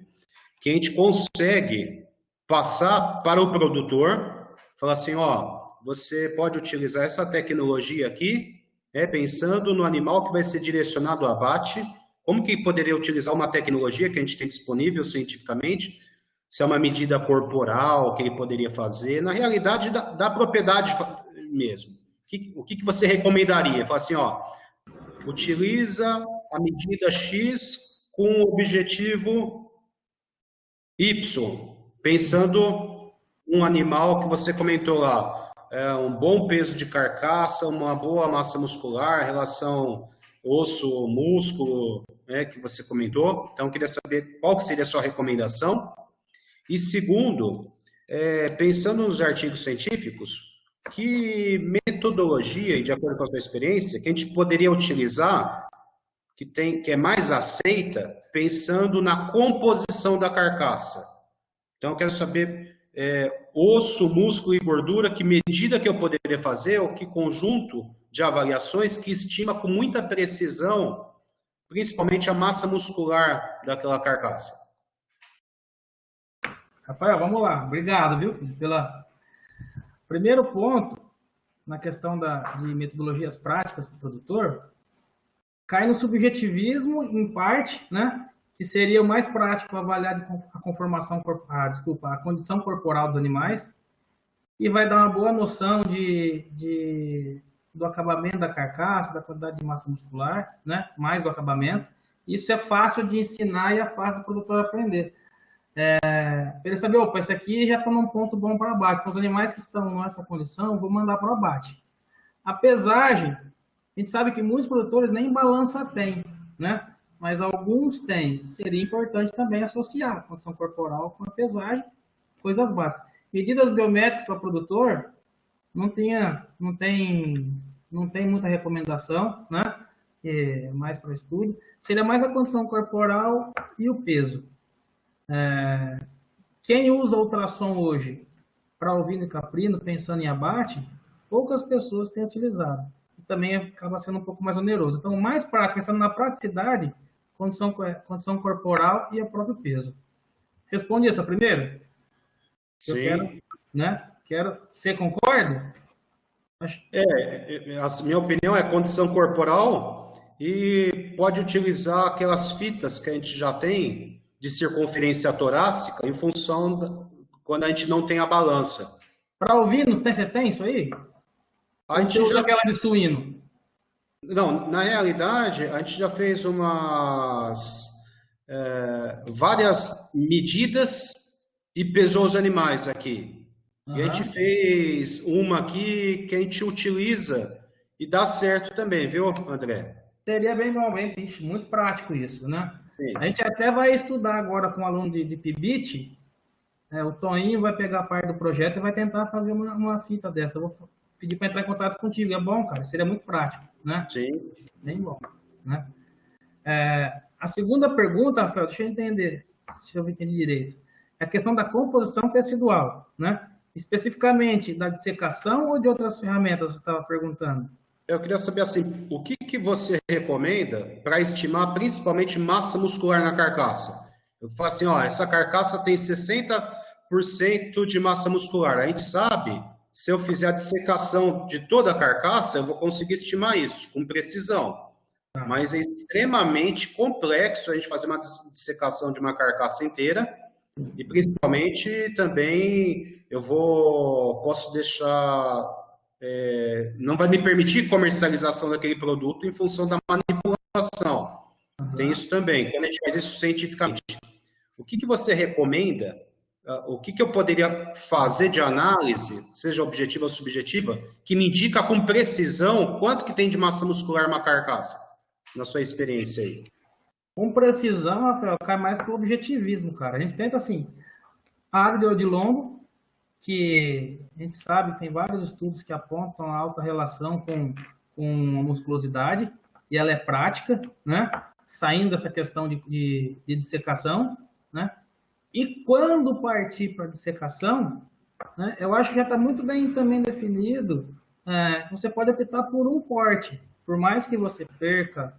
D: que a gente consegue passar para o produtor, falar assim, ó, você pode utilizar essa tecnologia aqui, pensando no animal que vai ser direcionado ao abate, como que poderia utilizar uma tecnologia que a gente tem disponível cientificamente, se é uma medida corporal que ele poderia fazer, na realidade da propriedade mesmo. O que você recomendaria? Fala assim, ó, utiliza a medida X com o objetivo Y, pensando um animal que você comentou lá, um bom peso de carcaça, uma boa massa muscular, relação osso-músculo, né, que você comentou. Então, eu queria saber qual que seria a sua recomendação. E segundo, pensando nos artigos científicos, que metodologia, e de acordo com a sua experiência, que a gente poderia utilizar, que é mais aceita, pensando na composição da carcaça. Então, eu quero saber osso, músculo e gordura, que medida que eu poderia fazer, ou que conjunto de avaliações que estima com muita precisão, principalmente a massa muscular daquela carcaça.
B: Rafael, vamos lá. Obrigado, viu, pela... Primeiro ponto, na questão de metodologias práticas para o produtor, cai no subjetivismo, em parte, né? Que seria o mais prático avaliar a conformação, a condição corporal dos animais, e vai dar uma boa noção do acabamento da carcaça, da quantidade de massa muscular, né? Mais do acabamento. Isso é fácil de ensinar e é fácil do produtor aprender. Para ele saber, opa, esse aqui já está num ponto bom para abate. Então, os animais que estão nessa condição, eu vou mandar para o abate. A pesagem, a gente sabe que muitos produtores nem balança tem, né? Mas alguns têm. Seria importante também associar a condição corporal com a pesagem, coisas básicas. Medidas biométricas para o produtor, não tem muita recomendação, né? Mais para estudo. Seria mais a condição corporal e o peso. Quem usa ultrassom hoje para ovino e caprino, pensando em abate, poucas pessoas têm utilizado. E também acaba sendo um pouco mais oneroso. Então, o mais prático, pensando na praticidade, condição corporal e o próprio peso. Responde essa primeiro?
D: Sim.
B: Você concorda?
D: A minha opinião é condição corporal e pode utilizar aquelas fitas que a gente já tem de circunferência torácica em função quando a gente não tem a balança.
B: Para ovino, você tem isso aí?
D: A gente
B: usa aquela de suíno?
D: Não, na realidade, a gente já fez várias medidas e pesou os animais aqui. Uhum. E a gente fez uma aqui que a gente utiliza e dá certo também, viu, André?
B: Seria bem bom, muito prático isso, né? Sim. A gente até vai estudar agora com um aluno de PIBIT, o Toninho vai pegar parte do projeto e vai tentar fazer uma fita dessa. Eu vou pedir para entrar em contato contigo. É bom, cara? Seria muito prático, né?
D: Sim.
B: Bem bom, né? A segunda pergunta, Rafael, deixa eu entender se eu entendi direito. É a questão da composição tecidual, né? Especificamente da dissecação ou de outras ferramentas, você estava perguntando?
D: Eu queria saber, assim, o que você recomenda para estimar principalmente massa muscular na carcaça? Eu falo assim, ó, essa carcaça tem 60% de massa muscular. A gente sabe, se eu fizer a dissecação de toda a carcaça, eu vou conseguir estimar isso com precisão. Mas é extremamente complexo a gente fazer uma dissecação de uma carcaça inteira e, principalmente, também posso deixar... não vai me permitir comercialização daquele produto em função da manipulação. Uhum. Tem isso também, quando a gente faz isso cientificamente. O que você recomenda o que eu poderia fazer de análise, seja objetiva ou subjetiva, que me indica com precisão quanto que tem de massa muscular uma carcaça, na sua experiência aí?
B: Com precisão, Rafael, cai mais pro objetivismo, cara. A gente tenta, assim, a área de lombo, que a gente sabe, tem vários estudos que apontam a alta relação com a musculosidade, e ela é prática, né? Saindo dessa questão de dissecação, né? E quando partir para dissecação, né, eu acho que já está muito bem também definido, você pode optar por um corte, por mais que você perca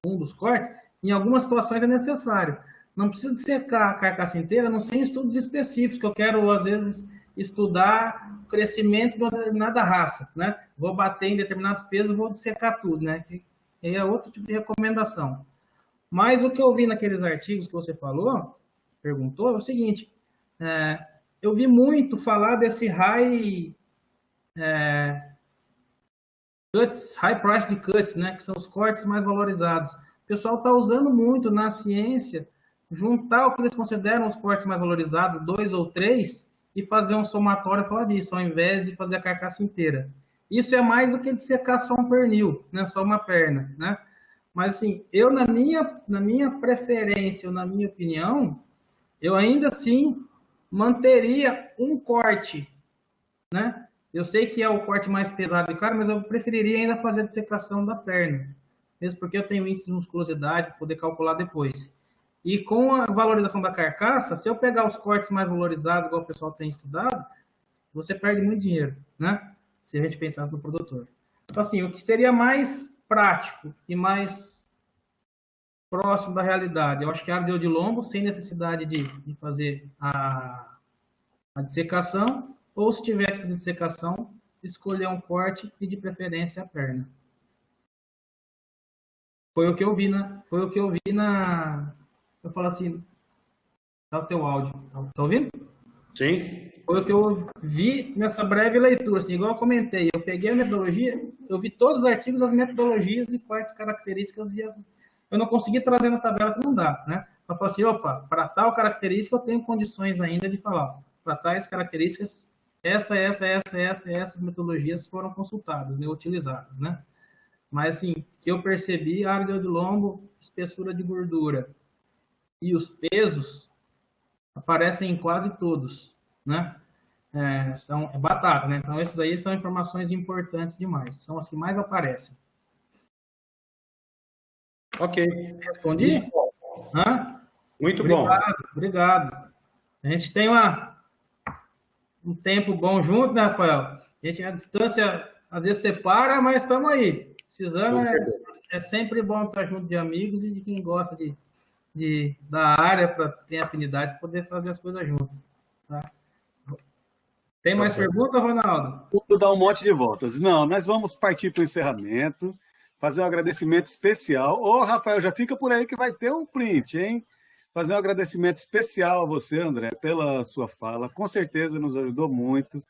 B: um dos cortes, em algumas situações é necessário. Não precisa dissecar a carcaça inteira, não sem estudos específicos, que eu quero, às vezes, estudar o crescimento de uma determinada raça, né? Vou bater em determinados pesos, vou dissecar tudo, né? Que é outro tipo de recomendação. Mas o que eu vi naqueles artigos que você perguntou, é o seguinte, eu vi muito falar desse high price de cuts, né, que são os cortes mais valorizados. O pessoal está usando muito na ciência, juntar o que eles consideram os cortes mais valorizados, 2 ou 3, e fazer um somatório fora disso, ao invés de fazer a carcaça inteira. Isso é mais do que dissecar só um pernil, né, só uma perna, né? Mas, assim, eu, na minha preferência, ou na minha opinião, eu ainda assim manteria um corte, né? Eu sei que é o corte mais pesado de cara, mas eu preferiria ainda fazer a dissecação da perna, mesmo porque eu tenho índice de musculosidade para poder calcular depois. E com a valorização da carcaça, se eu pegar os cortes mais valorizados, igual o pessoal tem estudado, você perde muito dinheiro, né? Se a gente pensasse no produtor. Então, assim, o que seria mais prático e mais próximo da realidade, eu acho que a área de lombo, sem necessidade de fazer a dissecação, ou se tiver que fazer dissecação, escolher um corte e de preferência a perna. Foi o que eu vi eu falo assim, tá o teu áudio, tá ouvindo?
D: Sim.
B: Foi o que eu vi nessa breve leitura, assim, igual eu comentei, eu peguei a metodologia, eu vi todos os artigos, as metodologias e quais características, eu não consegui trazer na tabela que não dá, né? Eu falei assim, opa, para tal característica eu tenho condições ainda de falar, para tais características, essas metodologias foram consultadas, né, utilizadas, né? Mas, assim, que eu percebi, a área de lombo, espessura de gordura e os pesos aparecem em quase todos, né? São batata, né? Então, esses aí são informações importantes demais. São as que mais aparecem.
D: Ok.
B: Respondi?
D: Muito bom.
B: Obrigado. A gente tem um tempo bom junto, né, Rafael? A gente, a distância, às vezes separa, mas estamos aí. Precisando, é sempre bom estar junto de amigos e de quem gosta da área, para ter afinidade, poder fazer as coisas juntos. Tá? Tem mais perguntas, Ronaldo?
A: Tudo dá um monte de voltas. Não, nós vamos partir para o encerramento, fazer um agradecimento especial. Ô, Rafael, já fica por aí que vai ter um print, hein? Fazer um agradecimento especial a você, André, pela sua fala. Com certeza nos ajudou muito.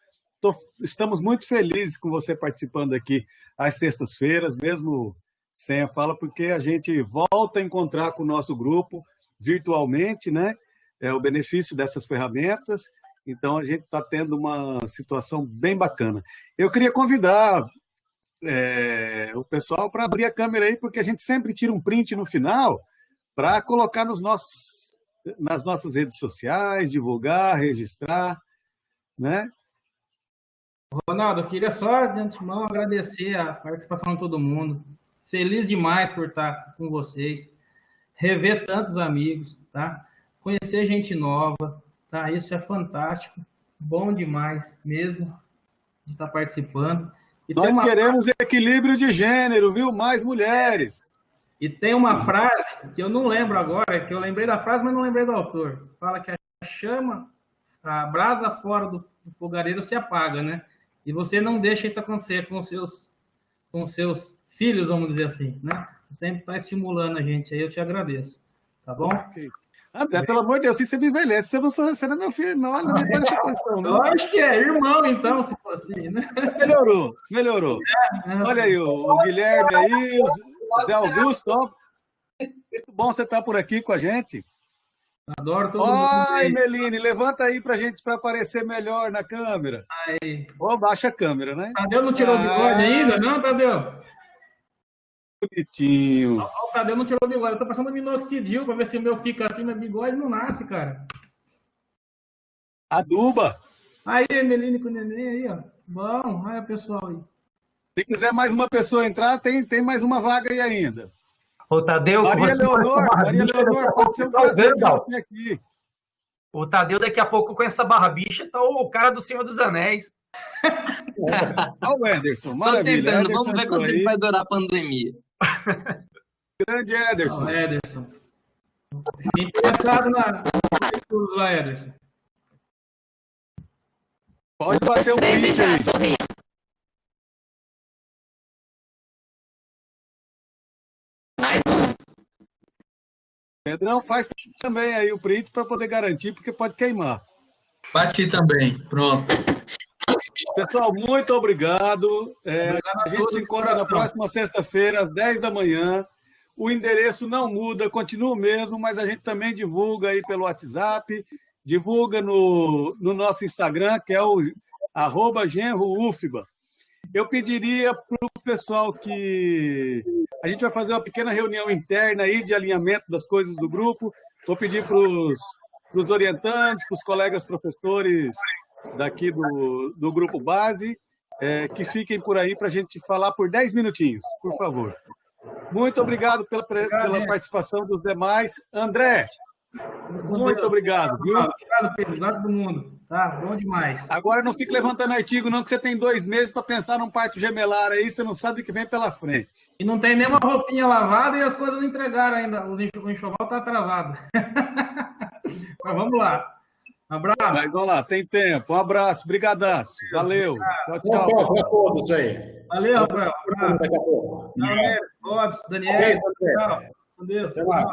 A: Estamos muito felizes com você participando aqui às sextas-feiras, mesmo sem a fala, porque a gente volta a encontrar com o nosso grupo virtualmente, né? É o benefício dessas ferramentas. Então, a gente está tendo uma situação bem bacana. Eu queria convidar o pessoal para abrir a câmera aí, porque a gente sempre tira um print no final para colocar nas nossas redes sociais, divulgar, registrar, né?
B: Ronaldo, eu queria só, de antemão, agradecer a participação de todo mundo. Feliz demais por estar com vocês. Rever tantos amigos, tá? Conhecer gente nova, tá? Isso é fantástico. Bom demais mesmo de estar participando. E
A: nós queremos equilíbrio de gênero, viu? Mais mulheres.
B: E tem uma frase que eu não lembro agora, que eu lembrei da frase, mas não lembrei do autor. Fala que a brasa fora do fogareiro se apaga, né? E você não deixa isso acontecer com seus filhos, vamos dizer assim, né? Você sempre está estimulando a gente aí, eu te agradeço. Tá bom?
A: Okay. André, pelo amor de Deus, assim você me envelhece. Você não é meu filho, não me põe nessa posição, não.
B: Eu acho que é irmão, então, se for assim, né?
A: Melhorou. Olha aí, o Guilherme aí, o Zé Augusto, ó. Muito bom você estar por aqui com a gente.
B: Adoro todo mundo.
A: Oi, Meline, levanta aí pra gente, para aparecer melhor na câmera.
B: Aí.
A: Ou baixa a câmera, né?
B: Tadeu não tirou o bigode ainda? Não, Tadeu?
A: Bonitinho.
B: O Tadeu não tirou o bigode. Eu tô passando minoxidil pra ver se o meu fica assim, mas bigode não nasce, cara.
A: Aduba.
B: Aí, Meline com o neném aí, ó. Bom, olha pessoal aí.
A: Se quiser mais uma pessoa entrar, tem mais uma vaga aí ainda.
E: Ô, Tadeu,
A: Maria Leonor, pode ser um prazer ter você aqui.
E: O Tadeu, daqui a pouco, com essa barbicha, tá o cara do Senhor dos Anéis.
A: Olha o Ederson,
G: Tô
A: maravilha.
G: tentando,
A: Ederson
G: vamos ver quanto tempo vai durar a pandemia.
A: Grande Ederson.
B: Ederson. Fiquei interessado na tudo lá, Ederson.
A: Pode bater o print aí.
G: Mais um.
A: Pedrão, faz também aí o print para poder garantir, porque pode queimar.
B: Bati também, pronto.
A: Pessoal, muito obrigado. A gente se encontra na
B: coração.
A: próxima sexta-feira, às 10 da manhã. O endereço não muda, continua o mesmo, mas a gente também divulga aí pelo WhatsApp, divulga no nosso Instagram, que é o @genroufba. Eu pediria para o pessoal que a gente vai fazer uma pequena reunião interna aí de alinhamento das coisas do grupo. Vou pedir para os orientantes, para os colegas professores daqui do grupo base, que fiquem por aí para a gente falar por 10 minutinhos, por favor. Muito obrigado pela participação dos demais. André, muito obrigado, viu?
B: Obrigado, Pedro. Obrigado todo mundo. Tá, bom demais.
A: Agora não fique levantando artigo, não, que você tem 2 meses para pensar num parto gemelar aí, você não sabe o que vem pela frente.
B: E não tem nenhuma roupinha lavada e as coisas não entregaram ainda. O enxoval tá atrasado. Mas vamos lá. Um abraço.
A: Mas vamos lá, tem tempo. Um abraço, brigadaço. Valeu. Tchau,
D: Tchau
A: tchau.
D: para todos aí.
B: Valeu, Rafael. Um abraço.
D: Daqui a pouco.
B: Tchau, Robson, Daniel.
D: Beijo, André.
B: Tchau. Com Deus.
D: Até mais.